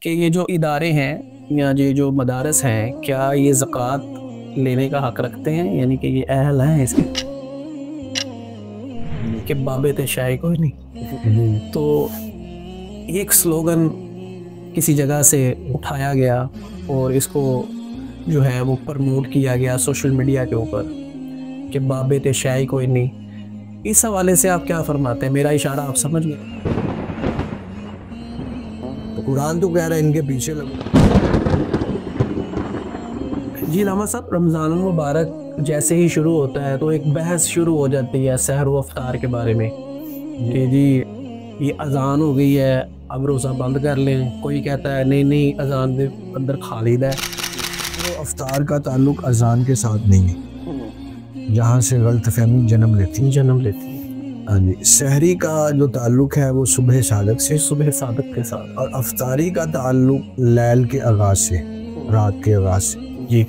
کہ یہ جو ادارے ہیں یا یہ جو مدارس ہیں کیا یہ زکوٰۃ لینے کا حق رکھتے ہیں، یعنی کہ یہ اہل ہیں اس کے کہ بابے تے شاہی کوئی نہیں؟ تو ایک سلوگن کسی جگہ سے اٹھایا گیا اور اس کو جو ہے وہ پرموٹ کیا گیا سوشل میڈیا کے اوپر کہ بابے تے شاہی کوئی نہیں. اس حوالے سے آپ کیا فرماتے ہیں؟ میرا اشارہ آپ سمجھ گئے؟ قرآن تو کہہ رہا ہے ان کے پیچھے لگو. جی علامہ صاحب، رمضان المبارک جیسے ہی شروع ہوتا ہے تو ایک بحث شروع ہو جاتی ہے سحر و افطار کے بارے میں کہ جی یہ اذان ہو گئی ہے اب روزہ بند کر لیں. کوئی کہتا ہے نہیں اذان دے اندر خالد ہے. افطار کا تعلق اذان کے ساتھ نہیں ہے، جہاں سے غلط فہمی جنم لیتی ہے. ہاں جی، سحری کا جو تعلق ہے وہ صبح صادق سے، صبح صادق کے ساتھ، اور افطاری کا تعلق لیل کے آغاز سے، رات کے آغاز سے. جی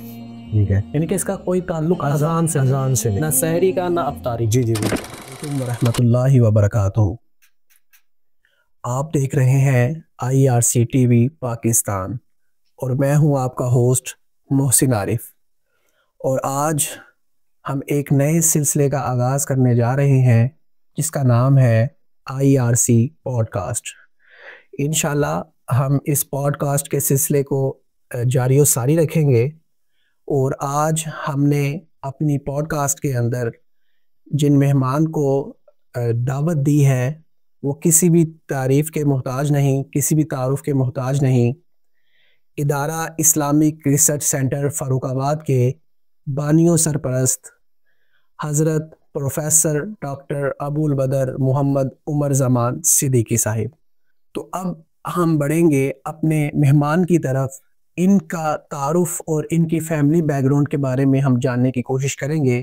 ٹھیک ہے، یعنی کہ اس کا کوئی تعلق اذان سے نہیں، نہ سحری کا نہ افطاری. جی ورحمۃ اللہ وبرکاتہ. آپ دیکھ رہے ہیں IRC TV پاکستان اور میں ہوں آپ کا ہوسٹ محسن عارف، اور آج ہم ایک نئے سلسلے کا آغاز کرنے جا رہے ہیں جس کا نام ہے IRC پوڈ کاسٹ. انشاءاللہ ہم اس پوڈ کاسٹ کے سلسلے کو جاری و ساری رکھیں گے، اور آج ہم نے اپنی پوڈ کاسٹ کے اندر جن مہمان کو دعوت دی ہے وہ کسی بھی تعریف کے محتاج نہیں، کسی بھی تعارف کے محتاج نہیں. ادارہ اسلامک ریسرچ سینٹر فاروق آباد کے بانی و سرپرست حضرت پروفیسر ڈاکٹر ابو البدر محمد عمر زمان صدیقی صاحب. تو اب ہم بڑھیں گے اپنے مہمان کی طرف. ان کا تعارف اور ان کی فیملی بیک گراؤنڈ کے بارے میں ہم جاننے کی کوشش کریں گے.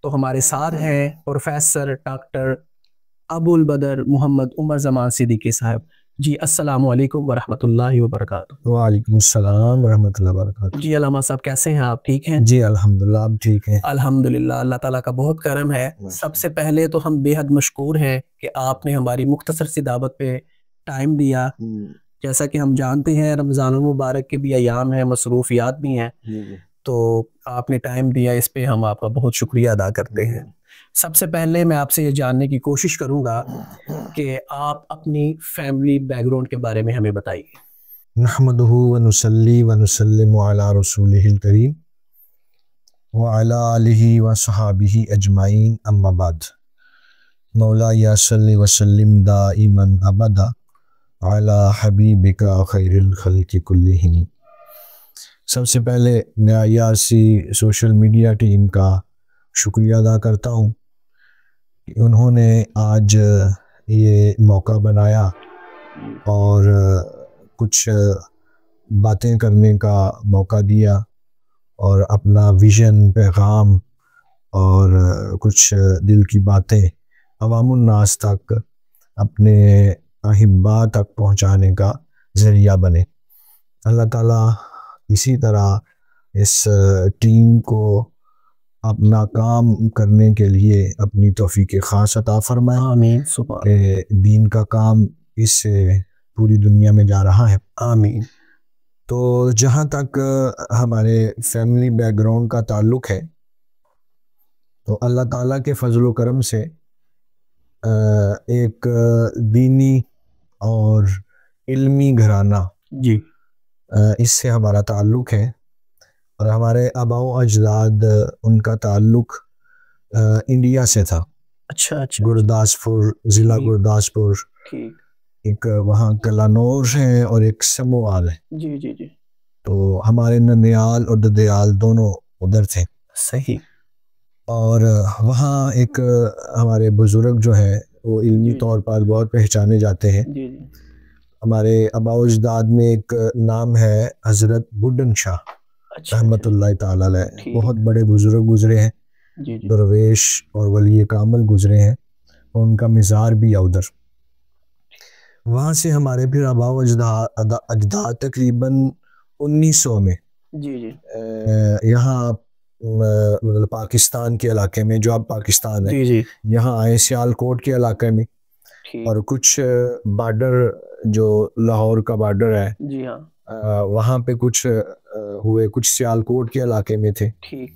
تو ہمارے ساتھ ہیں پروفیسر ڈاکٹر ابو البدر محمد عمر زمان صدیقی صاحب. جی السلام علیکم ورحمۃ اللہ وبرکاتہ. وعلیکم السلام ورحمۃ اللہ وبرکاتہ. جی علامہ صاحب کیسے ہیں آپ؟ ٹھیک ہیں؟ جی الحمدللہ، آپ ٹھیک ہیں؟ الحمدللہ، اللہ تعالیٰ کا بہت کرم ہے. سب سے پہلے تو ہم بے حد مشکور ہیں کہ آپ نے ہماری مختصر سی دعوت پہ ٹائم دیا. جیسا کہ ہم جانتے ہیں رمضان المبارک کے بھی ایام ہیں، مصروفیات بھی ہیں، تو آپ نے ٹائم دیا، اس پہ ہم آپ کا بہت شکریہ ادا کرتے ہیں. سب سے پہلے میں آپ سے یہ جاننے کی کوشش کروں گا کہ آپ اپنی فیملی بیک گراؤنڈ کے بارے میں ہمیں بتائیے. نحمدہ ونصلی ونسلم علی رسولہ الکریم وعلی آلہ وصحابہ اجمعین، اما بعد. مولایا صلی وسلم دائما ابدا علی حبیبک خیر الخلق کلہم. سب سے پہلے میں IRC سوشل میڈیا ٹیم کا شکریہ ادا کرتا ہوں کہ انہوں نے آج یہ موقع بنایا اور کچھ باتیں کرنے کا موقع دیا، اور اپنا ویژن، پیغام اور کچھ دل کی باتیں عوام الناس تک، اپنے احباء تک پہنچانے کا ذریعہ بنے. اللہ تعالیٰ اسی طرح اس ٹیم کو اپنا کام کرنے کے لیے اپنی توفیق خاص عطا فرمائے. آمین. کہ دین کا کام اس سے پوری دنیا میں جا رہا ہے. آمین. تو جہاں تک ہمارے فیملی بیک گراؤنڈ کا تعلق ہے تو اللہ تعالیٰ کے فضل و کرم سے ایک دینی اور علمی گھرانہ، جی اس سے ہمارا تعلق ہے. اور ہمارے آباء و اجداد ان کا تعلق انڈیا سے تھا. اچھا. گرداسپور، ضلع گرداسپور، ٹھیک. ایک وہاں کلانور ہے اور ایک سموال ہے. جی. تو ہمارے ننیال اور ددیال دونوں ادھر تھے. صحیح. اور وہاں ایک ہمارے بزرگ جو ہے وہ علمی طور پر بہت پہچانے جاتے ہیں. جی. ہمارے آباء و اجداد میں ایک نام ہے حضرت بڈن شاہ رحمۃ اللہ تعالی علیہ. بہت بڑے بزرگ گزرے ہیں، درویش اور ولی کامل گزرے ہیں، اور ان کا مزار بھی ہے ادھر. وہاں سے ہمارے پھر آباء و اجداد تقریباً 1900 میں یہاں مطلب پاکستان کے علاقے میں، جو اب پاکستان ہے، یہاں آئے سیال کوٹ کے علاقے میں، اور کچھ بارڈر جو لاہور کا بارڈر ہے وہاں پہ کچھ ہوئے، کچھ سیالکوٹ کے علاقے میں تھے. ٹھیک.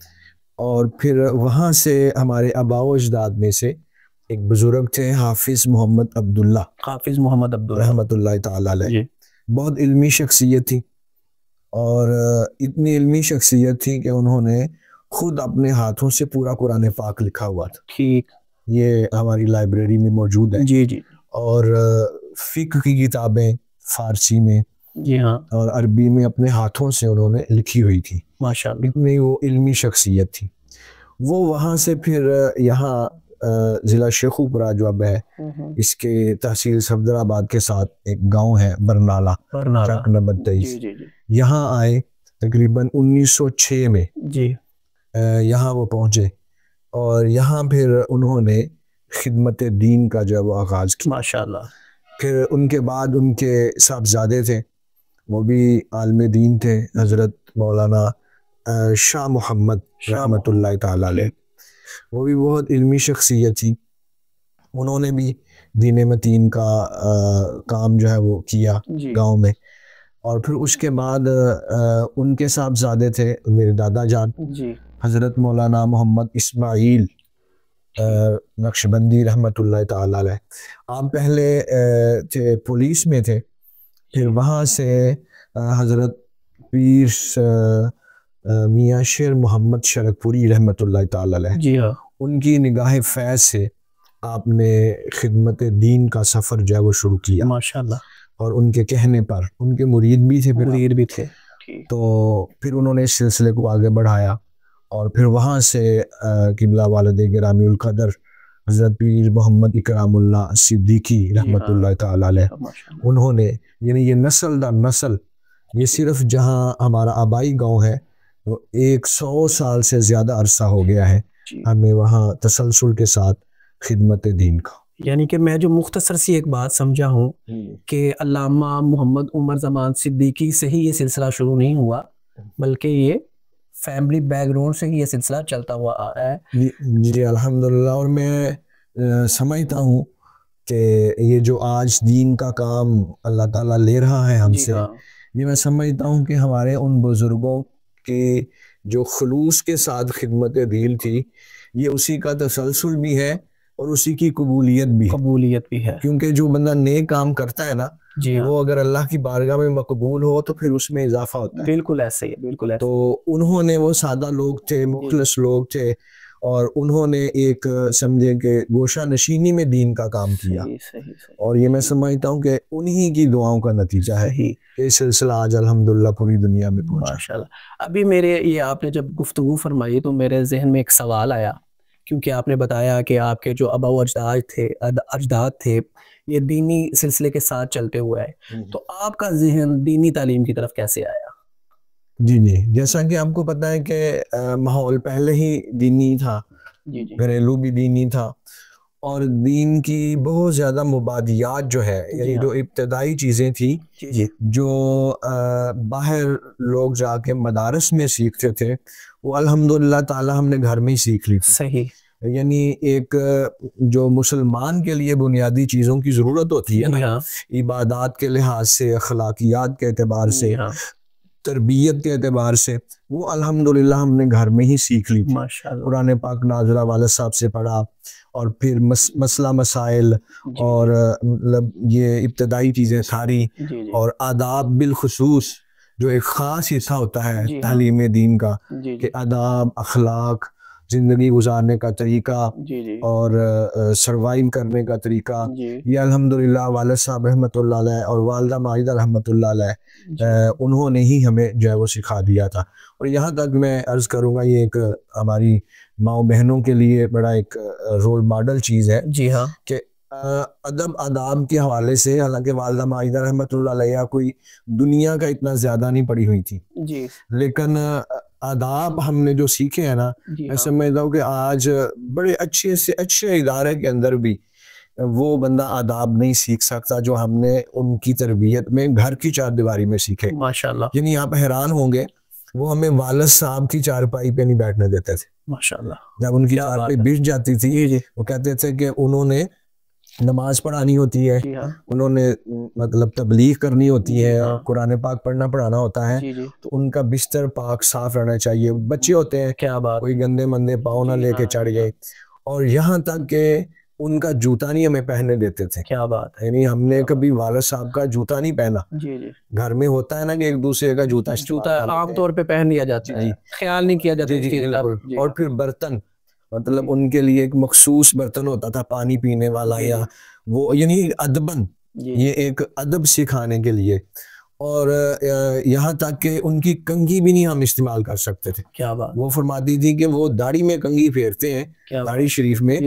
اور پھر وہاں سے ہمارے آباء و اجداد میں سے ایک بزرگ تھے حافظ محمد عبداللہ، حافظ محمد عبداللہ رحمۃ اللہ تعالی علیہ. جی. بہت علمی شخصیت تھی، اور اتنی علمی شخصیت تھی کہ انہوں نے خود اپنے ہاتھوں سے پورا قرآن پاک لکھا ہوا تھا. ٹھیک. یہ ہماری لائبریری میں موجود ہے. جی جی. اور فقہ کی کتابیں فارسی میں جی ہاں اور عربی میں اپنے ہاتھوں سے انہوں نے لکھی ہوئی تھی. ماشاء اللہ. اتنی وہ علمی شخصیت تھی. وہ وہاں سے پھر یہاں ضلع شیخوپورہ جو اب ہے، اس کے تحصیل صفدر آباد کے ساتھ ایک گاؤں ہے برنالہ، چک نمبر 23. جی جی. یہاں آئے تقریباً 1906 میں. جی. یہاں وہ پہنچے، اور یہاں پھر انہوں نے خدمت دین کا جو آغاز کیا. ماشاء اللہ. پھر ان کے بعد ان کے صاحبزادے تھے، وہ بھی عالم دین تھے، حضرت مولانا شاہ محمد رحمۃ اللہ تعالی علیہ. وہ بھی بہت علمی شخصیت تھی. انہوں نے بھی دین متین کا کام جو ہے وہ کیا گاؤں میں. اور پھر اس کے بعد ان کے صاحبزادے تھے میرے دادا جان حضرت مولانا محمد اسماعیل نقشبندی رحمۃ اللہ تعالی علیہ. آپ پہلے تھے پولیس میں تھے، پھر وہاں سے حضرت پیر میاں شیر محمد شرکپوری رحمۃ اللہ تعالی علیہ، جی ہاں، ان کی نگاہ فیض سے آپ نے خدمت دین کا سفر جو ہے وہ شروع کیا. ماشاء اللہ. اور ان کے کہنے پر ان کے مرید بھی تھے، مرید بھی تھے. تو پھر انہوں نے اس سلسلے کو آگے بڑھایا، اور پھر وہاں سے قبلہ والد گرامی القدر حضرت پیر محمد اکرام اللہ صدیقی رحمۃ اللہ تعالی علیہ، انہوں نے یعنی یہ نسل در نسل، یہ صرف جہاں ہمارا آبائی گاؤں ہے وہ 100 سال سے زیادہ عرصہ ہو گیا ہے ہمیں وہاں تسلسل کے ساتھ خدمت دین کا. یعنی کہ میں جو مختصر سی ایک بات سمجھا ہوں کہ علامہ محمد عمر زمان صدیقی سے ہی یہ سلسلہ شروع نہیں ہوا، بلکہ یہ فیملی بیک گراؤنڈ سے ہی یہ سلسلہ چلتا ہوا آ رہا ہے. جی الحمدللہ. اور میں سمجھتا ہوں کہ یہ جو آج دین کا کام اللہ تعالیٰ لے رہا ہے ہم سے، یہ میں سمجھتا ہوں کہ ہمارے ان بزرگوں کی جو خلوص کے ساتھ خدمت دین تھی، یہ اسی کا تسلسل بھی ہے اور اسی کی قبولیت بھی ہے. کیونکہ جو بندہ نیک کام کرتا ہے نا، وہ اگر اللہ کی بارگاہ میں مقبول ہو تو پھر اس میں اضافہ ہوتا ہے. بالکل ایسے ہی ہے، بالکل ایسے. تو انہوں نے، وہ سادہ لوگ تھے، مخلص لوگ تھے، اور انہوں نے ایک سمجھے کہ گوشہ نشینی میں دین کا کام کیا. اور یہ میں سمجھتا ہوں کہ انہی کی دعاؤں کا نتیجہ ہے کہ یہ سلسلہ آج الحمدللہ پوری دنیا میں پہنچا. ماشاءاللہ. ابھی میرے یہ آپ نے جب گفتگو فرمائی تو میرے ذہن میں ایک سوال آیا، کیونکہ آپ نے بتایا کہ آپ کے جو آباء و اجداد تھے یہ دینی سلسلے کے ساتھ چلتے ہوئے آئے، تو آپ کا ذہن دینی تعلیم کی طرف کیسے آیا؟ جی جیسا کہ آپ کو پتہ ہے کہ ماحول پہلے ہی دینی تھا، گھریلو بھی دینی تھا، اور دین کی بہت زیادہ مبادیات جو ہے، یعنی جو ابتدائی چیزیں تھیں جو باہر لوگ جا کے مدارس میں سیکھتے تھے، وہ الحمدللہ تعالی ہم نے گھر میں ہی سیکھ لی. صحیح. یعنی ایک جو مسلمان کے لیے بنیادی چیزوں کی ضرورت ہوتی ہے نا، عبادات کے لحاظ سے، اخلاقیات کے اعتبار سے، تربیت کے اعتبار سے، وہ الحمدللہ ہم نے گھر میں ہی سیکھ لی. قرآن پاک ناظرہ والد صاحب سے پڑھا، اور پھر مسئلہ مسائل اور مطلب یہ ابتدائی چیزیں ساری، اور آداب بالخصوص جو ایک خاص حصہ ہوتا ہے تعلیم دین کا، کہ آداب، اخلاق، زندگی گزارنے کا طریقہ اور سروائیو کرنے کا طریقہ، یہ الحمدللہ والد صاحب رحمۃ اللہ علیہ اور والدہ ماجدہ رحمۃ اللہ علیہ انہوں نے ہی ہمیں جو ہے وہ سکھا دیا تھا. اور یہاں تک میں عرض کروں گا، یہ ایک ہماری ماؤں بہنوں کے لیے بڑا ایک رول ماڈل چیز ہے. جی ہاں. کہ ادب آداب کے حوالے سے، حالانکہ والدہ ماجدہ رحمۃ اللہ علیہ کوئی دنیا کا اتنا زیادہ نہیں پڑھی ہوئی تھی، لیکن آداب ہم نے جو سیکھے ہیں نا، میں سمجھتا ہوں کہ آج بڑے اچھے سے اچھے ادارے کے اندر بھی وہ بندہ آداب نہیں سیکھ سکتا جو ہم نے ان کی تربیت میں گھر کی چار دیواری میں سیکھے. ماشاءاللہ. یعنی آپ حیران ہوں گے، وہ ہمیں والد صاحب کی چارپائی پہ نہیں بیٹھنے دیتے تھے. ماشاءاللہ. جب ان کی چارپائی بچھ جاتی تھی، وہ کہتے تھے کہ انہوں نے نماز پڑھانی ہوتی ہے, انہوں نے مطلب تبلیغ کرنی ہوتی ہے, قرآن پاک پڑھانا ہوتا ہے, تو ان کا بستر پاک صاف رہنا چاہیے. بچے ہوتے ہیں, کیا بات, کوئی گندے مندے پاؤں نہ لے کے چڑھ گئے, اور یہاں تک کہ ان کا جوتا نہیں ہمیں پہننے دیتے تھے. کیا بات ہے, یعنی ہم نے کبھی والد صاحب کا جوتا نہیں پہنا. گھر میں ہوتا ہے نا کہ ایک دوسرے کا جوتا عام طور پہ پہن لیا جاتا ہے, خیال نہیں کیا جاتا. اور پھر برتن, مطلب ان کے لیے ایک مخصوص برتن ہوتا تھا پانی پینے والا, یا وہ یعنی ادبن, یہ ایک ادب سکھانے کے لیے. اور یہاں تک کہ ان کی کنگھی بھی نہیں ہم استعمال کر سکتے تھے. کیا بات, وہ فرماتی تھی کہ وہ داڑھی میں کنگھی پھیرتے ہیں, داڑھی شریف میں,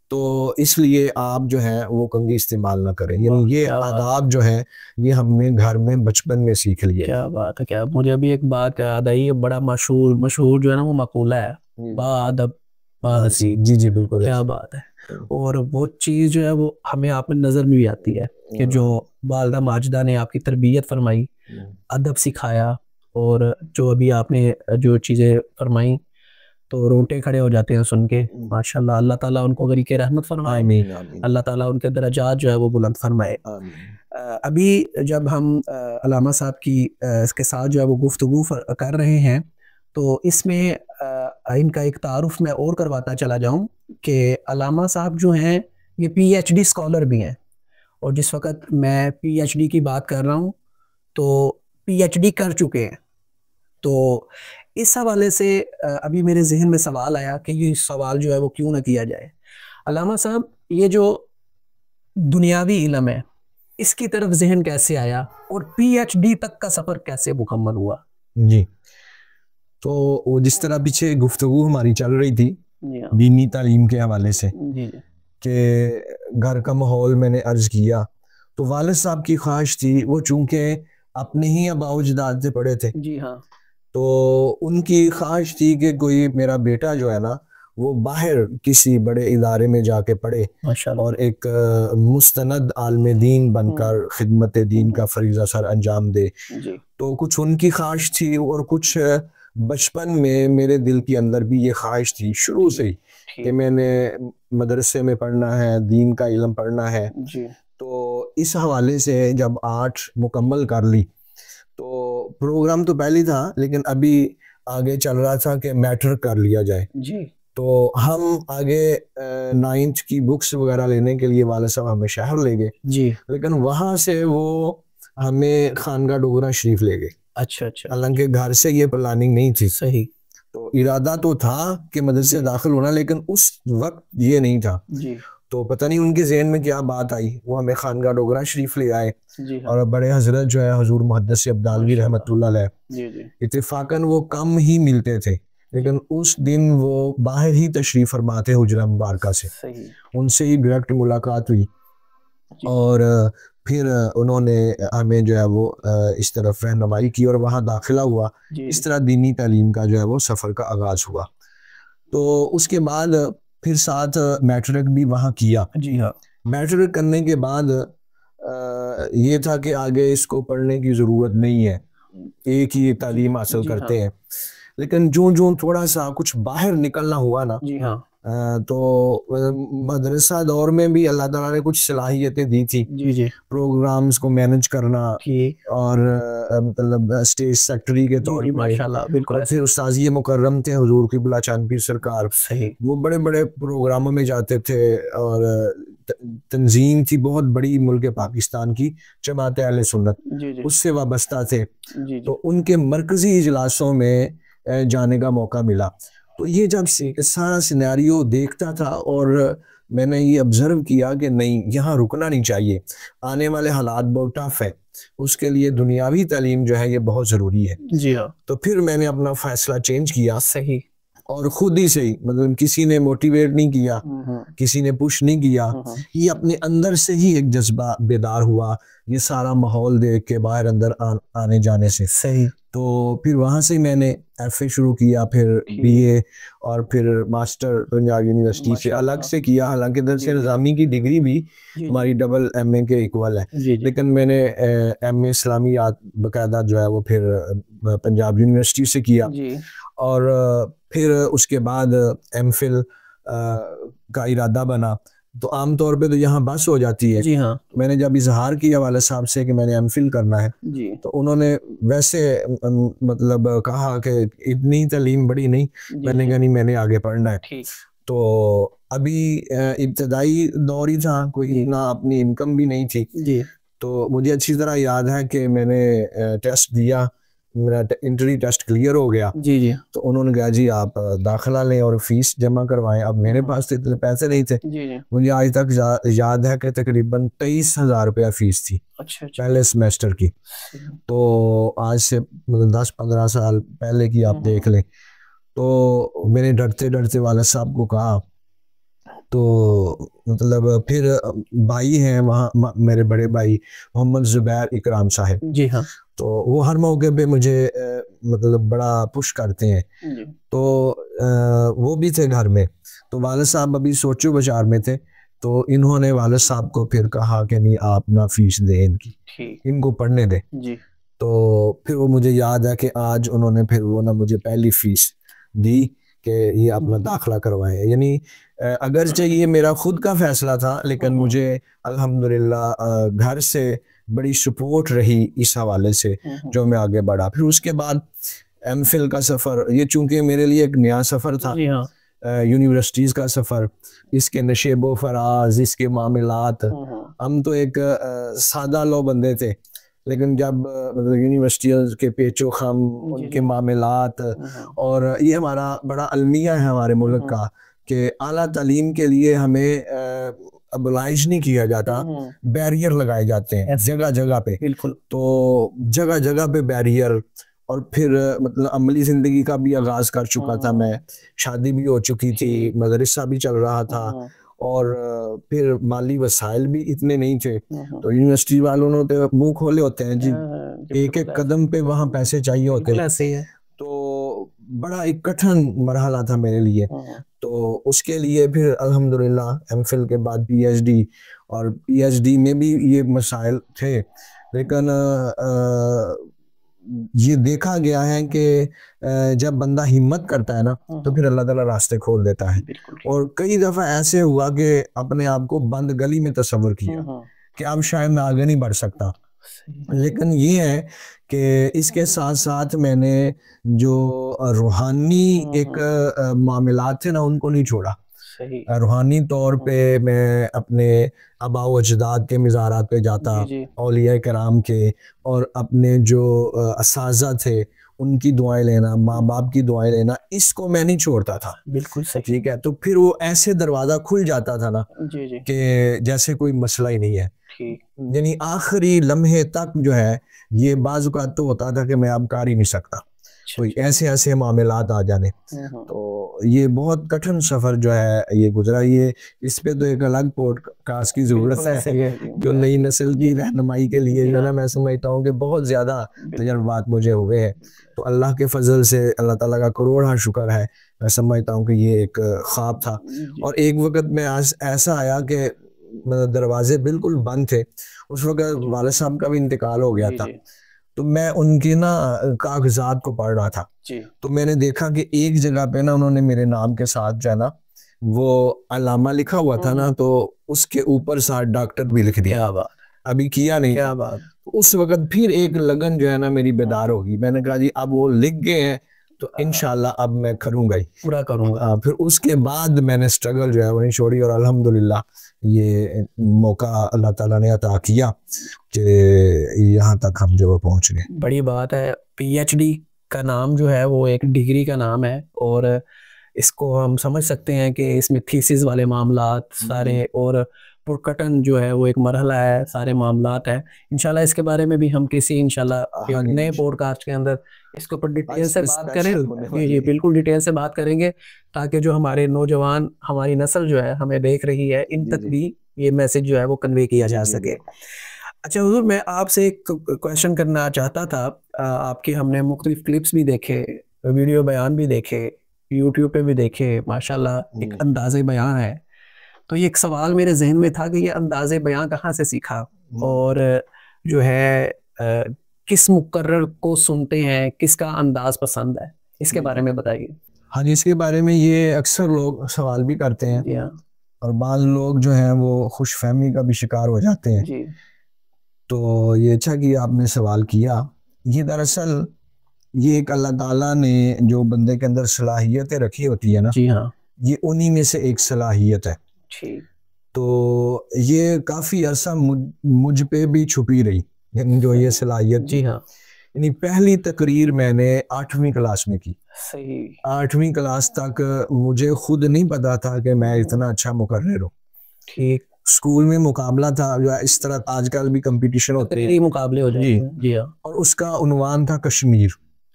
تو اس لیے آپ جو ہے وہ کنگھی استعمال نہ کریں. یعنی یہ آداب جو ہے یہ ہم نے گھر میں بچپن میں سیکھ لیے. کیا بات ہے. کیا مجھے ابھی ایک بات یاد آئی, بڑا مشہور جو ہے نا وہ مقولہ ہے, با ادب با حسیب. جی بالکل, کیا بات ہے. اور وہ چیز جو ہے وہ ہمیں آپ میں نظر میں بھی آتی ہے کہ جو والدہ ماجدہ نے آپ کی تربیت فرمائی, ادب سکھایا, اور جو ابھی آپ نے جو چیزیں فرمائیں تو رونٹے کھڑے ہو جاتے ہیں سن کے. ماشاءاللہ, اللہ تعالیٰ ان کو غریق رحمت فرمائے, اللہ تعالیٰ ان کے درجات جو ہے وہ بلند فرمائے. ابھی جب ہم علامہ صاحب کی اس کے ساتھ جو ہے وہ گفتگو کر رہے ہیں, تو اس میں ان کا ایک تعارف میں اور کرواتا چلا جاؤں کہ علامہ صاحب جو ہیں یہ پی ایچ ڈی اسکالر بھی ہیں, اور جس وقت میں پی ایچ ڈی کی بات کر رہا ہوں تو پی ایچ ڈی کر چکے ہیں. تو اس حوالے سے ابھی میرے ذہن میں سوال آیا کہ یہ سوال جو ہے وہ کیوں نہ کیا جائے. علامہ صاحب, یہ جو دنیاوی علم ہے اس کی طرف ذہن کیسے آیا, اور پی ایچ ڈی تک کا سفر کیسے مکمل ہوا؟ جی, تو وہ جس طرح پیچھے گفتگو ہماری چل رہی تھی دینی تعلیم کے حوالے سے, کہ گھر کا ماحول میں نے عرض کیا, تو والد صاحب کی خواہش تھی, وہ چونکہ اپنے ہی آباء و اجداد سے پڑھے تھے, جی ہاں, تو ان کی خواہش تھی کہ کوئی میرا بیٹا جو ہے نا وہ باہر کسی بڑے ادارے میں جا کے پڑھے اور ایک مستند عالم دین بن کر خدمت دین کا فریضہ سر انجام دے. تو کچھ ان کی خواہش تھی, اور کچھ بچپن میں میرے دل کے اندر بھی یہ خواہش تھی شروع سے ہی کہ میں نے مدرسے میں پڑھنا ہے, دین کا علم پڑھنا ہے. تو اس حوالے سے جب 8 مکمل کر لی, تو پروگرام تو پہلے تھا لیکن ابھی آگے چل رہا تھا کہ میٹرک کر لیا جائے. تو ہم آگے 9th کی بکس وغیرہ لینے کے لیے والد صاحب ہمیں شہر لے گئے, لیکن وہاں سے وہ ہمیں خانگاہ ڈوگرہ شریف لے گئے. اچھا, حالانکہ گھر سے یہ پلاننگ نہیں تھی. صحیح. تو ارادہ تو تھا کہ مدرسے داخل ہونا, لیکن اس وقت یہ نہیں تھا. تو پتہ نہیں ان کے ذہن میں کیا بات آئی, وہ ہمیں خانگاہ ڈوگرہ شریف لے آئے, اور بڑے حضرت جو ہے حضور محدث عبدالوی رحمۃ اللہ علیہ, اتفاقاً وہ کم ہی ملتے تھے, لیکن اس دن وہ باہر ہی تشریف فرماتے حجرہ مبارکہ سے, ان سے ہی ڈائریکٹ ملاقات ہوئی, اور پھر انہوں نے ہمیں جو ہے وہ اس طرف رہنمائی کی اور وہاں داخلہ ہوا. اس طرح دینی تعلیم کا جو ہے وہ سفر کا آغاز ہوا. تو اس کے بعد پھر ساتھ میٹرک بھی وہاں کیا. جی ہاں, میٹرک کرنے کے بعد یہ تھا کہ آگے اس کو پڑھنے کی ضرورت نہیں ہے, ایک ہی تعلیم حاصل کرتے ہیں. لیکن جو تھوڑا سا کچھ باہر نکلنا ہوا نا, تو مدرسہ دور میں بھی اللہ تعالیٰ نے کچھ صلاحیتیں دی تھی, پروگرامز کو مینج کرنا, اور مطلب اسٹیج سیکٹری کے طور پر. پھر استاذی مکرم تھے حضور قبلہ چاند پیر سرکار, وہ بڑے بڑے پروگراموں میں جاتے تھے, اور تنظیم تھی بہت بڑی ملک پاکستان کی جماعت اہل سنت, اس سے وابستہ تھے. تو ان کے مرکزی اجلاسوں میں جانے کا موقع ملا. تو یہ جب سارا سینیریو دیکھتا تھا, اور میں نے یہ ابزرو کیا کہ نہیں, یہاں رکنا نہیں چاہیے, آنے والے حالات بہت ٹف ہے, اس کے لیے دنیاوی تعلیم جو ہے یہ بہت ضروری ہے. جی ہاں. تو پھر میں نے اپنا فیصلہ چینج کیا. صحیح. اور خود ہی سے ہی, مطلب کسی نے موٹیویٹ نہیں کیا, کسی نے پش نہیں کیا, یہ اپنے اندر سے ہی ایک جذبہ بیدار ہوا, یہ سارا ماحول دیکھ کے باہر اندر آنے جانے سے. صحیح. تو پھر وہاں سے میں نے ایف اے شروع کیا, پھر بی اے, اور پھر ماسٹر پنجاب یونیورسٹی سے الگ سے کیا. حالانکہ درس نظامی کی ڈگری بھی ہماری ڈبل ایم اے کے ایکول ہے, لیکن میں نے ایم اے اسلامیات باقاعدہ جو ہے وہ پھر پنجاب یونیورسٹی سے کیا. اور پھر اس کے بعد ایم فل کا ارادہ بنا, تو عام طور پہ تو یہاں بس ہو جاتی ہے. جی ہاں. میں نے جب اظہار کیا والد صاحب سے کہ میں نے ایم فل کرنا ہے, جی تو انہوں نے ویسے مطلب کہا کہ اتنی تعلیم بڑی نہیں. میں نے کہا نہیں, میں نے آگے پڑھنا ہے. ٹھیک. تو ابھی ابتدائی دور ہی تھا, کوئی اتنا اپنی انکم بھی نہیں تھی. جی. تو مجھے اچھی طرح یاد ہے کہ میں نے ٹیسٹ دیا, میرا انٹری ٹیسٹ کلیئر ہو گیا. جی جی. تو انہوں نے کہا جی آپ داخلہ لیں اور فیس جمع کروائیں. اب میرے پاس تو اتنے پیسے نہیں تھے. جی جی. مجھے آج تک یاد ہے کہ تقریباً 23,000 روپیہ فیس تھی پہلے سمیسٹر کی. تو آج سے مطلب 10-15 سال پہلے کی آپ دیکھ لیں. تو میں نے ڈرتے ڈرتے والد صاحب کو کہا, تو مطلب پھر بھائی ہیں وہاں میرے بڑے بھائی محمد زبیر اکرام صاحب. جی ہاں. تو وہ ہر موقع پہ مجھے مطلب بڑا پش کرتے ہیں. تو وہ بھی تھے گھر میں. تو والد صاحب ابھی سوچو بچار میں تھے. تو انہوں نے والد صاحب کو پھر کہا کہ نہیں آپ نہ فیس دیں ان کی, ان کو پڑھنے دیں. جی. تو پھر وہ مجھے یاد ہے کہ آج انہوں نے پھر وہ نہ مجھے پہلی فیس دی کہ یہ اپنا داخلہ کروائیں. یعنی اگرچہ یہ میرا خود کا فیصلہ تھا, لیکن مجھے الحمدللہ گھر سے بڑی سپورٹ رہی اس حوالے سے جو میں آگے بڑھا. پھر اس کے بعد ایم فل کا سفر, یہ چونکہ میرے لیے ایک نیا سفر تھا, یونیورسٹیز کا سفر, اس کے نشیب و فراز, اس کے معاملات. ہم تو ایک سادہ لو بندے تھے, لیکن جب مطلب یونیورسٹیز کے پیچ و خم, ان کے معاملات, اور یہ ہمارا بڑا المیہ ہے ہمارے ملک کا کہ اعلیٰ تعلیم کے لیے ہمیں ابلائج نہیں کیا جاتا, بیریئر لگائے جاتے ہیں جگہ جگہ پہ. بالکل. تو جگہ جگہ پہ بیریئر. اور پھر مطلب عملی زندگی کا بھی آغاز کر چکا تھا میں, شادی بھی ہو چکی تھی, مدرسہ بھی چل رہا تھا, اور پھر مالی وسائل بھی اتنے نہیں تھے. تو یونیورسٹی والوں نے تو منہ کھولے ہوتے ہیں جی, ایک ایک قدم پہ وہاں پیسے چاہیے ہوتے ہیں. تو بڑا ایک کٹھن مرحلہ تھا میرے لیے. تو اس کے لیے پھر الحمدللہ ایم فل کے بعد پی ایچ ڈی, اور پی ایچ ڈی میں بھی یہ مسائل تھے, لیکن یہ دیکھا گیا ہے کہ جب بندہ ہمت کرتا ہے نا تو پھر اللہ تعالیٰ راستے کھول دیتا ہے. اور کئی دفعہ ایسے ہوا کہ اپنے آپ کو بند گلی میں تصور کیا کہ اب شاید میں آگے نہیں بڑھ سکتا, لیکن یہ ہے کہ اس کے ساتھ ساتھ میں نے جو روحانی ایک معاملات تھے نا ان کو نہیں چھوڑا. روحانی طور پہ میں اپنے آباء و اجداد کے مزارات پہ جاتا, اولیاء کرام کے, اور اپنے جو اساتذہ تھے ان کی دعائیں لینا, ماں باپ کی دعائیں لینا, اس کو میں نہیں چھوڑتا تھا. بالکل صحیح. ٹھیک ہے. تو پھر وہ ایسے دروازہ کھل جاتا تھا نا کہ جیسے کوئی مسئلہ ہی نہیں ہے. یعنی آخری لمحے تک جو ہے یہ بعض اوقات تو ہوتا تھا کہ میں اب کر ہی نہیں سکتا, کوئی ایسے ایسے معاملات آ جانے. تو یہ بہت کٹھن سفر جو ہے یہ گزرا. یہ اس پہ تو ایک الگ پوڈ کاسٹ کی ضرورت ہے جو نئی نسل کی رہنمائی کے لیے جو نا میں سمجھتا ہوں کہ بہت زیادہ تجربات مجھے ہوئے ہیں. تو اللہ کے فضل سے اللہ تعالیٰ کا کروڑا شکر ہے, میں سمجھتا ہوں کہ یہ ایک خواب تھا. اور ایک وقت میں ایسا آیا کہ دروازے بالکل بند تھے. اس وقت والد صاحب کا بھی انتقال ہو گیا تھا, تو میں ان کی نا کاغذات کو پڑھ رہا تھا. تو میں نے دیکھا کہ ایک جگہ پہ نا انہوں نے میرے نام کے ساتھ جو ہے نا وہ علامہ لکھا ہوا تھا نا, تو اس کے اوپر ساتھ ڈاکٹر بھی لکھ دیا. ابھی کیا نہیں. کیا بات. اس وقت پھر ایک لگن جو ہے نا میری بیدار ہوگی. میں نے کہا جی اب وہ لکھ گئے ہیں تو انشاءاللہ اب میں کروں گا ہی, پورا کروں گا. پھر اس کے بعد میں نے سٹرگل جو ہے وہ نہیں چھوڑی, اور الحمدللہ یہ موقع اللہ تعالیٰ نے عطا کیا کہ یہاں تک ہم جو پہنچ گئے. بڑی بات ہے. پی ایچ ڈی کا نام جو ہے وہ ایک ڈگری کا نام ہے, اور اس کو ہم سمجھ سکتے ہیں کہ اس میں تھیسس والے معاملات سارے, اور پرکٹن جو ہے وہ ایک مرحلہ ہے, سارے معاملات ہیں. انشاءاللہ اس کے بارے میں بھی ہم کسی انشاءاللہ نئے پوڈ کاسٹ کے اندر اس کے اوپر ڈیٹیل سے بات کریں. یہ بالکل ڈیٹیل سے بات کریں گے تاکہ جو ہمارے نوجوان, ہماری نسل جو ہے ہمیں دیکھ رہی ہے, ان تک بھی یہ میسج جو ہے وہ کنوے کیا جا سکے. اچھا حضور, میں آپ سے ایک کویشچن کرنا چاہتا تھا. آپ کی ہم نے مختلف کلپس بھی دیکھے, ویڈیو بیان بھی دیکھے, یوٹیوب پہ بھی دیکھے, ماشاءاللہ ایک انداز بیان ہے. تو یہ ایک سوال میرے ذہن میں تھا کہ یہ انداز بیان کہاں سے سیکھا, اور جو ہے کس مقرر کو سنتے ہیں, کس کا انداز پسند ہے, اس کے بارے میں بتائیے. ہاں جی, اس کے بارے میں یہ اکثر لوگ سوال بھی کرتے ہیں. اور بعض لوگ جو ہیں وہ خوش فہمی کا بھی شکار ہو جاتے ہیں. جی تو یہ اچھا کہ آپ نے سوال کیا. یہ دراصل یہ ایک اللہ تعالیٰ نے جو بندے کے اندر صلاحیتیں رکھی ہوتی ہے نا, جی ہاں یہ انہی میں سے ایک صلاحیت ہے. ٹھیک. تو یہ کافی عرصہ مجھ پہ بھی چھپی رہی, یعنی جو یہ صلاحیت. جی ہاں یعنی پہلی تقریر میں نے 8ویں کلاس میں کی. صحیح. 8ویں کلاس تک مجھے خود نہیں پتا تھا کہ میں اتنا اچھا مقرر ہوں. ٹھیک. اسکول میں مقابلہ تھا, جو اس طرح آج کل بھی کمپٹیشن ہوتے ہیں, مقابلے ہو جاتے ہیں. جی ہاں. اور اس کا عنوان تھا کشمیر.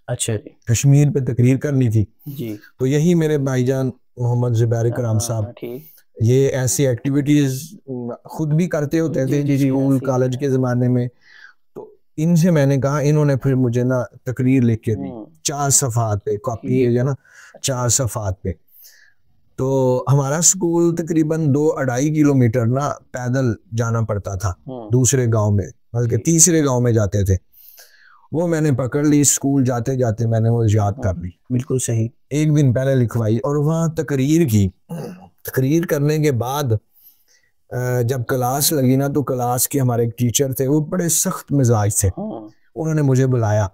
اچھا جی. کشمیر پہ تقریر کرنی تھی. جی. تو یہی میرے بھائی جان محمد زبیر کرام صاحب, یہ ایسی ایکٹیویٹیز خود بھی کرتے ہوتے تھے اسکول کالج کے زمانے میں. تو ان سے میں نے کہا, انہوں نے پھر مجھے نا تقریر لکھ کے دی 4 صفحات پہ, کاپی ہے نا 4 صفحات پہ. تو ہمارا اسکول تقریباً 2-2.5 کلومیٹر نا پیدل جانا پڑتا تھا دوسرے گاؤں میں, بلکہ تیسرے گاؤں میں جاتے تھے. وہ میں نے پکڑ لی, اسکول جاتے جاتے میں نے وہ یاد کر لی. بالکل صحیح. ایک دن پہلے لکھوائی اور وہاں تقریر کی. تقریر کرنے کے بعد جب کلاس لگی نا, تو کلاس کے ہمارے ایک ٹیچر تھے, وہ بڑے سخت مزاج تھے. انہوں نے مجھے بلایا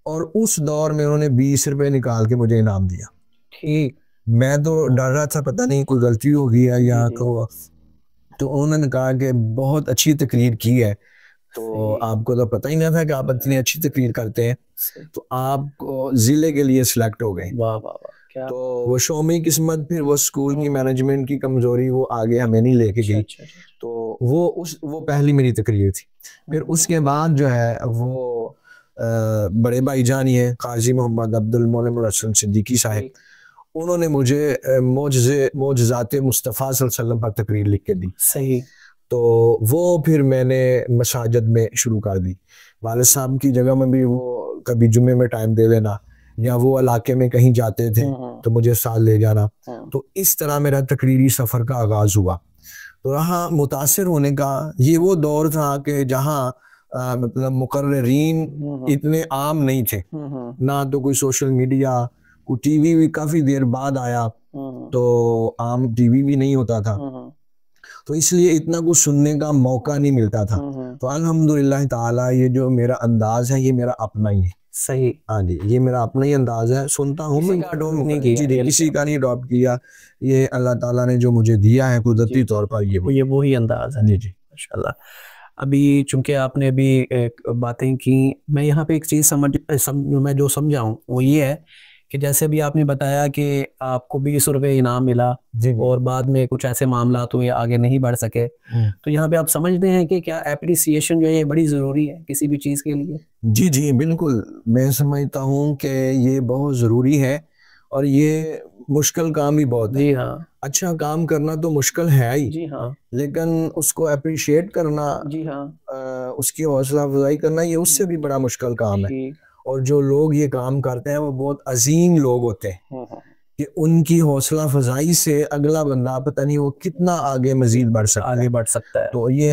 اور اس دور میں انہوں نے 20 روپے نکال کے مجھے انعام دیا. ٹھیک. میں تو ڈر رہا تھا, پتہ نہیں کوئی غلطی ہو گئی ہے یا تو انہوں نے کہا کہ بہت اچھی تقریر کی ہے. تو آپ کو تو پتہ ہی نہ تھا کہ آپ اتنی اچھی تقریر کرتے ہیں, تو آپ کو ضلع کے لیے سلیکٹ ہو گئے. واہ واہ واہ. تو وہ شومی قسمت, پھر وہ اسکول کی مینجمنٹ کی کمزوری, وہ آگے ہمیں نہیں لے کے گئی. تو وہ پہلی میری تقریر تھی. پھر اس کے بعد جو ہے وہ بڑے بھائی جان یہ قاضی محمد عبد المنعم الحسن صدیقی صاحب, انہوں نے مجھے معجزات مصطفیٰ صلی اللہ علیہ وسلم پر تقریر لکھ کے دی. صحیح. تو وہ پھر میں نے مساجد میں شروع کر دی. والد صاحب کی جگہ میں بھی وہ کبھی جمعے میں ٹائم دے دینا, یا وہ علاقے میں کہیں جاتے تھے تو مجھے ساتھ لے جانا. تو اس طرح میرا تقریری سفر کا آغاز ہوا. تو رہا متاثر ہونے کا, یہ وہ دور تھا کہ جہاں مطلب مقررین اتنے عام نہیں تھے, نہ تو کوئی سوشل میڈیا, کوئی ٹی وی بھی کافی دیر بعد آیا, تو عام ٹی وی بھی نہیں ہوتا تھا, تو اس لیے اتنا کچھ سننے کا موقع نہیں ملتا تھا. تو الحمدللہ تعالیٰ یہ جو میرا انداز ہے یہ میرا اپنا ہی ہے. صحیح. ہاں جی, یہ میرا اپنا ہی انداز ہے, سنتا ہوں میں, کسی کا نہیں اڈاپٹ کیا, یہ اللہ تعالیٰ نے جو مجھے دیا ہے قدرتی طور پر, یہ وہی انداز ہے. جی جی ماشاءاللہ. ابھی چونکہ آپ نے ابھی باتیں کی, میں یہاں پہ ایک چیز میں جو سمجھا ہوں وہ یہ ہے کہ جیسے بھی آپ نے بتایا کہ آپ کو 20 روپے انعام ملا, اور بعد میں کچھ ایسے معاملات ہوئے آگے نہیں بڑھ سکے, تو یہاں پہ آپ سمجھتے ہیں کہ کیا اپریسیشن جو ہے یہ بڑی ضروری ہے کسی بھی چیز کے لیے؟ جی جی بالکل, میں سمجھتا ہوں کہ یہ بہت ضروری ہے, اور یہ مشکل کام بھی بہت ہے. جی ہاں. اچھا کام کرنا تو مشکل ہے ہی. جی ہاں. لیکن اس کو اپریشیٹ کرنا, جی ہاں, اس کی حوصلہ افزائی کرنا, یہ اس سے بھی بڑا مشکل کام ہے. اور جو لوگ یہ کام کرتے ہیں وہ بہت عظیم لوگ ہوتے ہیں, کہ ان کی حوصلہ افزائی سے اگلا بندہ پتہ نہیں وہ کتنا آگے مزید بڑھ سکتا ہے. تو یہ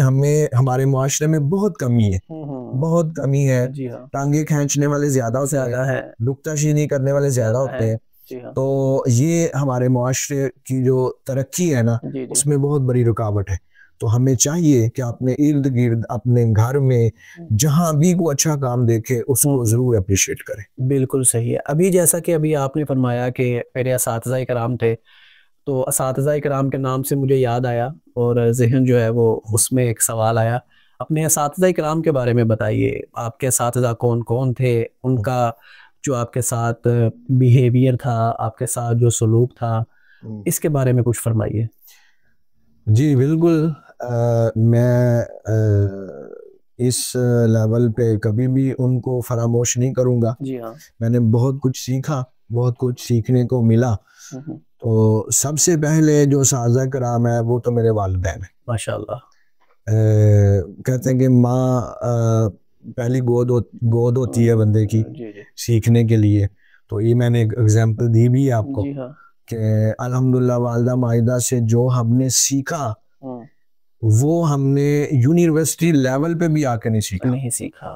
ہمارے معاشرے میں بہت کمی ہے, بہت کمی ہے. ٹانگیں کھینچنے والے زیادہ ہوتے ہیں, نکتہ چینی کرنے والے زیادہ ہوتے ہیں. تو یہ ہمارے معاشرے کی جو ترقی ہے نا, اس میں بہت بڑی رکاوٹ ہے. تو ہمیں چاہیے کہ اپنے ارد گرد, اپنے گھر میں جہاں بھی کوئی اچھا کام دیکھے اس کو ضرور اپریشیٹ کریں. بالکل صحیح ہے. ابھی جیسا کہ ابھی آپ نے فرمایا کہ میرے اساتذہ کرام تھے, تو اساتذہ کرام کے نام سے مجھے یاد آیا اور ذہن جو ہے وہ اس میں ایک سوال آیا. اپنے اساتذہ کرام کے بارے میں بتائیے, آپ کے اساتذہ کون کون تھے, ان کا جو آپ کے ساتھ بیہیویئر تھا, آپ کے ساتھ جو سلوک تھا, اس کے بارے میں کچھ فرمائیے. جی بالکل, میں اس لیول پہ کبھی بھی ان کو فراموش نہیں کروں گا. جی ہاں. میں نے بہت کچھ سیکھا, بہت کچھ سیکھنے کو ملا. تو سب سے پہلے جو اساتذہ کرام ہے وہ تو میرے والدین ہیں. ماشاءاللہ. کہتے ہیں کہ ماں پہلی گود ہوتی ہے بندے کی سیکھنے کے لیے. تو یہ میں نے ایک ایگزامپل دی بھی ہے آپ کو, کہ الحمدللہ والدہ ماجدہ سے جو ہم نے سیکھا وہ ہم نے یونیورسٹی لیول پہ بھی آ کے نہیں سیکھا.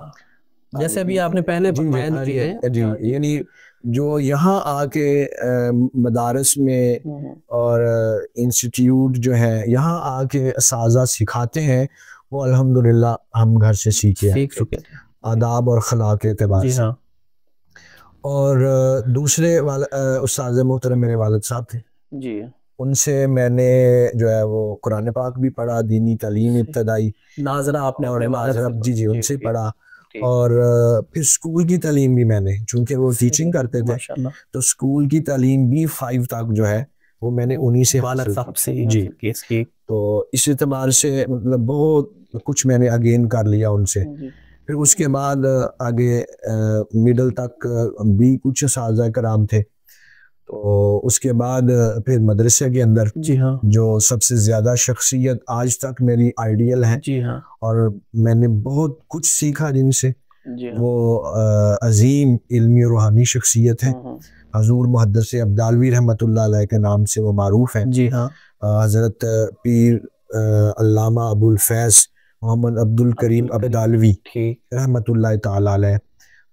جیسے ابھی آپ نے پہلے بیان کیا ہے جی، یعنی جو یہاں آ کے مدارس میں اور انسٹیٹیوٹ جو ہے یہاں آ کے اساتذہ سکھاتے ہیں وہ الحمدللہ ہم گھر سے سیکھے ہیں آداب اور اخلاق کے اعتبار سے. اور دوسرے استاد محترم میرے والد صاحب تھے جی، ان سے میں نے جو ہے وہ قرآن پاک بھی پڑھا, دینی تعلیم ابتدائی ناظرہ آپ نے جی ان سے پڑھا, اور پھر اسکول کی تعلیم بھی میں نے, چونکہ وہ ٹیچنگ کرتے تھے تو اسکول کی تعلیم بھی 5 تک جو ہے وہ میں نے انہی سے والد صاحب سے. جی, تو اس اعتبار سے مطلب بہت کچھ میں نے اگین کر لیا ان سے. پھر اس کے بعد آگے مڈل تک بھی کچھ اساتذہ کرام تھے, تو اس کے بعد پھر مدرسے کے اندر جی ہاں جو سب سے زیادہ شخصیت آج تک میری آئیڈیل ہے جی ہاں, اور میں نے بہت کچھ سیکھا جن سے, جی ہاں, وہ عظیم علمی و روحانی شخصیت ہے حضور محدث ابدالوی رحمۃ اللہ علیہ کے نام سے وہ معروف ہیں. جی ہاں, حضرت پیر علامہ ابو الفیض محمد عبد الکریم ابدالوی رحمۃ اللہ تعالی علیہ.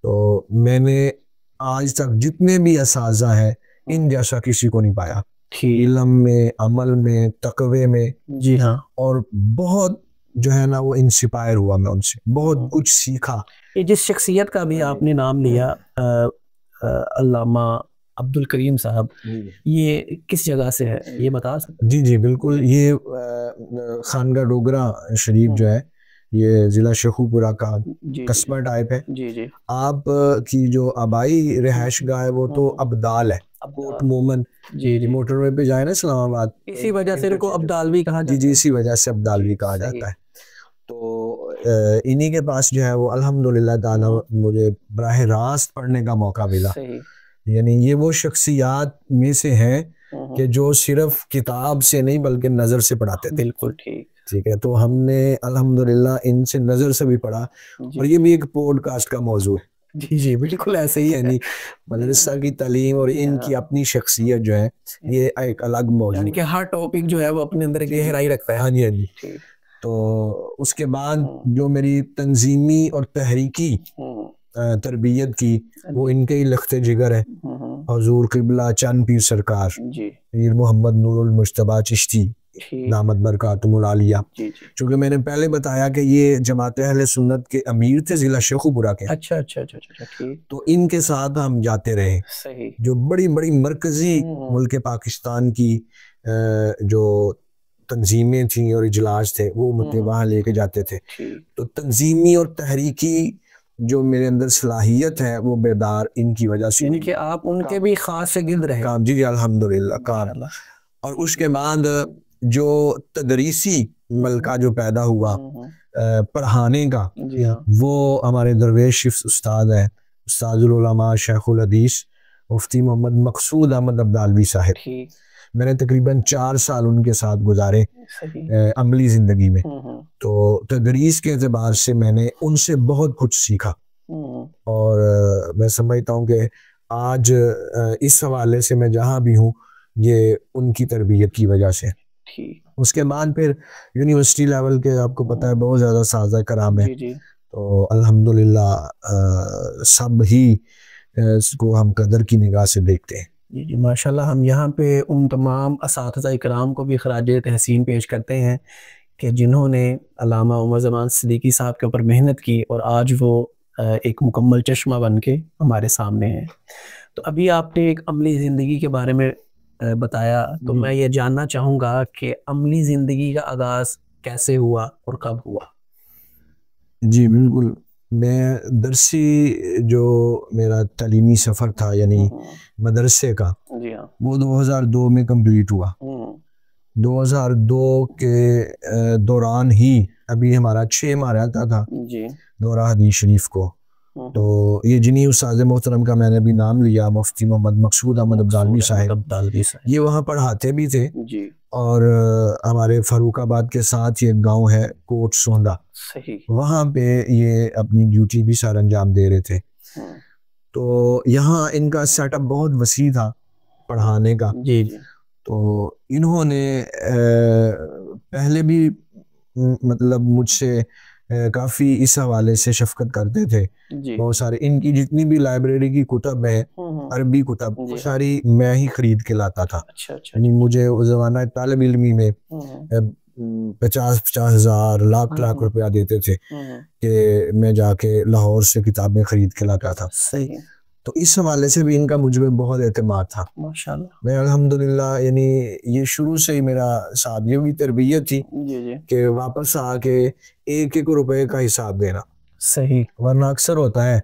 تو میں نے آج تک جتنے بھی اساتذہ ہیں ان جیسا کسی کو نہیں پایا, علم میں, عمل میں, تقوی میں. جی ہاں, اور بہت جو ہے نا وہ انسپائر ہوا میں ان سے, بہت کچھ سیکھا. یہ جس شخصیت کا بھی آپ نے نام لیا علامہ عبد الکریم صاحب, یہ کس جگہ سے ہے یہ بتا سکتے؟ جی جی بالکل, یہ خانگاہ ڈوگرہ شریف جو ہے یہ ضلع شیخو پورہ کا قصبہ ٹائپ ہے. جی جی, آپ کی جو آبائی رہائش گاہ ہے وہ تو ابدال ہے, کوٹ مومن. جی جی, موٹر وے پہ جائے نا اسلام آباد, اسی وجہ سے ان کو ابدالوی کہا جاتا ہے. جی اسی وجہ سے ابدالوی کہا جاتا ہے. تو انہی کے پاس جو ہے وہ الحمدللہ تعالی مجھے براہ راست پڑھنے کا موقع ملا. یعنی یہ وہ شخصیات میں سے ہیں کہ جو صرف کتاب سے نہیں بلکہ نظر سے پڑھاتے تھے. بالکل ٹھیک ہے, تو ہم نے الحمدللہ ان سے نظر سے بھی پڑھا, اور یہ بھی ایک پوڈ کاسٹ کا موضوع ہے. جی جی بالکل ایسے ہی ہے, یعنی مدرسہ کی تعلیم اور ان کی اپنی شخصیت جو ہے یہ ایک الگ موضوع ہے, یعنی کہ ہر ٹاپک جو ہے وہ اپنے اندر گہرائی رکھتا ہے. ہاں جی ہاں جی. تو اس کے بعد جو میری تنظیمی اور تحریکی تربیت کی وہ ان کے ہی لخت جگر ہے. حضور قبلہ چند پیر سرکار پیر محمد نور المجتبیٰ چشتی دامت برکاتہم العالیہ, چونکہ میں نے پہلے بتایا کہ یہ جماعت اہل سنت کے امیر تھے ضلع شیخو پورہ کے. اچھا, تو ان کے ساتھ ہم جاتے رہے. جو بڑی بڑی مرکزی ملک پاکستان کی جو تنظیمیں تھیں اور اجلاس تھے وہ مطلب وہاں لے کے جاتے تھے. تو تنظیمی اور تحریکی جو میرے اندر صلاحیت ہے وہ بیدار ان کی وجہ سے, یعنی کہ آپ ان کے بھی خاص سے گرد رہے. جی جی الحمدللہ کام. اور اس کے بعد جو تدریسی ملکہ جو پیدا ہوا پڑھانے کا, وہ ہمارے درویش استاد ہیں استاد العلماء شیخ الحدیث مفتی محمد مقصود احمد ابدالوی صاحب. میں نے تقریباً 4 سال ان کے ساتھ گزارے عملی زندگی میں. تو تدریس کے اعتبار سے میں نے ان سے بہت کچھ سیکھا, اور میں سمجھتا ہوں کہ آج اس حوالے سے میں جہاں بھی ہوں یہ ان کی تربیت کی وجہ سے. اس کے بعد پھر یونیورسٹی لیول کے آپ کو پتہ ہے بہت زیادہ اساتذہ کرام ہیں, تو الحمدللہ سب ہی اس کو ہم قدر کی نگاہ سے دیکھتے ہیں. جی جی ماشاءاللہ, ہم یہاں پہ ان تمام اساتذہ کرام کو بھی خراج تحسین پیش کرتے ہیں کہ جنہوں نے علامہ عمر زمان صدیقی صاحب کے اوپر محنت کی اور آج وہ ایک مکمل چشمہ بن کے ہمارے سامنے ہیں. تو ابھی آپ نے ایک عملی زندگی کے بارے میں بتایا, تو میں یہ جاننا چاہوں گا کہ عملی زندگی کا آغاز کیسے ہوا اور کب ہوا؟ جی بالکل, میں درسی جو میرا تعلیمی سفر تھا یعنی مدرسے کا وہ 2002 میں کمپلیٹ ہوا. 2002 کے دوران ہی ابھی ہمارا 6 ماہ رہتا تھا دورہ حدیث شریف کو. تو یہ جنہی استاد محترم کا میں نے بھی نام لیا مفتی محمد مقصود احمد ابدالوی صاحب, یہ وہاں پڑھاتے بھی تھے, اور ہمارے فاروق آباد کے ساتھ یہ گاؤں ہے کوٹ سوندا, وہاں پہ یہ اپنی ڈیوٹی بھی سر انجام دے رہے تھے. تو یہاں ان کا سیٹ اپ بہت وسیع تھا پڑھانے کا. تو انہوں نے پہلے بھی مطلب مجھ سے کافی اس حوالے سے شفقت کرتے تھے. بہت سارے ان کی جتنی بھی لائبریری کی کتب ہے عربی کتب وہ ساری میں ہی خرید کے لاتا تھا. یعنی مجھے اس زمانہ طالب علمی میں 50,000 لاکھ روپیہ دیتے تھے کہ میں جا کے لاہور سے کتابیں خرید کے لاتا تھا. صحیح. تو اس حوالے سے بھی ان کا مجھ پہ بہت اعتماد تھا ماشاءاللہ. میں الحمدللہ یعنی یہ شروع سے ہی میرا ساتھ یہ بھی تربیت تھی کہ واپس آ کے ایک ایک روپے کا حساب دینا. صحیح. ورنہ اکثر ہوتا ہے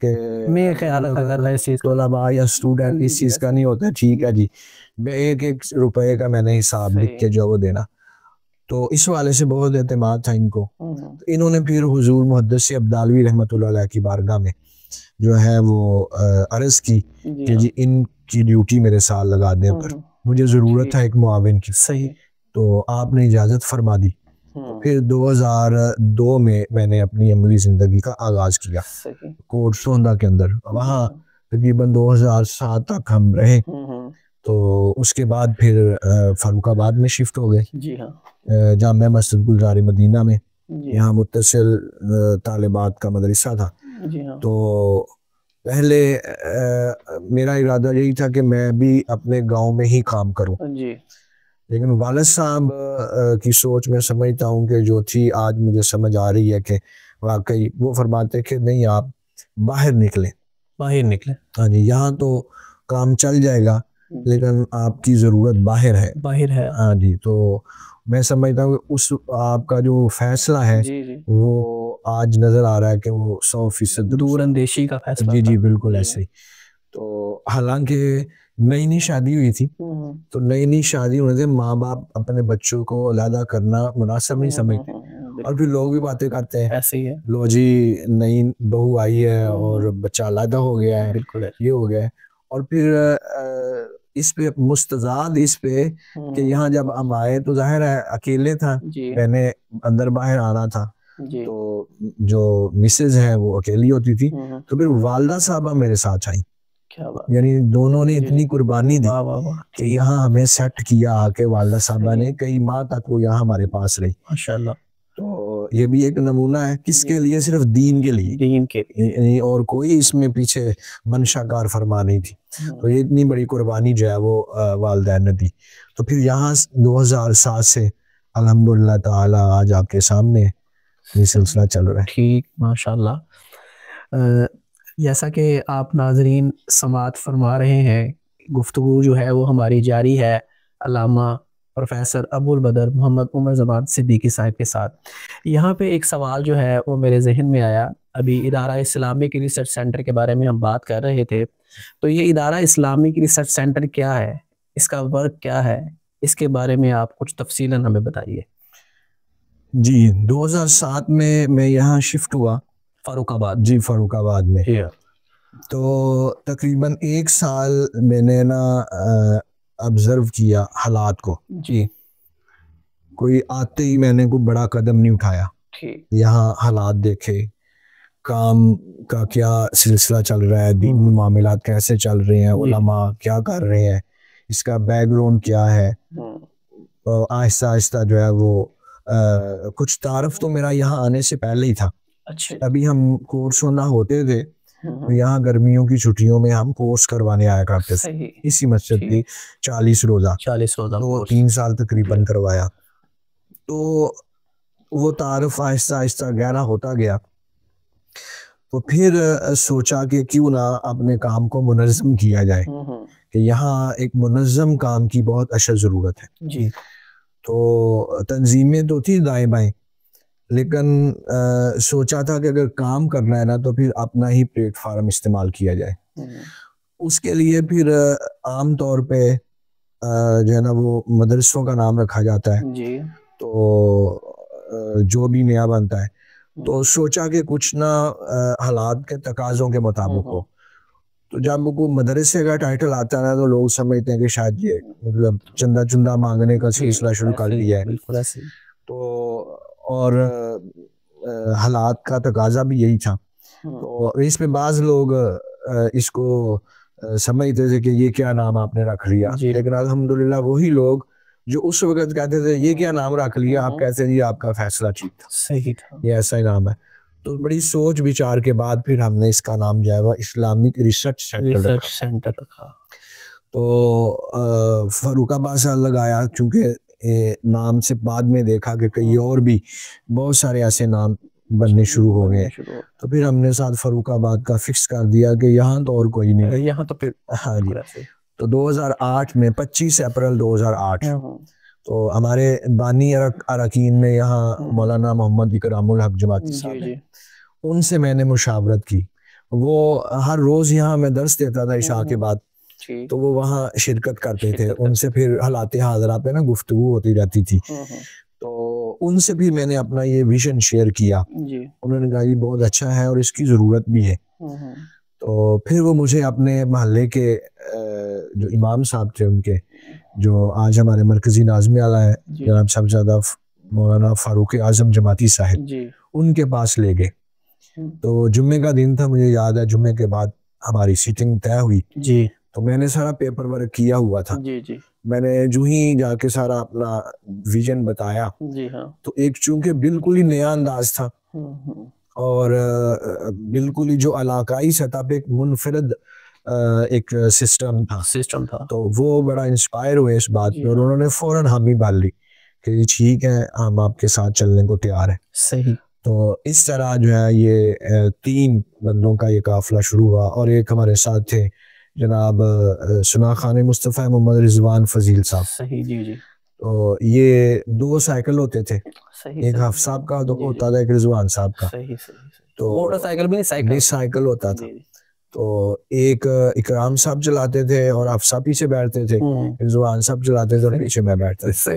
کہ میں خیال اگر ایسی طلباء یا اسٹوڈنٹ اس چیز کا نہیں ہوتا ٹھیک ہے جی میں ایک ایک روپے کا میں نے حساب لکھ کے جو وہ دینا. تو اس والے سے بہت اعتماد تھا ان کو. انہوں نے پھر حضور محدث عبدالوی رحمۃ اللہ علیہ کی بارگاہ میں جو ہے وہ عرض کی کہ جی ان کی ڈیوٹی میرے ساتھ لگا دیں پر مجھے ضرورت ہے ایک معاون کی. صحیح. تو آپ نے اجازت فرما دی. پھر 2002 میں نے اپنی عملی زندگی کا آغاز کیا کوٹ سوندا کے اندر. وہاں تقریباً 2007 تک ہم رہے. تو اس کے بعد پھر فاروق آباد میں شفٹ ہو گئے. جی ہاں. جامعہ مسجد گلزار مدینہ میں. یہاں متصل طالبات کا مدرسہ تھا. تو پہلے میرا ارادہ یہی تھا کہ میں بھی اپنے گاؤں میں ہی کام کروں. لیکن والد صاحب کی سوچ میں سمجھتا ہوں کہ جو تھی آج مجھے سمجھ آ رہی ہے کہ واقعی وہ فرماتے کہ نہیں آپ باہر نکلیں. ہاں جی یہاں تو کام چل جائے گا لیکن آپ کی ضرورت باہر ہے. ہاں جی تو میں سمجھتا ہوں کہ اس آپ کا جو فیصلہ ہے وہ آج نظر آ رہا ہے کہ وہ 100% دور اندیشی کا فیصلہ. جی بالکل ایسے ہی. تو حالانکہ نئی شادی ہوئی تھی تو نئی شادی ہونے سے ماں باپ اپنے بچوں کو علیحدہ کرنا مناسب نہیں سمجھتے اور پھر لوگ بھی باتیں کرتے ہیں ایسے ہی ہے لو جی نئی بہو آئی ہے اور بچہ علیحدہ ہو گیا ہے بالکل یہ ہو گیا ہے. اور پھر اس پہ مستضاد اس پہ کہ یہاں جب ہم آئے تو ظاہر ہے اکیلے تھا میں نے اندر باہر آنا تھا. تو جو مسز ہے وہ اکیلی ہوتی تھی تو پھر والدہ صاحبہ میرے ساتھ آئیں. یعنی دونوں نے اتنی قربانی دی کہ یہاں ہمیں سیٹ کیا آ کے والدہ صاحبہ نے کئی ماہ تک وہ یہاں ہمارے پاس رہی ماشاءاللہ. تو یہ بھی ایک نمونہ ہے کس کے لیے صرف دین کے لیے اور کوئی اس میں پیچھے منشا کار فرما نہیں تھی. تو یہ اتنی بڑی قربانی جو ہے وہ والدین نے دی. تو پھر یہاں 2007 سے الحمدللہ تعالی آج آپ کے سامنے یہ سلسلہ چل رہا ہے. ٹھیک ماشاءاللہ. جیسا کہ آپ ناظرین سماعت فرما رہے ہیں گفتگو جو ہے وہ ہماری جاری ہے علامہ پروفیسر ابو البدر محمد عمر زمان صدیقی صاحب کے ساتھ. یہاں پہ ایک سوال جو ہے وہ میرے ذہن میں آیا. ابھی ادارہ اسلامک ریسرچ سینٹر کے بارے میں ہم بات کر رہے تھے. تو یہ ادارہ اسلامک ریسرچ سینٹر کیا ہے, اس کا ورک کیا ہے, اس کے بارے میں آپ کچھ تفصیلاً ہمیں بتائیے. جی 2007 میں یہاں شفٹ ہوا فاروق آباد. جی فاروق آباد میں. تو تقریباً 1 سال میں نے نا آبزرو کیا حالات کو. جی کوئی آتے ہی میں نے کوئی بڑا قدم نہیں اٹھایا. یہاں حالات دیکھے کام کا کیا سلسلہ چل رہا ہے, دینی معاملات کیسے چل رہے ہیں, علماء کیا کر رہے ہیں, اس کا بیک گراؤنڈ کیا ہے. آہستہ آہستہ جو ہے وہ کچھ تعارف تو میرا یہاں آنے سے پہلے ہی تھا. ابھی ہم کورس نہ ہوتے تھے یہاں گرمیوں کی چھٹیوں میں ہم کورس کروانے آیا کرتے تھے اسی مسجد کی 40 روزہ 3 سال تقریباً کروایا. تو وہ تعارف آہستہ آہستہ گہرا ہوتا گیا. تو پھر سوچا کہ کیوں نہ اپنے کام کو منظم کیا جائے کہ یہاں ایک منظم کام کی بہت اشد ضرورت ہے. جی تو تنظیمیں تو تھی دائیں بائیں لیکن سوچا تھا کہ اگر کام کرنا ہے نا تو پھر اپنا ہی پلیٹ فارم استعمال کیا جائے. اس کے لیے پھر عام طور پہ جو ہے نا وہ مدرسوں کا نام رکھا جاتا ہے. تو جو بھی نیا بنتا ہے تو سوچا کہ کچھ نہ حالات کے تقاضوں کے مطابق ہو. تو جب کوئی مدرسے کا ٹائٹل آتا ہے نا تو لوگ سمجھتے ہیں کہ شاید یہ مطلب چندہ مانگنے کا سلسلہ شروع کر دیا ہے. تو اور حالات کا تقاضا بھی یہی تھا. تو اس پہ بعض لوگ اس کو سمجھتے تھے کہ یہ کیا نام آپ نے رکھ لیا, لیکن الحمدللہ وہی لوگ جو اس وقت کہتے تھے یہ کیا نام رکھ لیا آپ، کہتے ہیں جی آپ کا فیصلہ ٹھیک تھا، صحیح تھا، یہ ایسا ہی نام ہے. تو بڑی سوچ بچار کے بعد پھر ہم نے اس کا نام جو ہے وہ اسلامک ریسرچ سینٹر رکھا. تو فاروق آباد سے لگایا چونکہ نام سے بعد میں دیکھا کہ کئی اور بھی بہت سارے ایسے نام بننے شروع ہو گئے، تو پھر ہم نے ساتھ فاروق آباد کا فکس کر دیا کہ یہاں تو اور کوئی نہیں یہاں تو پھر. ہاں جی. تو 2008 میں 25 اپریل 2008 تو ہمارے بانی اراکین میں یہاں مولانا محمد اکرام الحق جماعتی صاحب ہیں، ان سے میں نے مشاورت کی. وہ ہر روز یہاں میں درس دیتا تھا عشاء کے بعد، تو وہ وہاں شرکت کرتے تھے. ان سے پھر حالات حاضرہ پہ نا گفتگو ہوتی رہتی تھی. تو ان سے بھی میں نے اپنا یہ ویژن شیئر کیا. انہوں نے کہا یہ بہت اچھا ہے اور اس کی ضرورت بھی ہے. تو پھر وہ مجھے اپنے محلے کے جو امام صاحب تھے ان کے، جو آج ہمارے مرکزی ناظم اعلیٰ ہیں جناب صاحبزادہ مولانا فاروق اعظم جماعتی صاحب، ان کے پاس لے گئے. تو جمعے کا دن تھا، مجھے یاد ہے جمعے کے بعد ہماری سیٹنگ طے ہوئی. تو میں نے سارا پیپر ورک کیا ہوا تھا. میں نے جو ہی جا کے سارا اپنا ویژن بتایا، تو ایک چونکہ بالکل ہی نیا انداز تھا اور بالکل ہی جو علاقائی سطح پہ ایک منفرد ایک سسٹم تھا، تو وہ بڑا انسپائر ہوئے اس بات پہ اور انہوں نے فوراً حامی بھال لی کہ ٹھیک ہے ہم آپ کے ساتھ چلنے کو تیار ہیں. صحیح. تو اس طرح جو ہے یہ 3 بندوں کا یہ قافلہ شروع ہوا. اور ایک ہمارے ساتھ تھے جناب ثنا خان مصطفیٰ محمد رضوان فضیل صاحب. صحیح. جی. تو یہ 2 سائیکل ہوتے تھے، ایک حفظ صاحب کا ہوتا تھا، ایک رضوان صاحب کا. تو موٹر سائیکل بھی نہیں، سائیکل ہوتا تھا. تو ایک اکرام صاحب چلاتے تھے اور حفصہ پیچھے بیٹھتے تھے، رضوان صاحب چلاتے تھے اور پیچھے میں بیٹھتا تھا.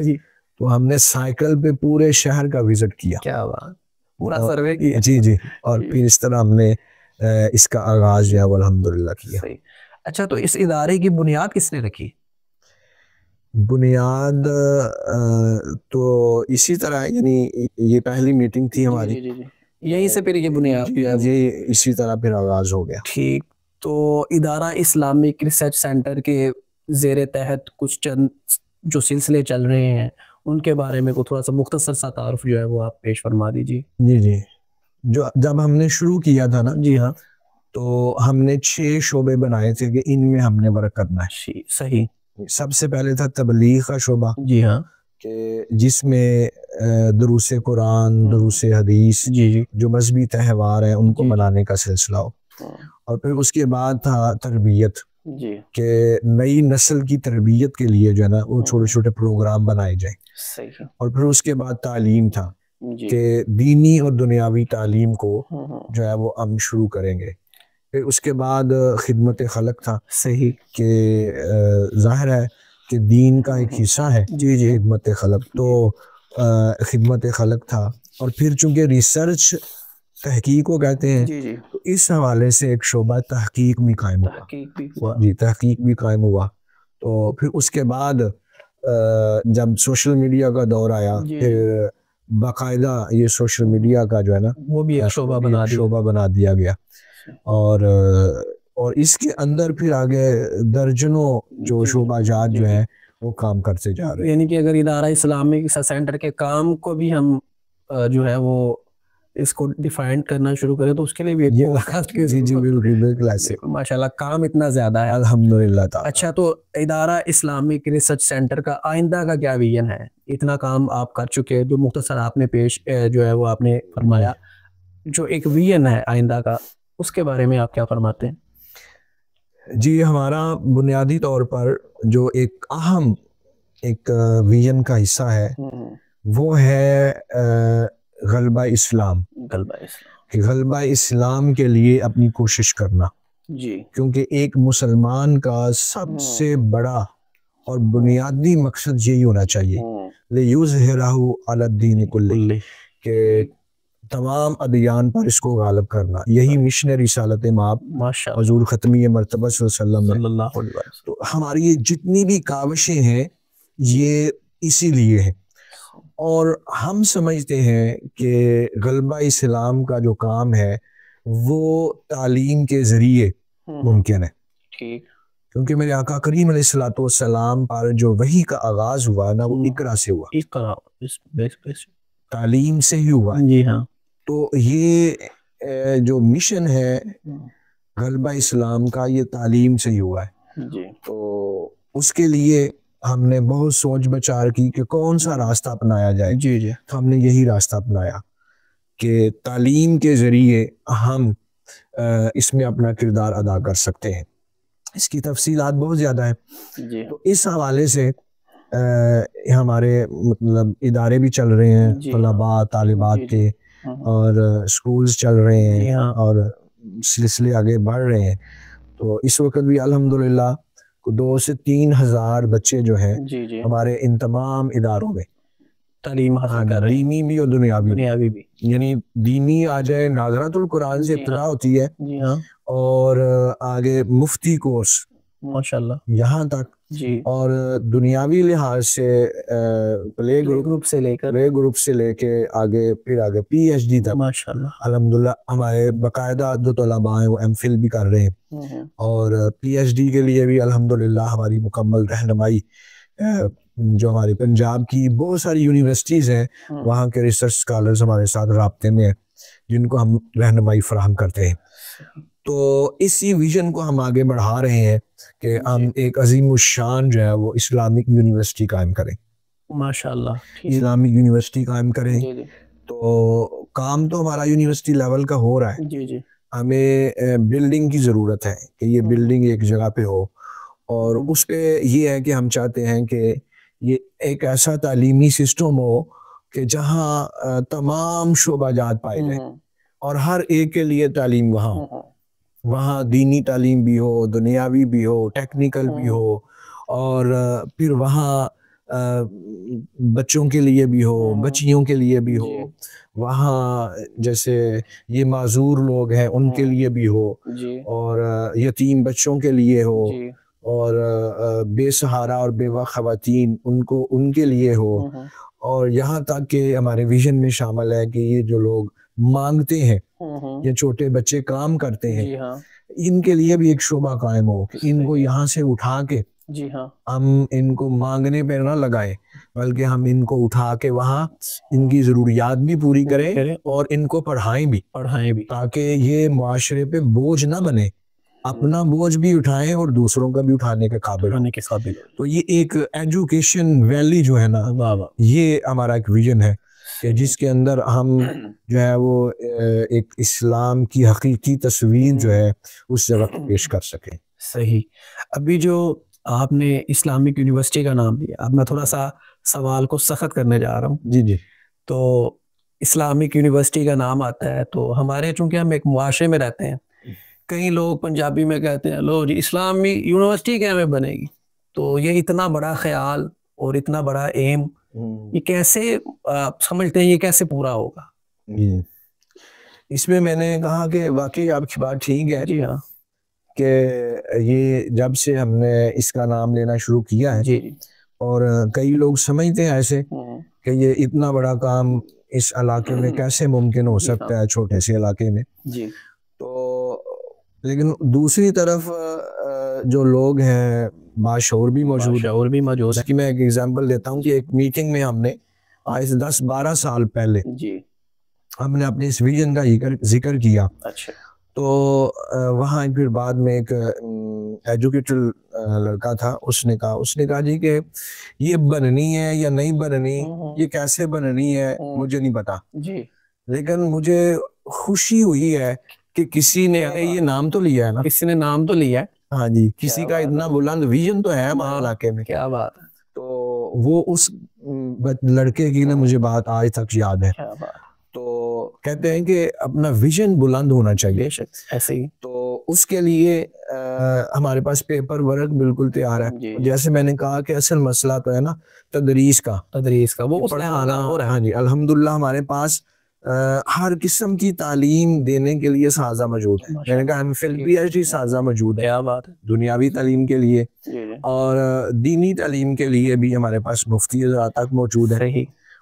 تو ہم نے سائیکل پہ پورے شہر کا وزٹ کیا. کیا بات، پورا سروے کیا. جی. اور پھر اس طرح ہم نے اس کا آغاز جو ہے وہ الحمدللہ کیا. اچھا، تو اس ادارے کی بنیاد کس نے رکھی؟ بنیاد تو اسی طرح، یعنی یہ پہلی میٹنگ تھی ہماری، یہیں سے پھر یہ بنیاد یہ اسی طرح پھر آغاز ہو گیا. ٹھیک. تو ادارہ اسلامک ریسرچ سینٹر کے زیر تحت کچھ چند جو سلسلے چل رہے ہیں ان کے بارے میں کو تھوڑا سا مختصر سا تعارف جو ہے وہ آپ پیش فرما دیجیے. جی. جو جب ہم نے شروع کیا تھا نا، جی ہاں، تو ہم نے 6 شعبے بنائے تھے کہ ان میں ہم نے ورک کرنا ہے. صحیح. سب سے پہلے تھا تبلیغ کا شعبہ. جی ہاں، کہ جس میں دروس قرآن، دروس حدیث، جو مذہبی تہوار ہیں ان کو منانے کا سلسلہ ہو. اور پھر اس کے بعد تھا تربیت، کہ نئی نسل کی تربیت کے لیے جو ہے نا وہ چھوٹے چھوٹے پروگرام بنائے جائیں. اور پھر اس کے بعد تعلیم تھا، کہ دینی اور دنیاوی تعلیم کو جو ہے وہ ہم شروع کریں گے. پھر اس کے بعد خدمت خلق تھا. صحیح. کہ ظاہر ہے کہ دین کا ایک حصہ ہے خدمت خلق، تو خدمت خلق تھا. اور پھر چونکہ ریسرچ تحقیق کو کہتے ہیں، تو اس حوالے سے ایک شعبہ تحقیق بھی قائم ہوا. تحقیق بھی قائم ہوا. تو پھر اس کے بعد جب سوشل میڈیا کا دور آیا، پھر باقاعدہ یہ سوشل میڈیا کا جو ہے نا وہ بھی ایک شعبہ بنا دیا گیا. اور اس کے اندر پھر آگے درجنوں جو شعبہ جات جو ہیں وہ کام کرتے جا رہے ہیں. یعنی کہ اگر ادارہ اسلامی سینٹر کے کام کو بھی ہم جو ہے وہ اس کو ڈیفائن کرنا شروع کریں تو اس کے لیے بھی جی بالکل ایسے ماشاءاللہ کام اتنا زیادہ ہے الحمدللہ تعالی. اچھا، تو ادارہ اسلامک ریسرچ سینٹر کا آئندہ کا کیا ویژن ہے؟ اتنا کام آپ کر چکے، جو مختصر آپ نے پیش جو ہے وہ آپ نے فرمایا، جو ایک ویژن ہے آئندہ کا، اس کے بارے میں آپ کیا فرماتے ہیں؟ جی، ہمارا بنیادی طور پر جو ایک اہم ایک ویژن کا حصہ ہے وہ ہے غلبہ اسلام. غلبہ اسلام کے لیے اپنی کوشش کرنا. کیونکہ ایک مسلمان کا سب سے بڑا اور بنیادی مقصد یہی ہونا چاہیے لِيُظْهِرَهُ عَلَى الدِّينِ كُلِّهِ، کہ تمام ادیان پر اس کو غالب کرنا. یہی مشن رسالت مآب حضور ختمی مرتبہ صلی اللہ علیہ وسلم. تو ہماری جتنی بھی کاوشیں ہیں یہ اسی لیے ہیں. اور ہم سمجھتے ہیں کہ غلبہ اسلام کا جو کام ہے وہ تعلیم کے ذریعے ممکن ہے. کیونکہ میرے آقا کریم علیہ الصلوۃ والسلام پر جو وحی کا آغاز ہوا نا وہ اقرا سے ہوا, اقرا تعلیم سے ہی ہوا. جی ہاں. تو یہ جو مشن ہے غلبہ اسلام کا یہ تعلیم سے ہی ہوا ہے. جی. تو اس کے لیے ہم نے بہت سوچ بچار کی کہ کون سا راستہ اپنایا جائے. جی جی. تو ہم نے یہی راستہ اپنایا کہ تعلیم کے ذریعے ہم اس میں اپنا کردار ادا کر سکتے ہیں. اس کی تفصیلات بہت زیادہ ہیں. جی. تو اس حوالے سے ہمارے مطلب ادارے بھی چل رہے ہیں طلباء طالبات کے, اور اسکولز چل رہے ہیں اور سلسلے آگے بڑھ رہے ہیں. تو اس وقت بھی الحمدللہ 2 سے 3 ہزار بچے جو ہیں ہمارے ان تمام اداروں میں تعلیم حاصل کر رہے ہیں, دینی بھی اور دنیاوی بھی. یعنی دینی آ جائے ناظرۃ القرآن سے ابتدا ہوتی ہے, جی ہاں, اور آگے مفتی کورس ماشاءاللہ یہاں تک, جی, اور دنیاوی لحاظ سے پلے گروپ سے لے کے آگے پھر آگے پی ایچ ڈی تک ماشاءاللہ الحمدللہ. ہمارے باقاعدہ جو طلباء ہیں وہ ایم فل بھی کر رہے ہیں, اور پی ایچ ڈی کے لیے بھی الحمدللہ ہماری مکمل رہنمائی جو ہماری پنجاب کی بہت ساری یونیورسٹیز ہیں وہاں کے ریسرچ اسکالرز ہمارے ساتھ رابطے میں ہیں جن کو ہم رہنمائی فراہم کرتے ہیں. تو اسی ویژن کو ہم آگے بڑھا رہے ہیں کہ ہم ایک عظیم الشان جو ہے وہ اسلامک یونیورسٹی قائم کریں. ماشاءاللہ اسلامک یونیورسٹی قائم کریں. تو کام تو ہمارا یونیورسٹی لیول کا ہو رہا ہے. جی جی. ہمیں بلڈنگ کی ضرورت ہے کہ یہ بلڈنگ ایک جگہ پہ ہو, اور اس پہ یہ ہے کہ ہم چاہتے ہیں کہ یہ ایک ایسا تعلیمی سسٹم ہو کہ جہاں تمام شعبہ جات پائے جائیں اور ہر ایک کے لیے تعلیم وہاں ہو. وہاں دینی تعلیم بھی ہو, دنیاوی بھی ہو, ٹیکنیکل بھی ہو, اور پھر وہاں بچوں کے لیے بھی ہو, بچیوں کے لیے بھی ہو, وہاں جیسے یہ معذور لوگ ہیں ان کے لیے بھی ہو, اور یتیم بچوں کے لیے ہو, اور بے سہارا اور بیوہ خواتین ان کے لیے ہو, اور یہاں تک کہ ہمارے ویژن میں شامل ہے کہ یہ جو لوگ مانگتے ہیں یا چھوٹے بچے کام کرتے ہیں ان کے لیے بھی ایک شعبہ قائم ہو کہ ان کو یہاں سے اٹھا کے ہم ان کو مانگنے پہ نہ لگائیں, بلکہ ہم ان کو اٹھا کے وہاں ان کی ضروریات بھی پوری کریں اور ان کو پڑھائیں بھی تاکہ یہ معاشرے پہ بوجھ نہ بنے, اپنا بوجھ بھی اٹھائیں اور دوسروں کا بھی اٹھانے کے قابل. تو یہ ایک ایجوکیشن ویلی جو ہے نا, یہ ہمارا ایک ویژن ہے کہ جس کے اندر ہم جو ہے وہ ایک اسلام کی حقیقی تصویر جو ہے اس جگہ پیش کر سکیں. صحیح. ابھی جو آپ نے اسلامک یونیورسٹی کا نام لیا, اب میں تھوڑا سا سوال کو سخت کرنے جا رہا ہوں. جی جی. تو اسلامک یونیورسٹی کا نام آتا ہے تو ہمارے چونکہ ہم ایک معاشرے میں رہتے ہیں, کئی لوگ پنجابی میں کہتے ہیں لو جی اسلامی یونیورسٹی کیا میں بنے گی. تو یہ اتنا بڑا خیال اور اتنا بڑا ایم یہ کیسے آپ سمجھتے ہیں یہ کیسے پورا ہوگا؟ اس میں نے کہا کہ واقعی آپ کی بات ٹھیک ہے. جی ہاں. کہ یہ جب سے ہم نے اس کا نام لینا شروع کیا ہے, اور کئی لوگ سمجھتے ہیں ایسے کہ یہ اتنا بڑا کام اس علاقے میں کیسے ممکن ہو سکتا ہے, چھوٹے سے علاقے میں. تو لیکن دوسری طرف جو لوگ ہیں باشعور بھی موجود ہے. کہ میں ایک ایگزامپل دیتا ہوں کہ ایک میٹنگ میں ہم نے آج 10-12 سال پہلے ہم نے اپنے اس ویژن کا ذکر کیا. تو وہاں پھر بعد میں ایک ایجوکیٹڈ لڑکا تھا, اس نے کہا جی کہ یہ بننی ہے یا نہیں بننی, یہ کیسے بننی ہے مجھے نہیں پتا, لیکن مجھے خوشی ہوئی ہے کہ کسی نے یہ نام تو لیا ہے نا, کسی نے نام تو لیا ہے. ہاں جی, کسی کا اتنا بلند ویژن تو ہے ہمارے علاقے میں. کیا بات ہے. تو وہ اس لڑکے کی نا مجھے بات آج تک یاد ہے. تو کہتے ہیں کہ اپنا ویژن بلند ہونا چاہیے. ایسے ہی. تو اس کے لیے ہمارے پاس پیپر ورک بالکل تیار ہے. جیسے میں نے کہا کہ اصل مسئلہ تو ہے نا تدریس کا وہ پڑھانا. اور ہاں جی الحمدللہ ہمارے پاس ہر قسم کی تعلیم دینے کے لیے سازہ موجود ہے. میں نے کہا M Phil P H D سازہ موجود ہے. دنیاوی تعلیم کے لیے اور دینی تعلیم کے لیے بھی ہمارے پاس مفتی حضرات تک موجود ہے.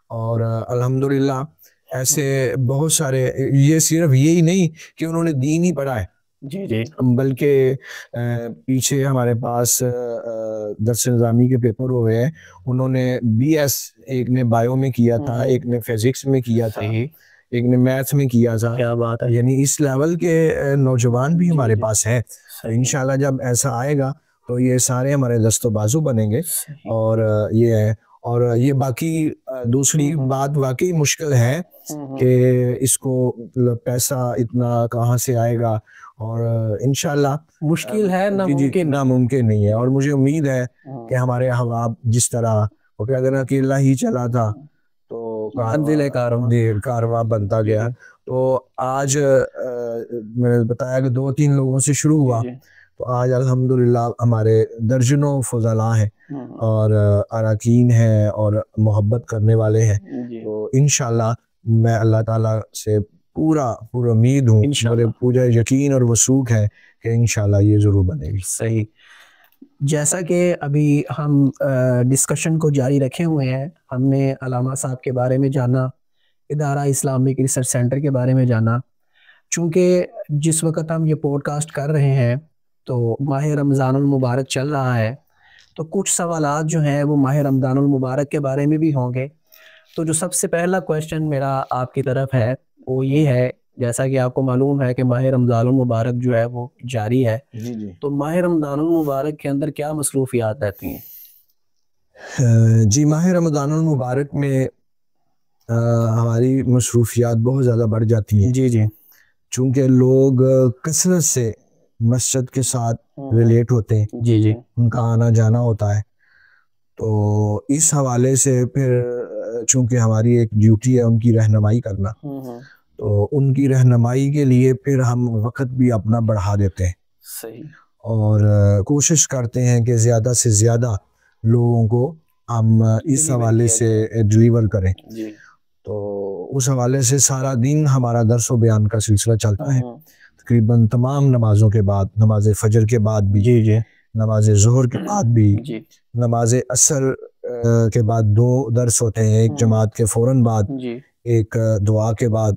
اور الحمدللہ ایسے بہت سارے, یہ صرف یہی نہیں کہ انہوں نے دین ہی پڑھا ہے, جی جی بلکہ پیچھے ہمارے پاس درس نظامی کے پیپر ہوئے ہیں، انہوں نے BS، ایک نے بایو میں کیا تھا، ایک نے فزکس میں کیا تھا، ایک نے میتھ میں کیا تھا. کیا بات ہے. یعنی اس لیول کے نوجوان بھی ہمارے پاس ہیں. انشاءاللہ جب ایسا آئے گا تو یہ سارے ہمارے دست و بازو بنیں گے. اور یہ ہے، اور یہ باقی دوسری بات واقعی مشکل ہے کہ اس کو پیسہ اتنا کہاں سے آئے گا، اور انشاءاللہ مشکل ہے، ناممکن نہیں ہے. اور مجھے امید ہے کہ ہمارے احباب جس طرح وہ کہتے ہیں نا کہ اللہ ہی چلا تھا تو کارواں بنتا گیا. تو آج میں نے بتایا کہ 2-3 لوگوں سے شروع ہوا، تو آج الحمدللہ ہمارے درجنوں فضلاء ہیں اور اراکین ہیں اور محبت کرنے والے ہیں. تو انشاءاللہ میں اللہ تعالیٰ سے پورا امید ہوں، مجھے پورا یقین اور وثوق ہے کہ انشاءاللہ یہ ضرور بنے گی. صحیح. جیسا کہ ابھی ہم ڈسکشن کو جاری رکھے ہوئے ہیں، ہم نے علامہ صاحب کے بارے میں جانا، ادارہ اسلامک ریسرچ سینٹر کے بارے میں جانا. چونکہ جس وقت ہم یہ پوڈ کاسٹ کر رہے ہیں تو ماہ رمضان المبارک چل رہا ہے، تو کچھ سوالات جو ہیں وہ ماہ رمضان المبارک کے بارے میں بھی ہوں گے. تو جو سب سے پہلا کویشچن میرا آپ کی طرف ہے وہ یہ ہے، جیسا کہ آپ کو معلوم ہے کہ ماہ رمضان المبارک جو ہے وہ جاری ہے، تو ماہ رمضان المبارک کے اندر کیا مصروفیات رہتی ہیں؟ جی، ماہ رمضان المبارک میں ہماری مصروفیات بہت زیادہ بڑھ جاتی ہیں. جی چونکہ لوگ کثرت سے مسجد کے ساتھ ریلیٹ ہوتے ہیں، جی ان کا آنا جانا ہوتا ہے. تو اس حوالے سے پھر چونکہ ہماری ایک ڈیوٹی ہے ان کی رہنمائی کرنا، تو ان کی رہنمائی کے لیے پھر ہم وقت بھی اپنا بڑھا دیتے ہیں. صحیح. اور کوشش کرتے ہیں کہ زیادہ سے زیادہ لوگوں کو ہم اس حوالے سے ڈلیور کریں. تو اس حوالے سے سارا دن ہمارا درس و بیان کا سلسلہ چلتا ہے. تقریباً تمام نمازوں کے بعد، نماز فجر کے بعد بھی، نماز ظہر کے بعد بھی، نماز عصر کے بعد 2 درس ہوتے ہیں، ایک جماعت کے فوراً بعد، ایک دعا کے بعد،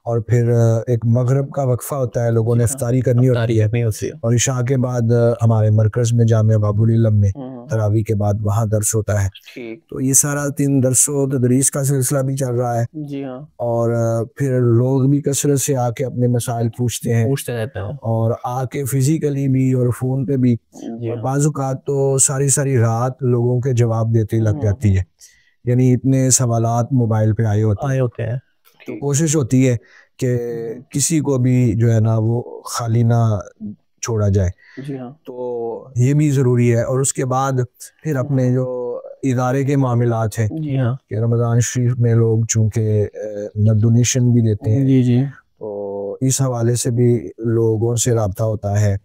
اور پھر ایک مغرب کا وقفہ ہوتا ہے، لوگوں نے افطاری کرنی ہوتی ہے، اور عشاء کے بعد ہمارے مرکز میں جامعہ باب العلم میں تراویح کے بعد وہاں درس ہوتا ہے. تو یہ سارا 3 درس و تدریس کا سلسلہ بھی چل رہا ہے. اور پھر لوگ بھی کثرت سے آ کے اپنے مسائل پوچھتے رہتے ہیں، اور آ کے فزیکلی بھی اور فون پہ بھی. بعض اوقات تو ساری رات لوگوں کے جواب دیتے لگ جاتی ہے، یعنی اتنے سوالات موبائل پہ آئے ہوتے ہیں. تو کوشش ہوتی ہے کہ کسی کو بھی جو ہے نا وہ خالی نہ چھوڑا جائے. تو یہ بھی ضروری ہے. اور اس کے بعد پھر اپنے جو ادارے کے معاملات ہیں کہ رمضان شریف میں لوگ چونکہ ڈونیشن بھی دیتے ہیں، تو اس حوالے سے بھی لوگوں سے رابطہ ہوتا ہے،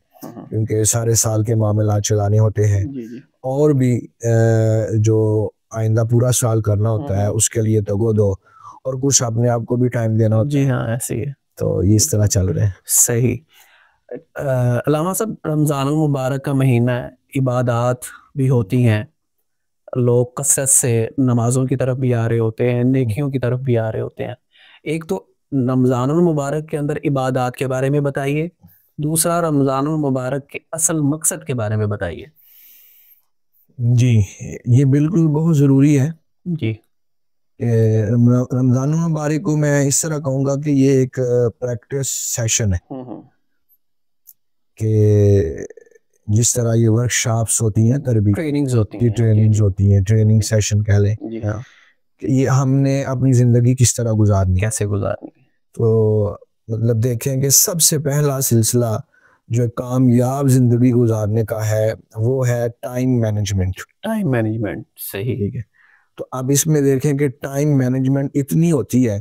کیونکہ سارے سال کے معاملات چلانے ہوتے ہیں، اور بھی جو آئندہ پورا سال کرنا ہوتا ہے اس کے لیے تگو دو، اور کچھ اپنے آپ کو بھی ٹائم دینا ہوتا ہے. جی ہاں، ایسے ہی ہے. تو یہ اس طرح چل رہے ہیں. صحیح. علامہ صاحب، رمضان المبارک کا مہینہ ہے، عبادات بھی ہوتی ہیں، لوگ کثرت سے نمازوں کی طرف بھی آ رہے ہوتے ہیں، نیکیوں کی طرف بھی آ رہے ہوتے ہیں. ایک تو رمضان المبارک کے اندر عبادات کے بارے میں بتائیے، دوسرا رمضان المبارک کے اصل مقصد کے بارے میں بتائیے. جی، یہ بالکل بہت ضروری ہے. جی. رمضان المبارک کو میں اس طرح کہوں گا کہ یہ ایک پریکٹس سیشن ہے، کہ جس طرح یہ ورک شاپس ہوتی ہیں، ٹریننگز ہوتی ہیں، ٹریننگ سیشن کہہ لیں، کہ یہ ہم نے اپنی زندگی کس طرح گزارنی، کیسے گزارنی. تو مطلب دیکھیں کہ سب سے پہلا سلسلہ جو کامیاب زندگی گزارنے کا ہے وہ ہے ٹائم مینجمنٹ. صحیح. ٹھیک ہے. تو اب اس میں دیکھیں کہ ٹائم مینجمنٹ اتنی ہوتی ہے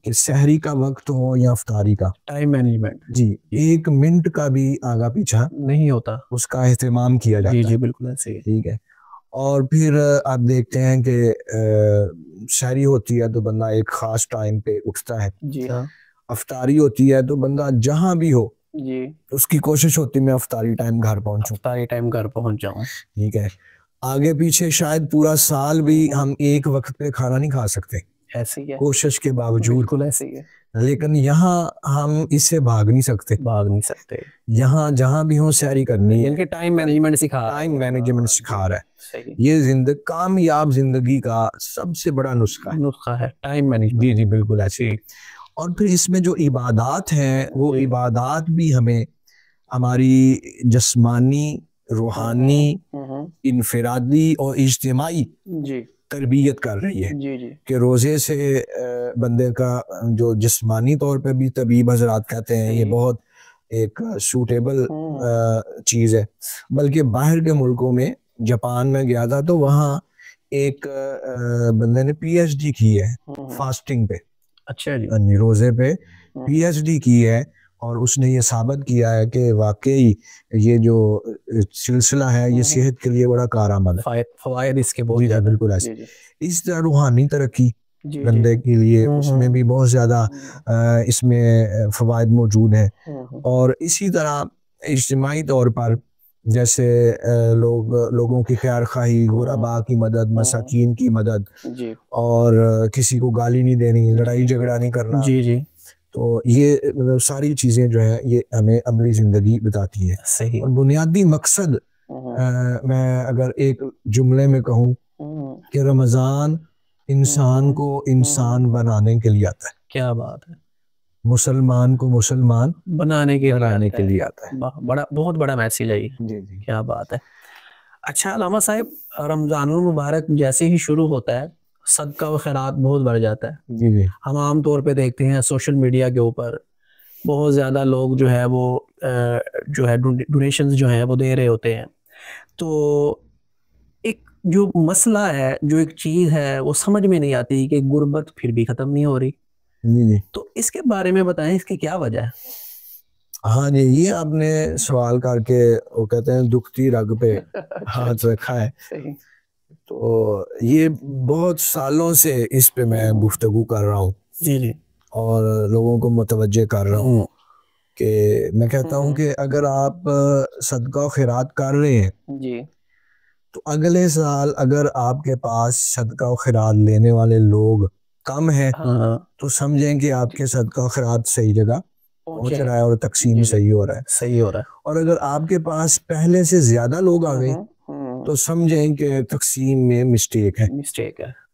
کہ سحری کا وقت ہو یا افطاری کا، ٹائم مینجمنٹ، جی، 1 منٹ کا بھی آگا پیچھا نہیں ہوتا، اس کا اہتمام کیا جاتا ہے. جی بالکل ایسے ہی. ٹھیک ہے. اور پھر آپ دیکھتے ہیں کہ سحری ہوتی ہے تو بندہ ایک خاص ٹائم پہ اٹھتا ہے. جی ہاں. افطاری ہوتی ہے تو بندہ جہاں بھی ہو جی اس کی کوشش ہوتی ہے میں افطاری ٹائم گھر پہنچ جاؤں. ٹھیک ہے. آگے پیچھے شاید پورا سال بھی ہم ایک وقت پہ کھانا نہیں کھا سکتے، ایسے ہی ہے، کوشش کے باوجود. بالکل ایسے ہی ہے، لیکن یہاں ہم اس سے بھاگ نہیں سکتے. یہاں جہاں بھی ہوں سیری کرنی ہے. ان کے ٹائم مینجمنٹ ٹائم مینجمنٹ سکھا رہا ہے. یہ کامیاب زندگی کا سب سے بڑا نسخہ ہے ٹائم مینجمنٹ. جی بالکل ایسے ہی. اور پھر اس میں جو عبادات ہیں وہ عبادات بھی ہمیں ہماری جسمانی، روحانی، انفرادی اور اجتماعی تربیت کر رہی ہے. کہ روزے سے بندے کا جو جسمانی طور پہ بھی طبیب حضرات کہتے ہیں یہ بہت ایک سوٹیبل چیز ہے. بلکہ باہر کے ملکوں میں، جاپان میں گیا تھا تو وہاں ایک بندے نے پی ایچ ڈی کی ہے فاسٹنگ پہ. اچھا جی. روزے پہ پی ایچ ڈی کی ہے اور اس نے یہ ثابت کیا ہے کہ واقعی یہ جو سلسلہ ہے یہ صحت کے لیے بڑا کارآمد ہے. فوائد اس کے بہت زیادہ. بالکل ایسے. اس طرح روحانی ترقی بندے کے لیے اس میں بھی بہت زیادہ اس میں فوائد موجود ہیں. اور اسی طرح اجتماعی طور پر جیسے لوگوں کی خیر خواہی، غرباء کی مدد، مساکین کی مدد، اور کسی کو گالی نہیں دینی، لڑائی جھگڑا نہیں کرنا. تو یہ ساری چیزیں جو ہیں یہ ہمیں عملی زندگی بتاتی ہیں. صحیح. اور بنیادی مقصد میں اگر ایک جملے میں کہوں کہ رمضان انسان کو انسان بنانے کے لیے آتا ہے. کیا بات ہے. مسلمان کو مسلمان بنانے کے لیے آتا ہے. بہت بڑا میسیج ہے یہ. جی. کیا بات ہے. اچھا علامہ صاحب، رمضان المبارک جیسے ہی شروع ہوتا ہے صدقہ و خیرات بہت بڑھ جاتا ہے. جی. ہم عام طور پہ دیکھتے ہیں سوشل میڈیا کے اوپر بہت زیادہ لوگ جو ہے وہ ڈونیشنز جو ہیں وہ دے رہے ہوتے ہیں. تو ایک جو مسئلہ ہے، جو ایک چیز ہے وہ سمجھ میں نہیں آتی کہ غربت پھر بھی ختم نہیں ہو رہی. جی. تو اس کے بارے میں بتائیں، اس کی کیا وجہ ہے؟ ہاں جی، یہ آپ نے سوال کر کے وہ کہتے ہیں دکھتی رگ پہ ہاتھ رکھا ہے. تو یہ بہت سالوں سے اس پہ میں گفتگو کر رہا ہوں. جی. اور لوگوں کو متوجہ کر رہا ہوں کہ میں کہتا ہوں کہ اگر آپ صدقہ و خیرات کر رہے ہیں تو اگلے سال اگر آپ کے پاس صدقہ و خیرات لینے والے لوگ کم ہیں تو سمجھیں کہ آپ کے صدقہ و خیرات صحیح جگہ پہنچ رہا ہے اور تقسیم صحیح ہو رہا ہے. اور اگر آپ کے پاس پہلے سے زیادہ لوگ آ گئے تو سمجھیں کہ تقسیم میں مسٹیک ہے.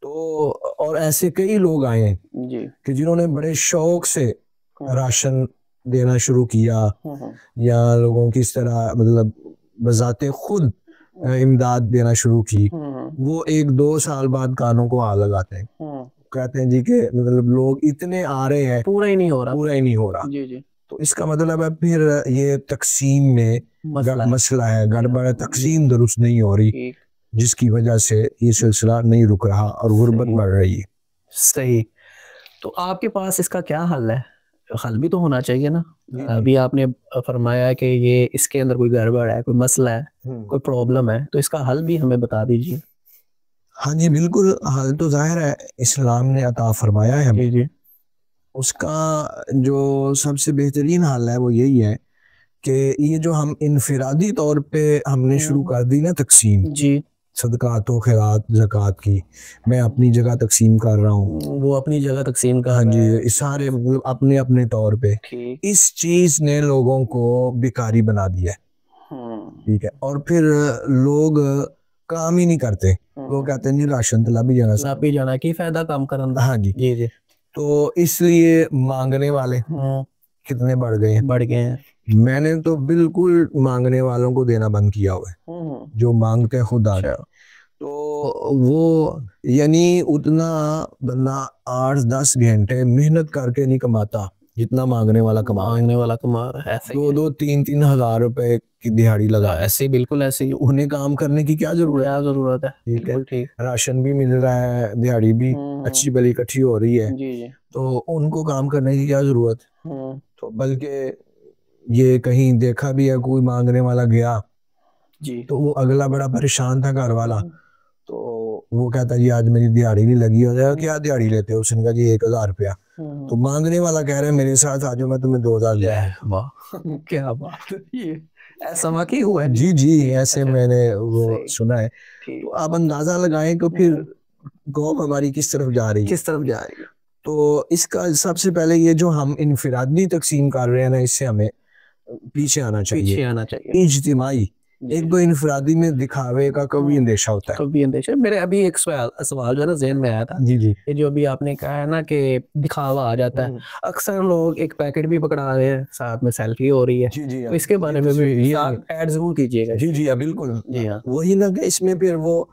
تو اور ایسے کئی لوگ آئے ہیں کہ جنہوں نے بڑے شوق سے راشن دینا شروع کیا یا لوگوں کی اس طرح مطلب بذات خود امداد دینا شروع کی. وہ 1-2 سال بعد کانوں کو آ لگاتے ہیں، کہتے ہیں جی کہ مطلب لوگ اتنے آ رہے ہیں پورا ہی نہیں ہو رہا. تو اس کا مطلب ہے پھر یہ تقسیم میں مسئلہ ہے، گڑبڑ ہے، تقسیم درست نہیں ہو رہی، جس کی وجہ سے یہ سلسلہ نہیں رک رہا اور غربت بڑھ رہی ہے. صحیح. تو آپ کے پاس اس کا کیا حل ہے؟ حل بھی تو ہونا چاہیے نا. ابھی آپ نے فرمایا کہ یہ اس کے اندر کوئی گڑبڑ ہے، کوئی مسئلہ ہے، کوئی پرابلم ہے، تو اس کا حل بھی ہمیں بتا دیجیے. ہاں جی بالکل. حل تو ظاہر ہے اسلام نے عطا فرمایا ہے ہمیں. اس کا جو سب سے بہترین حل ہے وہ یہی ہے کہ یہ جو ہم انفرادی طور پہ ہم نے شروع کر دی نا تقسیم، صدقات و خیرات زکوٰۃ کی، میں اپنی جگہ تقسیم کر رہا ہوں، وہ اپنی جگہ تقسیم کر ہاں جی، سارے اپنے اپنے طور پہ. اس چیز نے لوگوں کو بیکاری بنا دیا ہے. ٹھیک ہے. اور پھر لوگ کام ہی نہیں کرتے. لوگ کہتے ہیں جی راشن تو لب ہی جانا کی فائدہ کام کرنا. ہاں جی. تو اس لیے مانگنے والے کتنے بڑھ گئے ہیں. میں نے تو بالکل مانگنے والوں کو دینا بند کیا ہوا ہے، جو مانگتے خود آ جائے. تو وہ یعنی اتنا بندہ 8-10 گھنٹے محنت کر کے نہیں کماتا جتنا مانگنے والا کما رہا ہے. 2-3 ہزار روپے کی دہاڑی لگا ایسے، بالکل ایسے ہی. انہیں کام کرنے کی کیا ضرورت ہے. ٹھیک ہے. راشن بھی مل رہا ہے، دہاڑی بھی اچھی بلی اکٹھی ہو رہی ہے، تو ان کو کام کرنے کی کیا ضرورت. تو بلکہ یہ کہیں دیکھا بھی ہے کوئی مانگنے والا گیا تو وہ اگلا بڑا پریشان تھا گھر والا، تو وہ کہتا جی آج میری دیہڑی نہیں لگی. ہو جائے کیا دیہڑی لیتے ہو؟ اس نے کہا جی 1000 روپیہ. تو مانگنے والا کہہ رہے ہیں میرے ساتھ آ جاؤ میں تمہیں 2000 دے. کیا بات ہے، ایسا واقعی ہوا ہے؟ جی ایسے میں نے وہ سنا ہے. تو آپ اندازہ لگائیں کہ پھر قوم ہماری کس طرف جا رہی ہے. کس طرف جا رہی ہے. تو اس کا سب سے پہلے یہ جو ہم انفرادی تقسیم کر رہے ہیں نا، اس سے ہمیں پیچھے آنا چاہیے. اجتماعی ایک تو انفرادی میں دکھاوے کا کبھی اندیشہ ہوتا ہے. کبھی اندیشہ. میرے ابھی ایک سوال جو ہے نا ذہن میں آیا تھا. جی جی. یہ جو ابھی آپ نے کہا ہے نا کہ دکھاوا آ جاتا ہے، اکثر لوگ ایک پیکٹ بھی پکڑا رہے ہیں، ساتھ میں سیلفی ہو رہی ہے. جی جی. اس کے بارے میں بھی ایڈ ضرور کیجیے گا. جی جی بالکل. جی ہاں. وہی نا کہ اس میں پھر وہ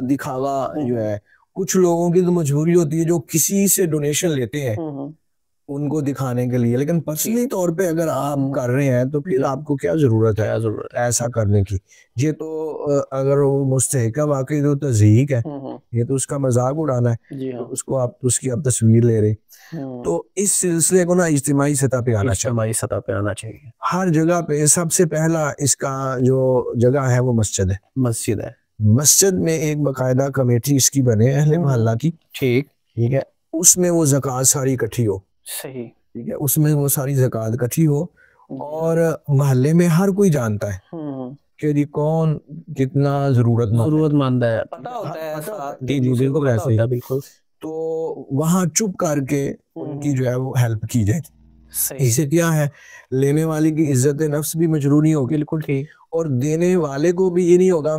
دکھاوا جو ہے، کچھ لوگوں کی تو مجبوری ہوتی ہے جو کسی سے ڈونیشن لیتے ہیں ان کو دکھانے کے لیے، لیکن پرسنلی طور پہ اگر آپ کر رہے ہیں تو پھر آپ کو کیا ضرورت ہے ایسا کرنے کی. یہ تو اگر وہ مستحق ہے واقعی تو تضحیق ہے، یہ تو اس کا مذاق اڑانا ہے. اس کو اس کی آپ تصویر لے رہے. تو اس سلسلے کو نا اجتماعی سطح پہ آنا چاہیے. اجتماعی سطح پہ آنا چاہیے. ہر جگہ پہ سب سے پہلا اس کا جو جگہ ہے وہ مسجد ہے. مسجد ہے. مسجد میں ایک باقاعدہ کمیٹی اس کی بنے، اہل محلہ کی. ٹھیک ہے. اس میں وہ زکوٰۃ ساری اکٹھی ہو. صحیح. ٹھیک ہے. اس میں وہ ساری زکوٰۃ اکٹھی ہو اور محلے میں ہر کوئی جانتا ہے کہ جی کون کتنا ضرورت مند ہے، پتہ ہوتا ہے. جی جی بالکل ایسے ہی. بالکل. تو وہاں چپ کر کے ان کی جو ہے وہ ہیلپ کی جائے. اس سے کیا ہے، لینے والے کی عزت نفس بھی مجروح نہیں ہوگی. بالکل ٹھیک. اور دینے والے کو بھی یہ نہیں ہوگا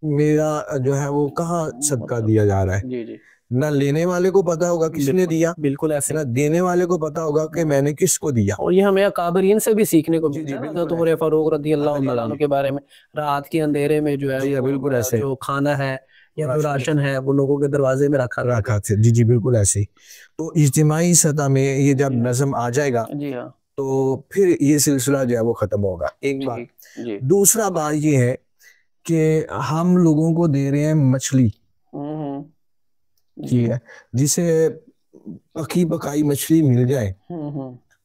میرا جو ہے وہ کہاں صدقہ دیا جا رہا ہے. جی جی. نہ لینے والے کو پتا ہوگا کس نے دیا، بالکل ایسے. نہ دینے والے کو پتا ہوگا کہ میں نے کس کو دیا. اور یہ ہمیں اکابرین سے بھی سیکھنے کو ملتا ہے. حضرت عمر فاروق رضی اللہ عنہ کے بارے میں، رات کے اندھیرے میں جو ہے بالکل ایسے جو کھانا ہے یا جو راشن ہے وہ لوگوں کے دروازے میں رکھا تھا. جی جی بالکل ایسے ہی. تو اجتماعی سطح میں یہ جب نظم آ جائے گا جی ہاں تو پھر یہ سلسلہ جو ہے وہ ختم ہوگا. ایک بات. دوسرا بات یہ ہے کہ ہم لوگوں کو دے رہے ہیں مچھلی. ٹھیک ہے. جسے پکی پکائی مچھلی مل جائے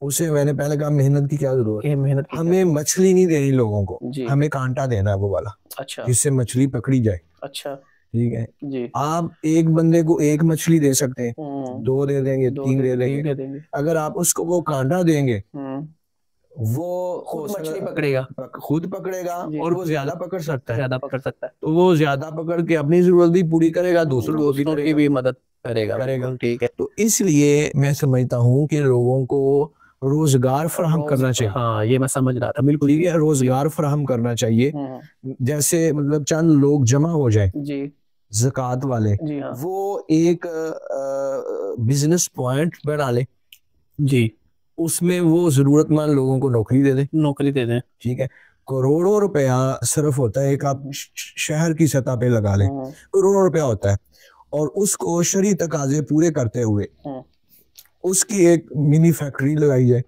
اسے، میں نے پہلے کہا محنت کی کیا ضرورت ہے. ہمیں مچھلی نہیں دینی لوگوں کو، ہمیں کانٹا دینا ہے وہ والا جس سے مچھلی پکڑی جائے. اچھا ٹھیک ہے. آپ ایک بندے کو ایک مچھلی دے سکتے ہیں، 2 دے دیں گے، 3 دے دیں گے. اگر آپ اس کو وہ کانٹا دیں گے وہ مچھلی پکڑے گا، خود پکڑے گا اور وہ زیادہ پکڑ سکتا ہے. تو وہ زیادہ پکڑ کے اپنی ضرورت بھی پوری کرے گا، دوسروں کی بھی مدد کرے گا. ٹھیک ہے. تو اس لیے میں سمجھتا ہوں کہ لوگوں کو روزگار فراہم کرنا چاہیے. ہاں یہ میں سمجھ رہا تھا. بالکل ٹھیک ہے. روزگار فراہم کرنا چاہیے. جیسے مطلب چند لوگ جمع ہو جائیں زکوٰۃ والے، وہ ایک بزنس پوائنٹ بنا لے. جی. اس میں وہ ضرورت مند لوگوں کو نوکری دے دیں. ٹھیک ہے. کروڑوں روپیہ صرف ہوتا ہے. ایک آپ شہر کی سطح پہ لگا لیں، کروڑوں روپیہ ہوتا ہے. اور اس کو شرعی تقاضے پورے کرتے ہوئے اس کی ایک منی فیکٹری لگائی جائے.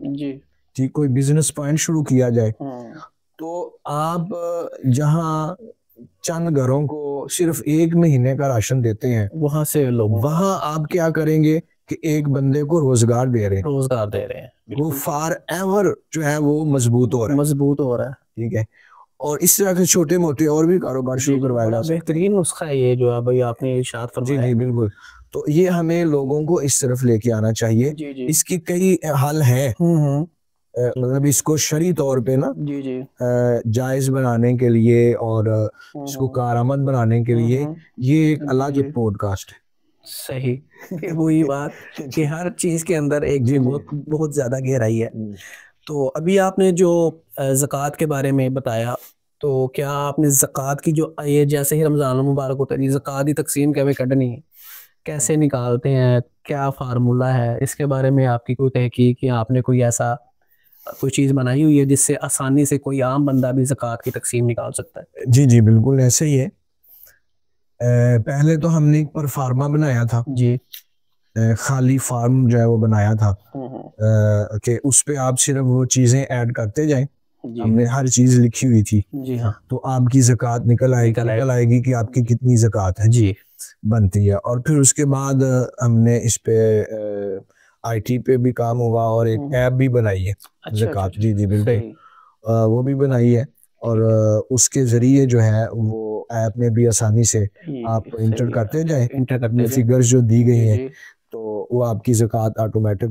ٹھیک. کوئی بزنس پوائنٹ شروع کیا جائے. تو آپ جہاں چند گھروں کو صرف 1 مہینے کا راشن دیتے ہیں، وہاں سے لوگ وہاں آپ کیا کریں گے کہ ایک بندے کو روزگار دے رہے ہیں. وہ فار ایور جو ہے وہ مضبوط ہو رہا ہے. ٹھیک ہے. اور اس طرح کے چھوٹے موٹے اور بھی کاروبار شروع کروایا جا سکتا ہے. بہترین نسخہ ہے یہ جو ابھی آپ نے ارشاد فرمایا. جی بالکل. تو یہ ہمیں لوگوں کو اس طرف لے کے آنا چاہیے. اس کی کئی حل ہیں، مطلب اس کو شرعی طور پہ نا جائز بنانے کے لیے اور اس کو کارآمد بنانے کے لیے یہ ایک الگ پوڈ کاسٹ ہے. صحیح. وہی بات کہ ہر چیز کے اندر ایک بہت زیادہ گہرائی ہے. تو ابھی آپ نے جو زکوٰۃ کے بارے میں بتایا، تو کیا آپ نے زکوٰۃ کی جو یہ جیسے ہی رمضان المبارک ہوتا ہے، زکوٰۃ کی تقسیم کیسے کرنی ہے، کیسے نکالتے ہیں، کیا فارمولہ ہے، اس کے بارے میں آپ کی کوئی تحقیق یا آپ نے کوئی ایسا کوئی چیز بنائی ہوئی ہے جس سے آسانی سے کوئی عام بندہ بھی زکوٰۃ کی تقسیم نکال سکتا ہے؟ جی بالکل ایسے ہی ہے. پہلے تو ہم نے ایک پر فارما بنایا تھا. جی. خالی فارم جو ہے وہ بنایا تھا کہ اس پہ آپ صرف وہ چیزیں ایڈ کرتے جائیں. ہم نے ہر چیز لکھی ہوئی تھی. جی ہاں. تو آپ کی زکوٰۃ نکل آئے گی کہ آپ کی کتنی زکوٰۃ ہے جی بنتی ہے. اور پھر اس کے بعد ہم نے اس پہ آئی ٹی پہ بھی کام ہوا اور ایک ایپ بھی بنائی ہے زکوٰۃ. جی بالکل وہ بھی بنائی ہے. اور اس کے ذریعے جو ہے وہ ایپ میں بھی آسانی سے آپ انٹر کرتے جائیں فگرز جو دی گئی ہیں، تو وہ آپ کی زکوٰۃ آٹومیٹک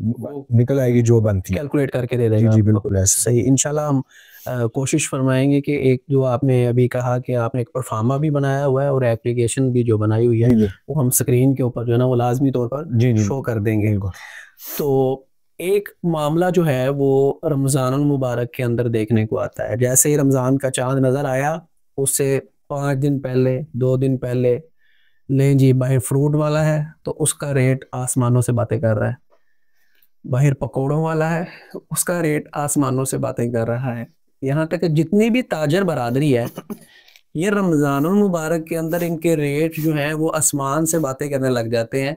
نکل آئے گی جو بنتی ہے، کیلکولیٹ کر کے دے دے گا. جی بالکل ایسا. صحیح. انشاءاللہ ہم کوشش فرمائیں گے کہ ایک جو آپ نے ابھی کہا کہ آپ نے ایک پرفارما بھی بنایا ہوا ہے اور ایپلیکیشن بھی جو بنائی ہوئی ہے وہ ہم اسکرین کے اوپر جو ہے نا وہ لازمی طور پر شو کر دیں گے. تو ایک معاملہ جو ہے وہ رمضان المبارک کے اندر دیکھنے کو آتا ہے. جیسے ہی رمضان کا چاند نظر آیا اس سے 5 دن پہلے 2 دن پہلے لیں جی باہر فروٹ والا ہے تو اس کا ریٹ آسمانوں سے باتیں کر رہا ہے, باہر پکوڑوں والا ہے اس کا ریٹ آسمانوں سے باتیں کر رہا ہے. یہاں تک کہ جتنی بھی تاجر برادری ہے یہ رمضان المبارک کے اندر ان کے ریٹ جو ہیں وہ آسمان سے باتیں کرنے لگ جاتے ہیں.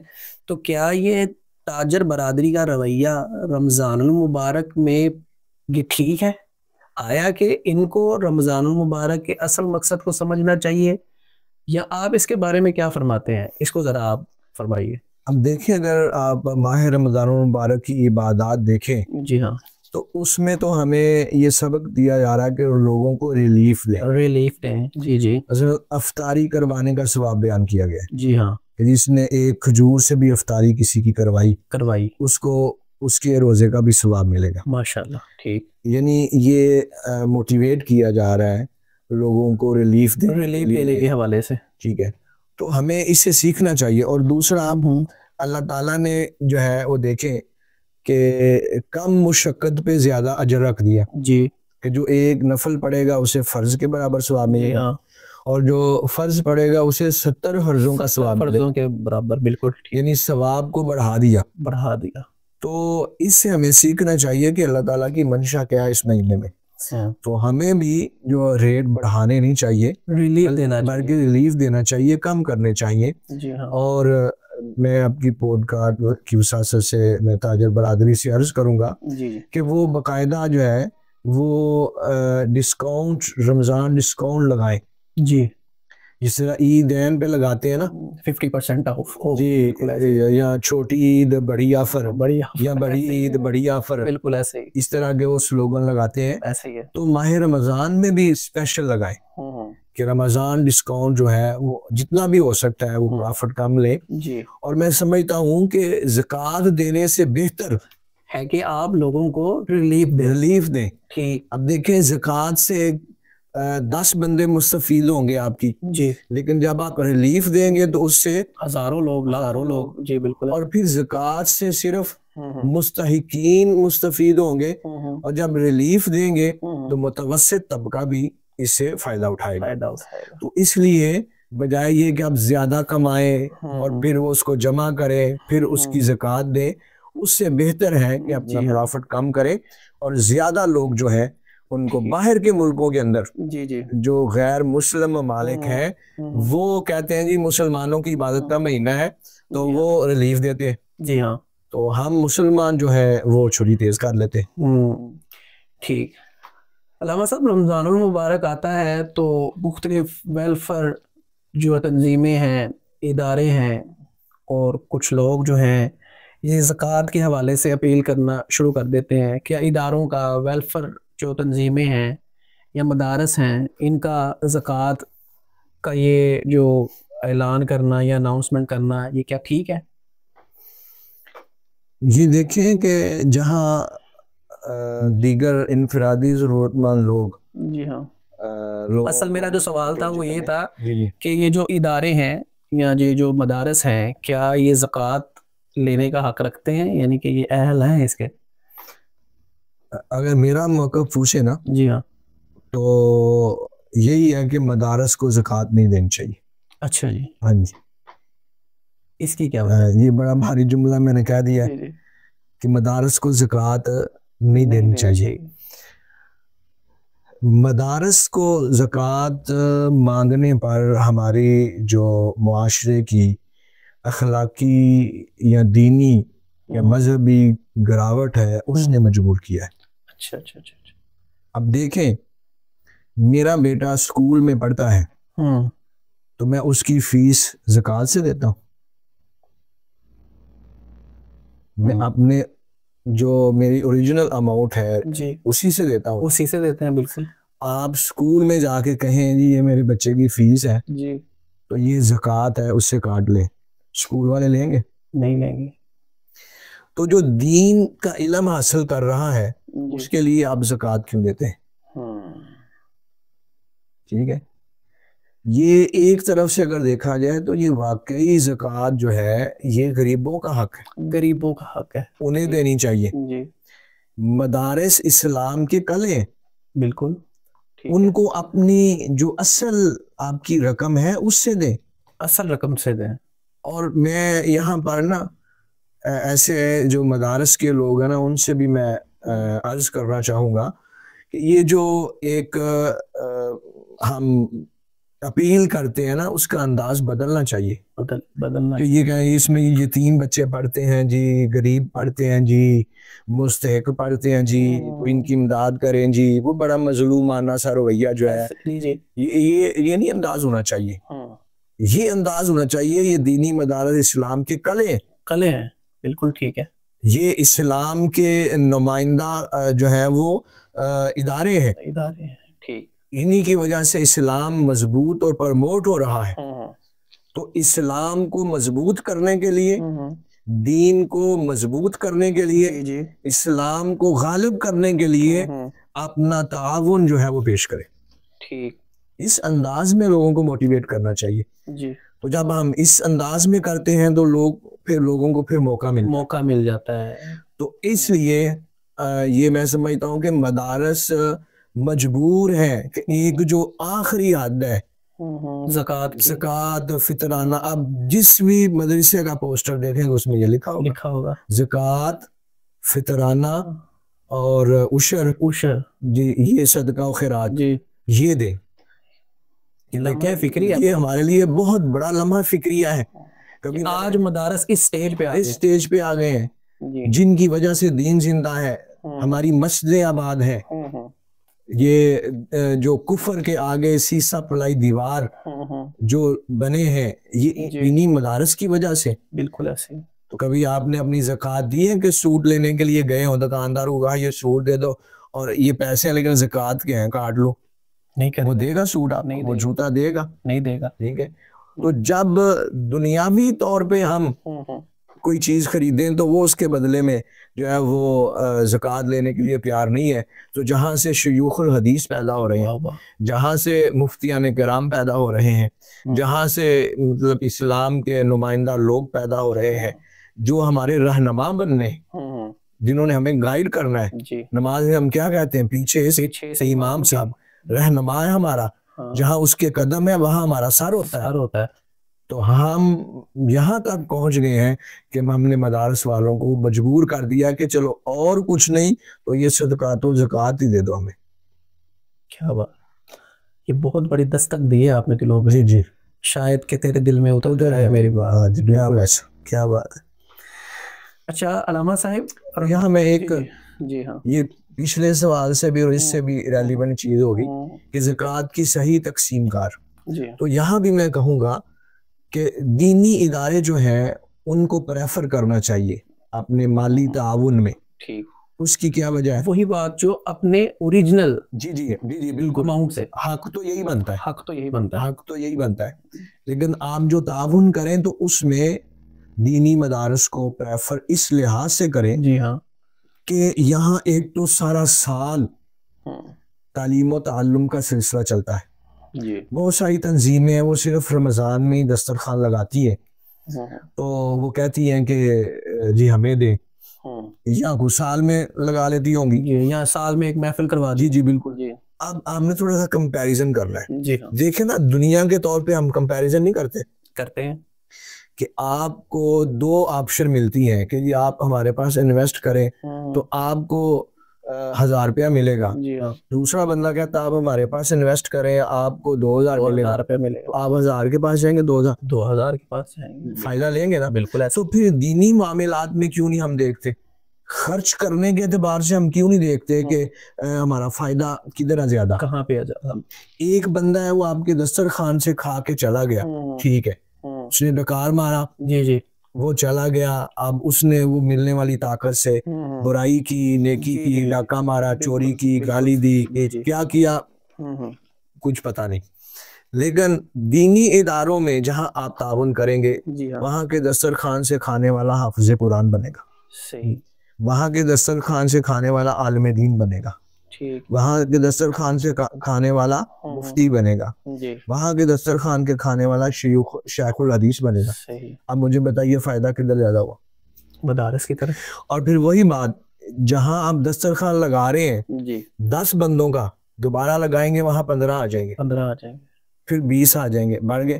تو کیا یہ تاجر برادری کا رویہ رمضان المبارک میں یہ ٹھیک ہے؟ آیا کہ ان کو رمضان المبارک کے اصل مقصد کو سمجھنا چاہیے, یا آپ اس کے بارے میں کیا فرماتے ہیں؟ اس کو ذرا آپ فرمائیے. اب دیکھیں اگر آپ ماہ رمضان المبارک کی عبادات دیکھیں جی ہاں, تو اس میں تو ہمیں یہ سبق دیا جا رہا ہے کہ لوگوں کو ریلیف دیں. جی جی افطاری کروانے کا ثواب بیان کیا گیا ہے. جی ہاں, کہ جس نے ایک کھجور سے بھی افطاری کسی کی کروائی اس کو اس کے روزے کا بھی ثواب ملے گا. ماشاءاللہ, ٹھیک. یعنی یہ موٹیویٹ کیا جا رہا ہے لوگوں کو ریلیف دینے کے حوالے سے. ٹھیک ہے, تو ہمیں اس سے سیکھنا چاہیے. اور دوسرا اللہ تعالیٰ نے جو ہے وہ دیکھیں کہ کم مشقت پہ زیادہ اجر رکھ دیا. جی, کہ جو ایک نفل پڑے گا اسے فرض کے برابر ثواب ملے گا, اور جو فرض پڑے گا اسے 70 فرضوں کا ثواب فرضوں کے برابر. بالکل, یعنی ثواب کو بڑھا دیا. تو اس سے ہمیں سیکھنا چاہیے کہ اللہ تعالیٰ کی منشا کیا ہے اس مہینے میں. تو ہمیں بھی جو ریٹ بڑھانے نہیں چاہیے, بلکہ ریلیف دینا چاہیے, کم کرنے چاہیے. اور میں آپ کی پوڈ کاسٹ کی وساطت سے میں تاجر برادری سے عرض کروں گا کہ وہ باقاعدہ جو ہے وہ ڈسکاؤنٹ, رمضان ڈسکاؤنٹ لگائیں. جی, جس طرح عیدین پہ لگاتے ہیں نا 50% آف. جی, یا چھوٹی عید بڑی آفر, یا بڑی عید بڑی آفر, بالکل ایسے ہی, اس طرح کے وہ سلوگن لگاتے ہیں. ایسے ہی ہے. تو ماہ رمضان میں بھی اسپیشل لگائیں کہ رمضان ڈسکاؤنٹ جو ہے وہ جتنا بھی ہو سکتا ہے وہ پرافٹ کم لیں. جی, اور میں سمجھتا ہوں کہ زکوٰۃ دینے سے بہتر ہے کہ آپ لوگوں کو ریلیف دیں. ٹھیک, اب دیکھیں زکوٰۃ سے 10 بندے مستفید ہوں گے آپ کی, جی, لیکن جب آپ ریلیف دیں گے تو اس سے ہزاروں لوگ. جی بالکل. اور پھر زکوٰۃ سے صرف مستحقین مستفید ہوں گے, اور جب ریلیف دیں گے تو متوسط طبقہ بھی اس سے فائدہ اٹھائے گا. تو اس لیے بجائے یہ کہ آپ زیادہ کمائیں اور پھر وہ اس کو جمع کریں پھر اس کی زکوٰۃ دیں, اس سے بہتر ہے کہ اپنا پرافٹ کم کریں اور زیادہ لوگ جو ہے ان کو باہر کے ملکوں کے اندر جو غیر مسلم ممالک ہیں وہ کہتے ہیں جی مسلمانوں کی عبادت کا مہینہ ہے تو وہ ریلیف دیتے ہیں. جی ہاں, تو ہم مسلمان جو ہے وہ چھری تیز کر لیتے. ٹھیک. علامہ صاحب, رمضان المبارک آتا ہے تو مختلف ویلفیئر جو تنظیمیں ہیں, ادارے ہیں, اور کچھ لوگ جو ہیں یہ زکوٰۃ کے حوالے سے اپیل کرنا شروع کر دیتے ہیں. کیا اداروں کا, ویلفیئر جو تنظیمیں ہیں یا مدارس ہیں, ان کا زکوٰۃ کا یہ جو اعلان کرنا یا اناؤنسمنٹ کرنا یہ کیا ٹھیک ہے؟ یہ دیکھیں کہ جہاں دیگر انفرادی ضرورت مند لوگ, جی ہاں, اصل میرا جو سوال تھا وہ یہ تھا کہ یہ جو ادارے ہیں یا یہ جو مدارس ہیں کیا یہ زکوٰۃ لینے کا حق رکھتے ہیں, یعنی کہ یہ اہل ہیں اس کے؟ اگر میرا موقف پوچھے نا, جی ہاں, تو یہی ہے کہ مدارس کو زکوٰۃ نہیں دینی چاہیے. اچھا جی, ہاں جی, اس کی کیا یہ بڑا بھاری جملہ میں نے کہہ دیا ہے کہ مدارس کو زکوٰۃ نہیں دینی چاہیے. مدارس کو زکوٰۃ مانگنے پر ہماری جو معاشرے کی اخلاقی یا دینی یا مذہبی گراوٹ ہے اس نے مجبور کیا ہے. اچھا. اب دیکھیں, میرا بیٹا اسکول میں پڑھتا ہے تو میں اس کی فیس زکوٰۃ سے دیتا ہوں. میں اپنے جو میری اوریجنل اماؤنٹ ہے اسی سے دیتا ہوں. اسی سے دیتے ہیں, بالکل. آپ اسکول میں جا کے کہیں جی یہ میرے بچے کی فیس ہے جی تو یہ زکوٰۃ ہے اس سے کاٹ لیں, اسکول والے لیں گے؟ نہیں لیں گے. تو جو دین کا علم حاصل کر رہا ہے اس کے لیے آپ زکوٰۃ کیوں دیتے ہیں؟ ٹھیک ہے. یہ ایک طرف سے اگر دیکھا جائے تو یہ واقعی زکوٰۃ جو ہے یہ غریبوں کا حق ہے, غریبوں کا حق ہے, انہیں دینی چاہیے. جی مدارس اسلام کے کلے بالکل, ان کو اپنی جو اصل آپ کی رقم ہے اس سے دیں, اصل رقم سے دیں. اور میں یہاں پر نا ایسے جو مدارس کے لوگ ہیں نا ان سے بھی میں عرض کرنا چاہوں گا کہ یہ جو ایک ہم اپیل کرتے ہیں نا اس کا انداز بدلنا چاہیے. بدلنا کہ یہ کہ اس میں یتیم بچے پڑھتے ہیں جی, غریب پڑھتے ہیں جی, مستحق پڑھتے ہیں جی, کوئی ان کی امداد کریں جی, وہ بڑا مظلومانہ سا رویہ جو ہے یہ نہیں انداز ہونا چاہیے. یہ انداز ہونا چاہیے یہ دینی مدارس اسلام کے کلے ہیں. بالکل ٹھیک ہے, یہ اسلام کے نمائندہ جو ہے وہ ادارے ہیں, ٹھیک, انہی کی وجہ سے اسلام مضبوط اور پرموٹ ہو رہا ہے. تو اسلام کو مضبوط کرنے کے لیے, دین کو مضبوط کرنے کے لیے, اسلام کو غالب کرنے کے لیے اپنا تعاون جو ہے وہ پیش کرے. ٹھیک, اس انداز میں لوگوں کو موٹیویٹ کرنا چاہیے. جی, تو جب ہم اس انداز میں کرتے ہیں تو لوگوں کو پھر موقع مل جاتا ہے. تو اس لیے یہ میں سمجھتا ہوں کہ مدارس مجبور ہے کہ ایک جو آخری حد ہے زکوٰۃ فطرانہ, اب جس بھی مدرسے کا پوسٹر دیکھیں اس میں یہ لکھا ہوگا زکوٰۃ فطرانہ اور عشر جی, یہ صدقہ و خیرات جی یہ دیں. یہ ہمارے لیے بہت بڑا لمحہ فکریہ ہے. کبھی آج مدارس اس سٹیج پہ آ گئے ہیں جن کی وجہ سے دین زندہ ہے, ہماری مسجدیں آباد ہیں. یہ جو کفر کے آگے سیسا پلائی دیوار جو بنے ہیں یہ دینی مدارس کی وجہ سے. بالکل ایسے. تو کبھی آپ نے اپنی زکوٰۃ دی ہے کہ سوٹ لینے کے لیے گئے ہوں, دکاندار ہوگا یہ سوٹ دے دو اور یہ پیسے لیکن زکوٰۃ کے ہیں کاٹ لو, نہیں کرے, وہ دے گا سوٹ آپ, وہ جوتا دے گا نہیں دے گا. ٹھیک ہے. تو جب دنیاوی طور پہ ہم کوئی چیز خریدیں تو وہ اس کے بدلے میں جو ہے وہ زکوٰۃ لینے کے لیے تیار نہیں ہے. تو جہاں سے شیوخ الحدیث پیدا ہو رہے ہیں, جہاں سے مفتیان کرام پیدا ہو رہے ہیں, جہاں سے مطلب اسلام کے نمائندہ لوگ پیدا ہو رہے ہیں جو ہمارے رہنما بننے, جنہوں نے ہمیں گائیڈ کرنا ہے. نماز میں ہم کیا کہتے ہیں, پیچھے سے امام صاحب رہنما ہے ہمارا, جہاں اس کے قدم ہے وہاں ہمارا سر ہوتا ہے. تو ہم یہاں تک پہنچ گئے ہیں کہ ہم نے مدارس والوں کو مجبور کر دیا کہ چلو اور کچھ نہیں تو یہ صدقات و زکوٰۃ ہی دے دو ہمیں. کیا بات, یہ بہت بڑی دستک دی ہے آپ نے دلوں میں. جی شاید کہ تیرے دل میں اتر ہے میری بات. کیا بات ہے. اچھا علامہ صاحب, اور یہاں میں ایک جی ہاں یہ پچھلے سوال سے بھی اور اس سے بھی ریلیونٹ چیز ہوگی کہ زکوٰۃ کی صحیح تقسیم کار. تو یہاں بھی میں کہوں گا کہ دینی ادارے جو ہیں ان کو پریفر کرنا چاہیے اپنے مالی تعاون میں. ٹھیک, اس کی کیا وجہ ہے؟ وہی بات جو اپنے اوریجنل جی بالکل اماؤنٹ سے حق تو یہی بنتا ہے, حق تو یہی بنتا ہے. لیکن آپ جو تعاون کریں تو اس میں دینی مدارس کو پریفر اس لحاظ سے کریں جی ہاں کہ یہاں ایک تو سارا سال تعلیم و تعلم کا سلسلہ چلتا ہے. بہت ساری تنظیمیں ہیں وہ صرف رمضان میں ہی دسترخوان لگاتی ہے, تو وہ کہتی ہیں کہ جی ہمیں دیں, یا کچھ سال میں لگا لیتی ہوں گی, یا سال میں ایک محفل کروا دی. جی بالکل. اب آپ نے تھوڑا سا کمپیریزن کرنا ہے. جی ہاں, دیکھیں نا دنیا کے طور پہ ہم کمپیریزن نہیں کرتے ہیں کہ آپ کو دو آپشن ملتی ہیں کہ جی آپ ہمارے پاس انویسٹ کریں تو آپ کو 1000 روپیہ ملے گا. دوسرا بندہ کہتا ہے آپ ہمارے پاس انویسٹ کریں آپ کو 2000 روپیہ ملے گا. آپ 1000 کے پاس جائیں گے 2000 کے پاس جائیں گے, فائدہ لیں گے نا. بالکل. تو پھر دینی معاملات میں کیوں نہیں ہم دیکھتے, خرچ کرنے کے اعتبار سے ہم کیوں نہیں دیکھتے کہ ہمارا فائدہ کدھر زیادہ, کہاں پہ زیادہ. ایک بندہ ہے وہ آپ کے دسترخوان سے کھا کے چلا گیا, ٹھیک ہے, اس نے ڈکار مارا, جی وہ چلا گیا, اب اس نے وہ ملنے والی طاقت سے برائی کی, نیکی کی, ڈاکہ مارا, چوری کی, گالی دی, کیا کیا کچھ پتہ نہیں. لیکن دینی اداروں میں جہاں آپ تعاون کریں گے وہاں کے دسترخوان سے کھانے والا حافظ قرآن بنے گا, صحیح, وہاں کے دسترخوان سے کھانے والا عالم دین بنے گا. ٹھیک وہاں کے دسترخوان سے کھانے والا مفتی بنے گا, جی وہاں کے دسترخوان کے کھانے والا شیخ الحدیث بنے گا. صحیح. اب مجھے بتائیے فائدہ کدھر زیادہ ہوا؟ مدارس کی طرف. اور پھر وہی بات, جہاں آپ دسترخوان لگا رہے ہیں جی 10 بندوں کا, دوبارہ لگائیں گے وہاں 15 آ جائیں گے, 15 آ جائیں گے, پھر 20 آ جائیں گے, بڑھ گئے.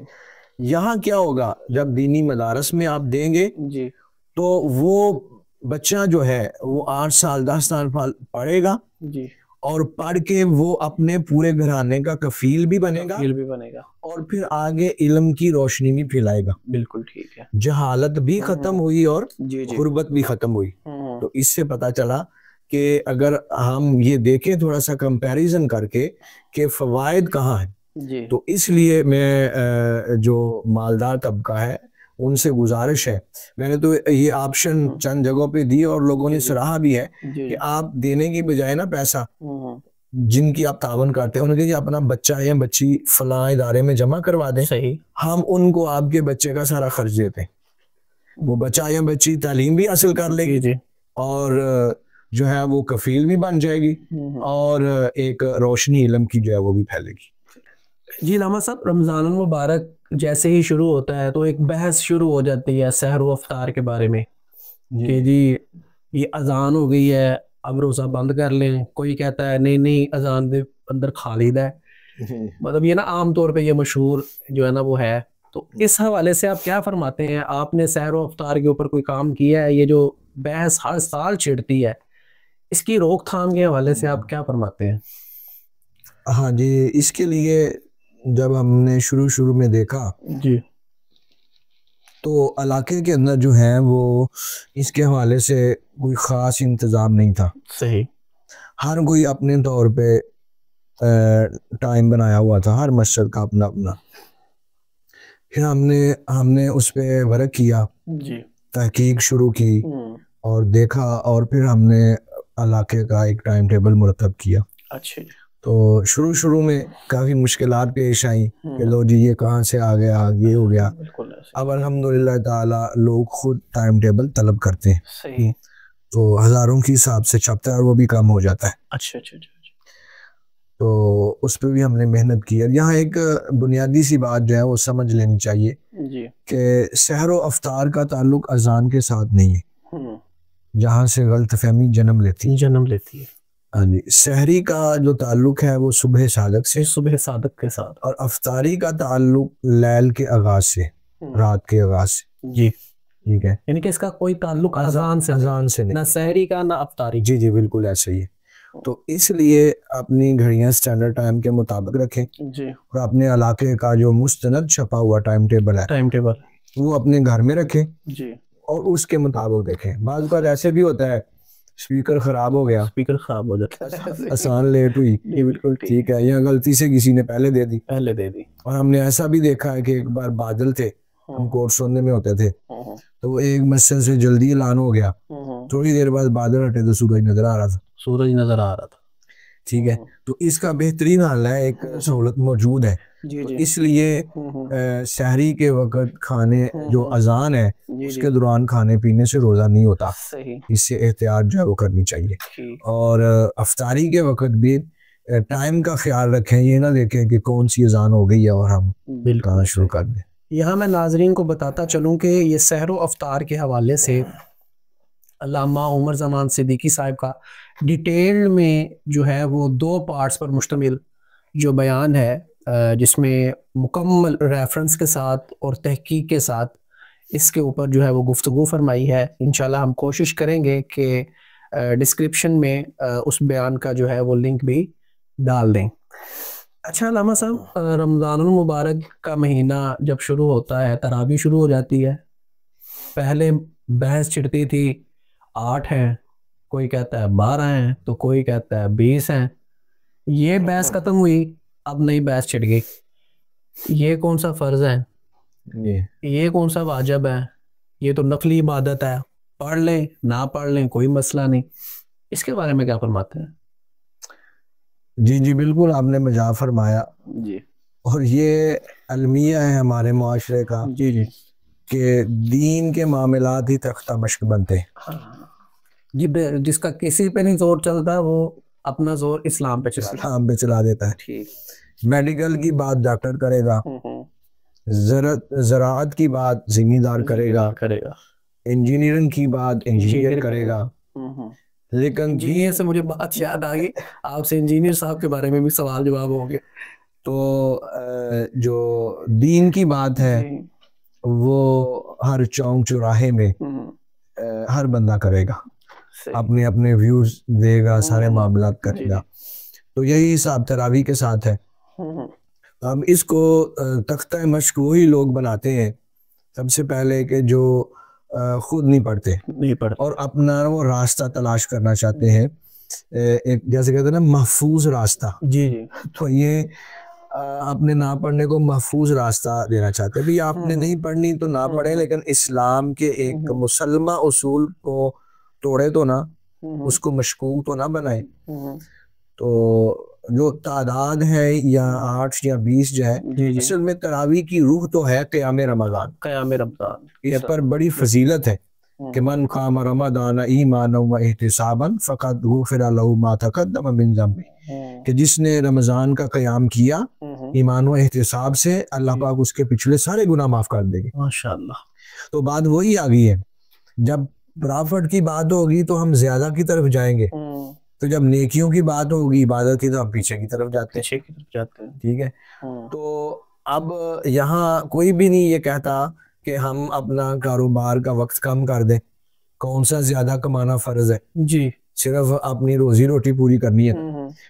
یہاں کیا ہوگا, جب دینی مدارس میں آپ دیں گے جی تو وہ بچہ جو ہے وہ 8 سال 10 سال پڑھے گا, جی اور پڑھ کے وہ اپنے پورے گھرانے کا کفیل بھی بنے گا, فیل بھی بنے گا. اور پھر آگے علم کی روشنی بھی پھیلائے گا. بالکل ٹھیک ہے. جہالت بھی ختم ہوئی اور جی جی. غربت بھی ختم ہوئی. تو اس سے پتا چلا کہ اگر ہم یہ دیکھیں تھوڑا سا کمپیریزن کر کے کہ فوائد کہاں ہیں, جی تو اس لیے میں جو مالدار طبقہ ہے ان سے گزارش ہے, میں نے تو یہ آپشن چند جگہوں پہ دی اور لوگوں نے سراہا بھی ہے کہ آپ دینے کی بجائے نا پیسہ جن کی آپ تعاون کرتے ہیں ان کے اپنا بچہ یا بچی فلاں ادارے میں جمع کروا دیں, صحیح. ہم ان کو آپ کے بچے کا سارا خرچ دیتے ہیں, وہ بچہ یا بچی تعلیم بھی حاصل کر لے گی جی اور جو ہے وہ کفیل بھی بن جائے گی, اور ایک روشنی علم کی جو ہے وہ بھی پھیلے گی. جی علامہ صاحب, رمضان المبارک جیسے ہی شروع ہوتا ہے تو ایک بحث شروع ہو جاتی ہے سحر و افطار کے بارے میں کہ جی یہ اذان ہو گئی ہے اب روزہ بند کر لیں, کوئی کہتا ہے نہیں نہیں اذان دے اندر خالد ہے, مطلب یہ نا عام طور پہ یہ مشہور جو ہے نا وہ ہے. تو اس حوالے سے آپ کیا فرماتے ہیں, آپ نے سحر و افطار کے اوپر کوئی کام کیا ہے؟ یہ جو بحث ہر سال چھڑتی ہے اس کی روک تھام کے حوالے سے آپ کیا فرماتے ہیں؟ ہاں جی, اس کے لیے جب ہم نے شروع میں دیکھا جی تو علاقے کے اندر جو ہے وہ اس کے حوالے سے کوئی خاص انتظام نہیں تھا. صحیح. ہر کوئی اپنے طور پہ ٹائم بنایا ہوا تھا, ہر مسجد کا اپنا اپنا. پھر ہم نے اس پہ ورک کیا, جی تحقیق شروع کی اور دیکھا, اور پھر ہم نے علاقے کا ایک ٹائم ٹیبل مرتب کیا. اچھا. تو شروع میں کافی مشکلات پیش آئیں کہ لو جی یہ کہاں سے آ گیا, یہ ہو گیا. اب الحمدللہ تعالی لوگ خود ٹائم ٹیبل طلب کرتے ہیں. صحیح. تو ہزاروں کی حساب سے چھپتا ہے اور وہ بھی کم ہو جاتا ہے. اچھا. تو اس پہ بھی ہم نے محنت کی. یہاں ایک بنیادی سی بات جو ہے وہ سمجھ لینی چاہیے جی کہ سحر و افطار کا تعلق اذان کے ساتھ نہیں ہے, جہاں سے غلط فہمی جنم لیتی ہے. ہاں جی, سحری کا جو تعلق ہے وہ صبح صادق سے, صبح صادق کے ساتھ, اور افطاری کا تعلق لیل کے آغاز سے, رات کے آغاز سے. جی ٹھیک ہے, یعنی کہ اس کا کوئی تعلق اذان سے نہیں, نہ سحری کا نہ افطاری. جی بالکل ایسا ہی ہے. تو اس لیے اپنی گھڑیاں سٹینڈرڈ ٹائم کے مطابق رکھیں, جی, اور اپنے علاقے کا جو مستند چھپا ہوا ٹائم ٹیبل وہ اپنے گھر میں رکھیں, جی, اور اس کے مطابق دیکھیں. بعض اوقات ایسے بھی ہوتا ہے اسپیکر خراب ہو گیا, ہو جاتا ہے, آسان لیٹ ہوئی, بالکل ٹھیک ہے, یا غلطی سے کسی نے پہلے دے دی. اور ہم نے ایسا بھی دیکھا ہے کہ ایک بار بادل تھے, ہم کورٹ سننے میں ہوتے تھے, تو وہ ایک مسجد سے جلدی اعلان ہو گیا, تھوڑی دیر بعد بادل ہٹے تو سورج نظر آ رہا تھا. ٹھیک ہے, تو اس کا بہترین حل ہے, ایک سہولت موجود ہے. تو اس لیے سحری کے وقت کھانے جو اذان ہے اس کے دوران کھانے پینے سے روزہ نہیں ہوتا, اس سے احتیاط جو ہے وہ کرنی چاہیے. اور افطاری کے وقت بھی ٹائم کا خیال رکھیں, یہ نہ دیکھیں کہ کون سی اذان ہو گئی ہے اور ہم کھانا شروع کر دیں. یہاں میں ناظرین کو بتاتا چلوں کہ یہ سحر و افطار کے حوالے سے علامہ عمر زمان صدیقی صاحب کا ڈیٹیل میں جو ہے وہ 2 پارٹس پر مشتمل جو بیان ہے, جس میں مکمل ریفرنس کے ساتھ اور تحقیق کے ساتھ اس کے اوپر جو ہے وہ گفتگو فرمائی ہے. انشاءاللہ ہم کوشش کریں گے کہ ڈسکرپشن میں اس بیان کا جو ہے وہ لنک بھی ڈال دیں. اچھا علامہ صاحب, رمضان المبارک کا مہینہ جب شروع ہوتا ہے تراویح شروع ہو جاتی ہے. پہلے بحث چھڑتی تھی 8 ہیں, کوئی کہتا ہے 12 ہیں, تو کوئی کہتا ہے 20 ہیں. یہ بحث ختم ہوئی, اب نئی بحث چھڑ گئی, یہ کون سا فرض ہے, یہ کون سا واجب ہے, یہ تو نفلی عبادت ہے, پڑھ لیں نہ پڑھ لیں کوئی مسئلہ نہیں. اس کے بارے میں کیا فرماتے ہیں؟ جی بالکل آپ نے مجا فرمایا. جی, اور یہ المیہ ہے ہمارے معاشرے کا جی کہ دین کے معاملات ہی تختہ مشق بنتے ہیں. جی, جس کا کسی پہ نہیں زور چلتا وہ اپنا زور اسلام پہ چلا اسلام پہ چلا دیتا ہے. ٹھیک. میڈیکل کی بات ڈاکٹر کرے گا, زراعت کی بات زمیندار کرے گا, انجینئرنگ کی بات انجینئر کرے گا. لیکن انجینئر سے مجھے بات یاد آ گئی, آپ سے انجینئر صاحب کے بارے میں بھی سوال جواب ہوں گے. تو جو دین کی بات ہے وہ ہر چوک چوراہے میں ہر بندہ کرے گا, اپنے اپنے ویوز دے گا, سارے معاملات کرے گا. تو یہی حساب تراویح کے ساتھ ہے. اب اس کو تختہ مشق وہی لوگ بناتے ہیں سب سے پہلے کہ جو خود نہیں پڑھتے اور اپنا وہ راستہ تلاش کرنا چاہتے ہیں, ایک جیسے کہتے ہیں نا محفوظ راستہ. جی. تو یہ اپنے نہ پڑھنے کو محفوظ راستہ دینا چاہتے ہیں. بھی آپ نے نہیں پڑھنی تو نہ پڑھیں, لیکن اسلام کے ایک مسلمہ اصول کو توڑے تو نہ, اس کو مشکوک تو نہ بنائیں. تو جو تعداد ہے یا 8 یا 20 جو ہے, اصل میں تراویح کی روح تو ہے قیام رمضان. اس پر بڑی فضیلت ہے کہ من قام رمضان ایمانا و احتسابا فقد غفر له ما تقدم من ذنبه, کہ جس نے رمضان کا قیام کیا ایمان و احتساب سے, اللہ پاک اس کے پچھلے سارے گناہ معاف کر دے گی. ماشاءاللہ. تو بات وہی آ گئی ہے, جب پرافٹ کی بات ہوگی تو ہم زیادہ کی طرف جائیں گے, تو جب نیکیوں کی بات ہوگی عبادت کی تو ہم پیچھے کی طرف جاتے ہیں. ٹھیک ہے. تو اب یہاں کوئی بھی نہیں یہ کہتا کہ ہم اپنا کاروبار کا وقت کم کر دیں. کون سا زیادہ کمانا فرض ہے؟ جی, صرف اپنی روزی روٹی پوری کرنی ہے.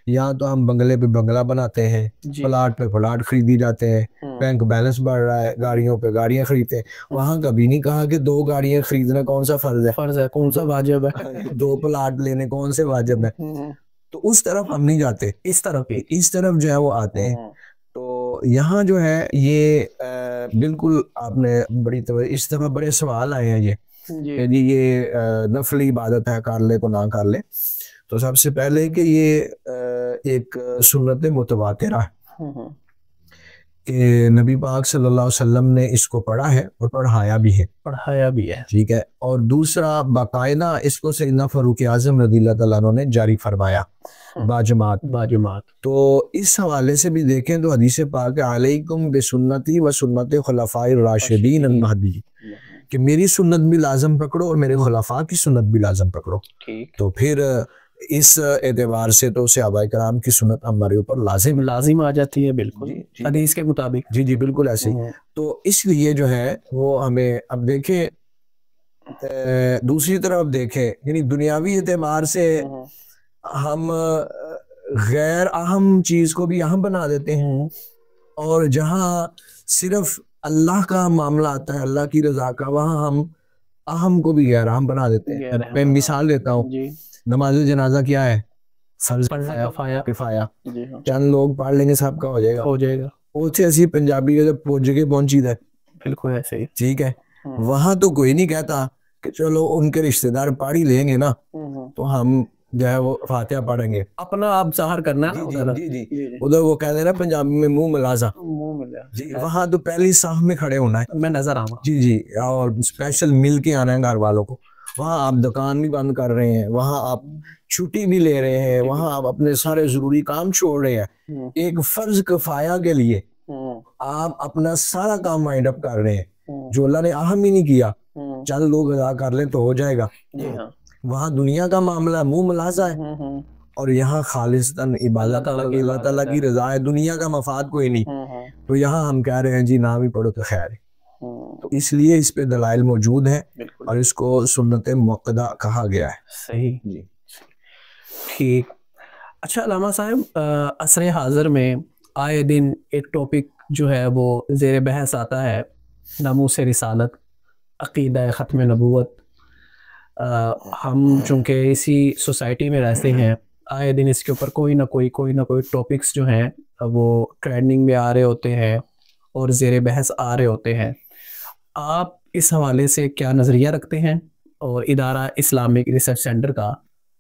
یا تو ہم بنگلے پہ بنگلہ بناتے ہیں, پلاٹ پہ پلاٹ خریدی جاتے ہیں, بینک بیلنس بڑھ رہا ہے, گاڑیوں پہ گاڑیاں خریدتے ہیں. وہاں کبھی نہیں کہا کہ 2 گاڑیاں خریدنا کون سا فرض ہے, کون سا واجب ہے, 2 پلاٹ لینے کون سے واجب ہے. تو اس طرف ہم نہیں جاتے, اس طرف جو ہے وہ آتے ہیں. تو یہاں جو ہے یہ بالکل آپ نے بڑی اس طرح بڑے سوال آئے ہیں یہ کہ جی یہ نفلی عبادت ہے, کر لے تو نہ کر لے. تو سب سے پہلے کہ یہ ایک سنت متواترہ ہے کہ نبی پاک صلی اللہ علیہ وسلم نے اس کو پڑھا ہے اور پڑھایا بھی ہے. ٹھیک ہے. اور دوسرا باقاعدہ اس کو سیدنا فاروق اعظم رضی اللہ تعالیٰ عنہ نے جاری فرمایا باجماعت. تو اس حوالے سے بھی دیکھیں تو حدیث پاک علیکم بسنتی و سنت خلفاء الراشدین المہدی, کہ میری سنت بھی لازم پکڑو اور میرے خلفاء کی سنت بھی لازم پکڑو. تو پھر اس اعتبار سے تو صحابہ کرام کی سنت ہمارے اوپر لازم آ جاتی ہے. بالکل حدیث کے مطابق. جی بالکل ایسے ہی. تو اس لیے جو ہے وہ ہمیں اب دیکھیں دوسری طرف دیکھیں, یعنی دنیاوی اعتبار سے ہم غیر اہم چیز کو بھی اہم بنا دیتے ہیں, اور جہاں صرف اللہ کا معاملہ آتا ہے, اللہ کی رضا کا, وہاں ہم اہم کو بھی غیر اہم بنا دیتے ہیں. میں مثال دیتا ہوں, نماز جنازہ کیا ہے؟ فرض کفایہ. چند لوگ پڑھ لیں گے سب کا ہو جائے گا. اوچھے اسی پنجابی جب پہنچ کے پہنچی تھا, بالکل ایسے ہی. ٹھیک ہے. وہاں تو کوئی نہیں کہتا کہ چلو ان کے رشتہ دار پڑھ ہی لیں گے نا تو ہم جو ہے وہ فاتحہ پڑھیں گے, اپنا آپ ظاہر کرنا. جی ادھر وہ کہتے ہیں نا پنجابی میں منہ ملازہ. جی وہاں تو پہلی صف میں کھڑے ہونا ہے, میں نظر آؤں. جی اور اسپیشل مل کے آنا ہے گھر والوں کو. وہاں آپ دکان بھی بند کر رہے ہیں, وہاں آپ چھٹی بھی لے رہے ہیں, وہاں آپ اپنے سارے ضروری کام چھوڑ رہے ہیں. ایک فرض کفایہ کے لیے آپ اپنا سارا کام وائنڈ اپ کر رہے ہیں, جو اللہ نے اہم ہی نہیں کیا. چند لوگ ادا کر لیں تو ہو جائے گا. وہاں دنیا کا معاملہ منہ ملازہ ہے, اور یہاں خالصتاً عبادت اللہ تعالیٰ کی رضا ہے, دنیا کا مفاد کوئی نہیں. تو یہاں ہم کہہ رہے ہیں جی نہ بھی پڑھو تو خیر ہے. تو اس لیے اس پہ دلائل موجود ہیں اور اس کو سنت موقدہ کہا گیا ہے. صحیح جی ٹھیک. اچھا علامہ صاحب, عصر حاضر میں آئے دن ایک ٹاپک جو ہے وہ زیر بحث آتا ہے, ناموس رسالت, عقیدہ ختم نبوت. ہم چونکہ اسی سوسائٹی میں رہتے ہیں, آئے دن اس کے اوپر کوئی نہ کوئی ٹاپکس جو ہیں وہ ٹرینڈنگ میں آ رہے ہوتے ہیں اور زیر بحث آ رہے ہوتے ہیں. آپ اس حوالے سے کیا نظریہ رکھتے ہیں, اور ادارہ اسلامک ریسرچ سینٹر کا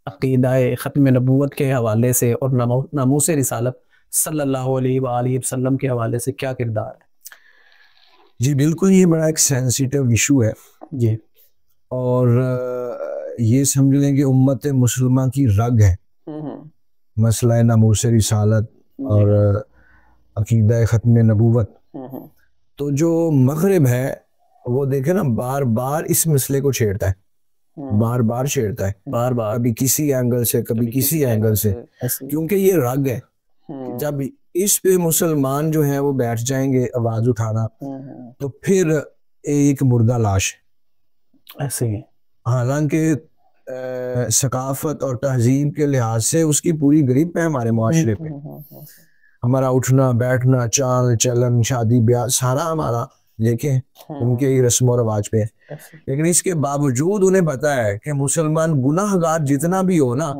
عقیدہ ختم نبوت کے حوالے سے اور ناموس رسالت صلی اللہ علیہ وآلہ وسلم کے حوالے سے کیا کردار ہے؟ جی بالکل, یہ بڑا ایک سینسیٹیو ایشو ہے جی, اور یہ سمجھ لیں کہ امت مسلمہ کی رگ ہے. مسئلہ ناموس رسالت اور عقیدہ ختم نبوت. تو جو مغرب ہے وہ دیکھیں نا بار بار اس مسئلے کو چھیڑتا ہے, بار بار چھیڑتا ہے, بار بار, کبھی کسی اینگل سے کبھی کسی اینگل سے, کیونکہ یہ رگ ہے. جب اس پہ مسلمان جو ہیں وہ بیٹھ جائیں گے آواز اٹھانا تو پھر ایک مردہ لاش ایسے ہی. حالانکہ ثقافت اور تہذیب کے لحاظ سے اس کی پوری گریب ہے ہمارے معاشرے پہ. ہمارا اٹھنا بیٹھنا چال چلن شادی بیاہ سارا ہمارا دیکھیں ان کے رسم و رواج پہ ہے. لیکن اس کے باوجود انہیں پتا ہے کہ مسلمان گناہ گار جتنا بھی ہو نا,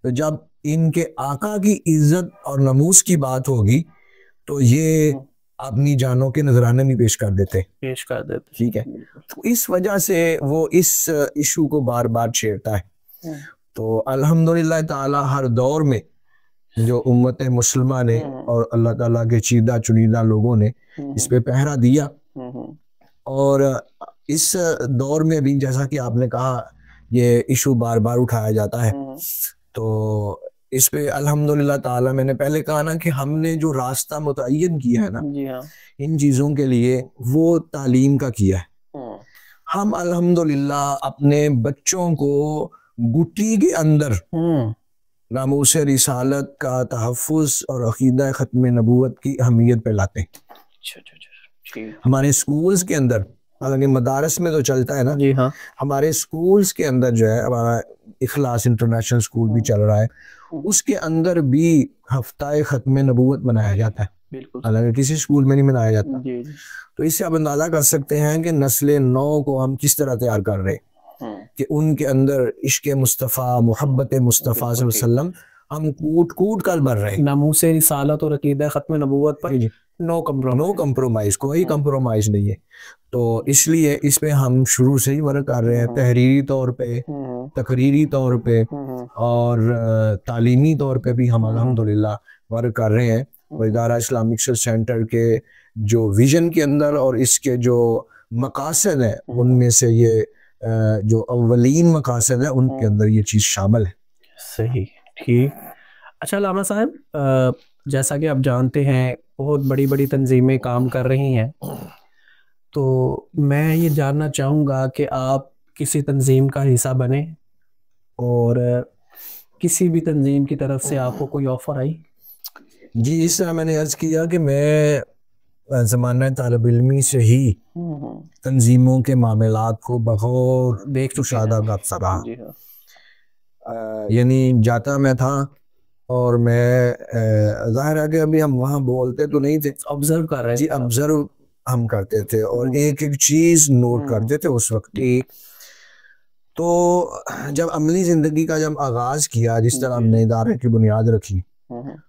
تو جب ان کے آقا کی عزت اور ناموس کی بات ہوگی تو یہ اپنی جانوں کے نذرانے بھی پیش کر دیتے. ٹھیک ہے, تو اس وجہ سے وہ اس ایشو کو بار بار چھیڑتا ہے. تو الحمدللہ تعالی ہر دور میں جو امت مسلمہ نے اور اللہ تعالیٰ کے چیدہ چنیدہ لوگوں نے اس پہ پہرا دیا, اور اس دور میں بھی جیسا کہ آپ نے کہا یہ ایشو بار بار اٹھایا جاتا ہے. تو اس پہ الحمدللہ تعالیٰ میں نے پہلے کہا نا کہ ہم نے جو راستہ متعین کیا ہے نا ان چیزوں کے لیے وہ تعلیم کا کیا ہے. ہم الحمدللہ اپنے بچوں کو گٹھی کے اندر ناموس رسالت کا تحفظ اور عقیدہ ختم نبوت کی اہمیت پہ لاتے ہیں. ہمارے سکولز کے اندر, حالانکہ مدارس میں تو چلتا ہے نا, ہمارے سکولز کے اندر جو ہے ہمارا اخلاص انٹرنیشنل سکول بھی چل رہا ہے, اس کے اندر بھی ہفتہ ختم نبوت منایا جاتا ہے, حالانکہ کسی سکول میں نہیں منایا جاتا. تو اس سے آپ اندازہ کر سکتے ہیں کہ نسل نو کو ہم کس طرح تیار کر رہے ہیں کہ ان کے اندر عشق مصطفیٰ محبت مصطفیٰ صلی اللہ علیہ وسلم ہم کوٹ کوٹ کر بھر رہے ہیں. ناموس رسالت اور عقیدہ ختم نبوت پر نو کمپرومائز, کوئی کمپرومائز نہیں ہے. تو اس لیے اس پہ ہم شروع سے ہی ورک کر رہے ہیں, تحریری طور پہ, تقریری طور پہ اور تعلیمی طور پہ بھی ہم الحمدللہ ورک کر رہے ہیں. اور ادارہ اسلامک سینٹر کے جو ویژن کے اندر اور اس کے جو مقاصد ہیں ان میں سے یہ جو اولین مقاصد ہیں ان کے اندر یہ چیز شامل ہے. صحیح, ٹھیک. اچھا علامہ صاحب, جیسا کہ آپ جانتے ہیں بہت بڑی بڑی تنظیمیں کام کر رہی ہیں, تو میں یہ جاننا چاہوں گا کہ آپ کسی تنظیم کا حصہ بنے اور کسی بھی تنظیم کی طرف سے آپ کو کوئی آفر آئی؟ جی, اس طرح میں نے عرض کیا کہ میں زمانہ طالب علمی سے ہی تنظیموں کے معاملات کو بغور دیکھ چشادہ کا رہا. یعنی جاتا میں تھا اور میں ظاہر ہے کہ ابھی ہم وہاں بولتے تو نہیں تھے, آبزرو کر رہے جی آبزرو ہم کرتے تھے اور ایک ایک چیز نوٹ کرتے تھے اس وقت. تو جب عملی زندگی کا جب آغاز کیا, جس طرح ہم نے ادارے کی بنیاد رکھی,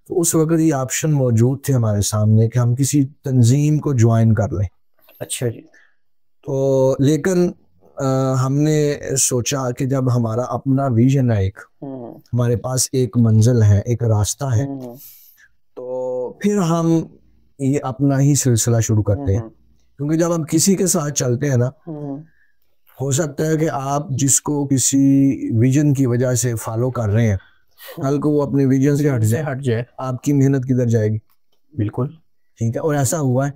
تو اس وقت یہ آپشن موجود تھے ہمارے سامنے کہ ہم کسی تنظیم کو جوائن کر لیں. اچھا جی. تو لیکن ہم نے سوچا کہ جب ہمارا اپنا ویژن ہے, ایک ہمارے پاس ایک منزل ہے, ایک راستہ ہے, تو پھر ہم یہ اپنا ہی سلسلہ شروع کرتے ہیں. کیونکہ جب ہم کسی کے ساتھ چلتے ہیں نا, ہو سکتا ہے کہ آپ جس کو کسی ویژن کی وجہ سے فالو کر رہے ہیں, کل کو وہ اپنے ویژن سے ہٹ جائے, آپ کی محنت کدھر جائے گی؟ بالکل ٹھیک ہے. اور ایسا ہوا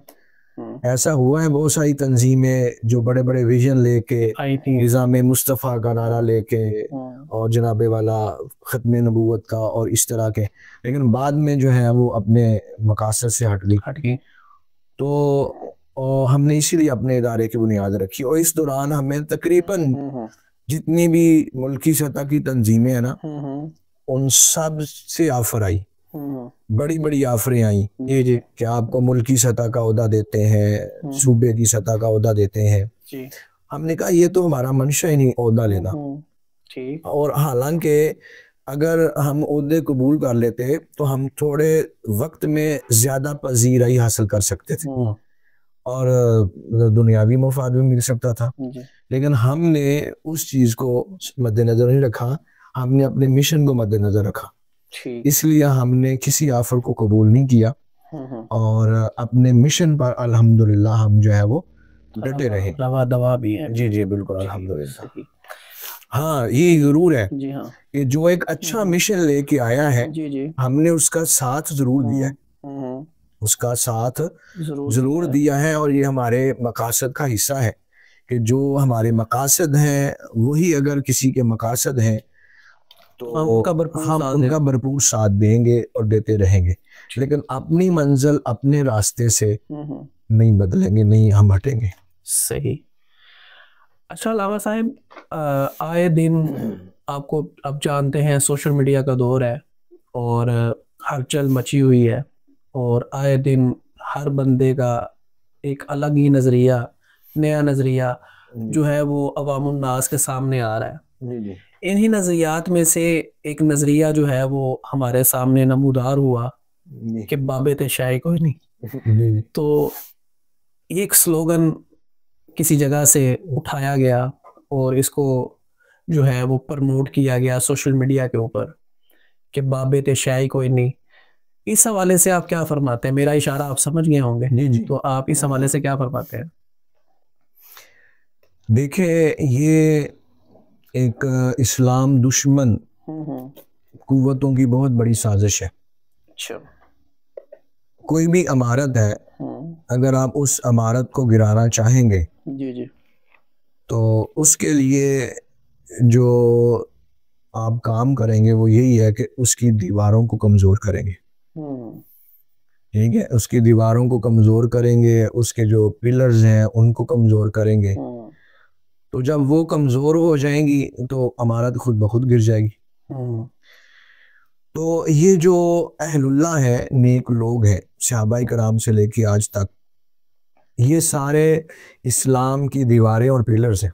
ہے بہت ساری تنظیمیں جو بڑے بڑے ویژن لے کے نظام مصطفیٰ کا نعرہ لے کے اور جناب والا ختم نبوت کا اور اس طرح کے, لیکن بعد میں جو ہے وہ اپنے مقاصد سے ہٹ گئی. تو ہم نے اسی لیے اپنے ادارے کی بنیاد رکھی, اور اس دوران ہمیں تقریباً جتنی بھی ملکی سطح کی تنظیمیں ہیں نا ان سب سے آفر آئی, بڑی بڑی آفریں آئیں جی کہ آپ کو ملکی سطح کا عہدہ دیتے ہیں, صوبے کی سطح کا عہدہ دیتے ہیں. ہم نے کہا یہ تو ہمارا منشا ہی نہیں عہدہ لینا, اور حالانکہ اگر ہم عہدے قبول کر لیتے تو ہم تھوڑے وقت میں زیادہ پذیرائی حاصل کر سکتے تھے اور دنیاوی مفاد بھی مل سکتا تھا. لیکن ہم نے اس چیز کو مد نظر نہیں رکھا, ہم نے اپنے مشن کو مد نظر رکھا. اس لیے ہم نے کسی آفر کو قبول نہیں کیا اور اپنے مشن پر الحمدللہ ہم جو ہے وہ ڈٹے رہے. روا دوا بھی ہے. جی بالکل الحمدللہ. ہاں یہ ضرور ہے جی ہاں کہ جو ایک اچھا مشن لے کے آیا ہے جی جی ہم نے اس کا ساتھ ضرور دیا ہے، اس کا ساتھ ضرور دیا ہے، اور یہ ہمارے مقاصد کا حصہ ہے کہ جو ہمارے مقاصد ہیں وہی اگر کسی کے مقاصد ہیں تو ہم ان کا بھرپور ساتھ دیں گے اور دیتے رہیں گے، لیکن اپنی منزل اپنے راستے سے نہیں بدلیں گے، نہیں ہم ہٹیں گے۔ صحیح۔ اچھا علامہ صاحب، آئے دن آپ کو اب جانتے ہیں سوشل میڈیا کا دور ہے اور ہلچل مچی ہوئی ہے، اور آئے دن ہر بندے کا ایک الگ ہی نظریہ، نیا نظریہ جو ہے وہ عوام الناس کے سامنے آ رہا ہے۔ انہی نظریات میں سے ایک نظریہ جو ہے وہ ہمارے سامنے نمودار ہوا کہ باب شاہی کوئی نہیں، تو یہ ایک سلوگن کسی جگہ سے اٹھایا گیا اور اس کو جو ہے وہ پرموٹ کیا گیا سوشل میڈیا کے اوپر کہ باب شاہی کوئی نہیں۔ اس حوالے سے آپ کیا فرماتے ہیں؟ میرا اشارہ آپ سمجھ گئے ہوں گے، تو آپ اس حوالے سے کیا فرماتے ہیں؟ دیکھیں، یہ ایک اسلام دشمن قوتوں کی بہت بڑی سازش ہے۔ کوئی بھی عمارت ہے، اگر آپ اس عمارت کو گرانا چاہیں گے تو اس کے لیے جو آپ کام کریں گے وہ یہی ہے کہ اس کی دیواروں کو کمزور کریں گے، ٹھیک ہے، اس کی دیواروں کو کمزور کریں گے، اس کے جو پلرز ہیں ان کو کمزور کریں گے، تو جب وہ کمزور ہو جائیں گی تو عمارت خود بخود گر جائے گی۔ تو یہ جو اہل اللہ ہے، نیک لوگ ہیں، صحابہ کرام سے لے کے آج تک، یہ سارے اسلام کی دیواریں اور پلرز ہیں۔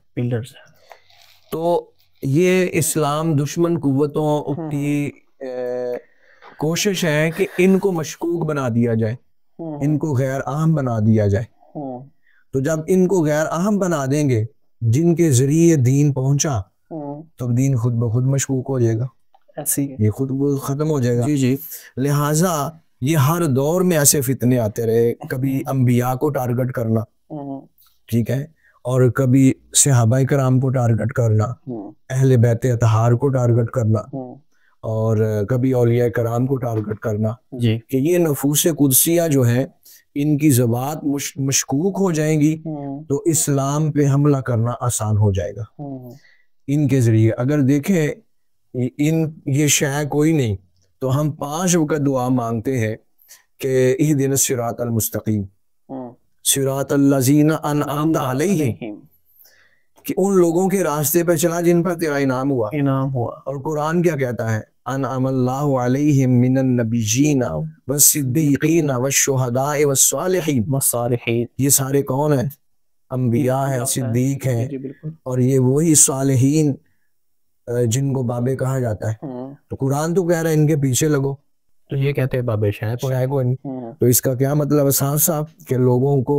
تو یہ اسلام دشمن قوتوں کی کوشش ہے کہ ان کو مشکوک بنا دیا جائے، ان کو غیر اہم بنا دیا جائے۔ تو جب ان کو غیر اہم بنا دیں گے، جن کے ذریعے دین پہنچا، تو دین خود بخود مشکوک ہو جائے گا، یہ خود ختم ہو جائے گا۔ لہٰذا یہ ہر دور میں ایسے فتنے آتے رہے، کبھی انبیاء کو ٹارگٹ کرنا، ٹھیک ہے، اور کبھی صحابہ کرام کو ٹارگٹ کرنا، اہل بیت اطہار کو ٹارگٹ کرنا، اور کبھی اولیاء کرام کو ٹارگٹ کرنا، کہ یہ نفوس قدسیہ جو ہیں ان کی ذوات مشکوک ہو جائیں گی تو اسلام پہ حملہ کرنا آسان ہو جائے گا ان کے ذریعے۔ اگر دیکھیں یہ شے کوئی نہیں، تو ہم 5 وقت دعا مانگتے ہیں کہ اہدنا الصراط المستقیم، صراط الذین انعمت علیہم، کہ ان لوگوں کے راستے پہ چلا جن پر تیرا انعام ہوا۔ اور قرآن کیا کہتا ہے؟ انعم اللہ علیہم من النبیین والصدیقین والشہداء والصالحین۔ یہ سارے کون ہیں؟ انبیاء ہیں، صدیق ہیں، اور یہ وہی صالحین جن کو بابے کہا جاتا ہے۔ تو قرآن تو کہہ رہا ہے ان کے پیچھے لگو، تو یہ کہتے ہیں باب شاہی کو نہیں۔ تو اس کا کیا مطلب ہے؟ صاف صاف کہ لوگوں کو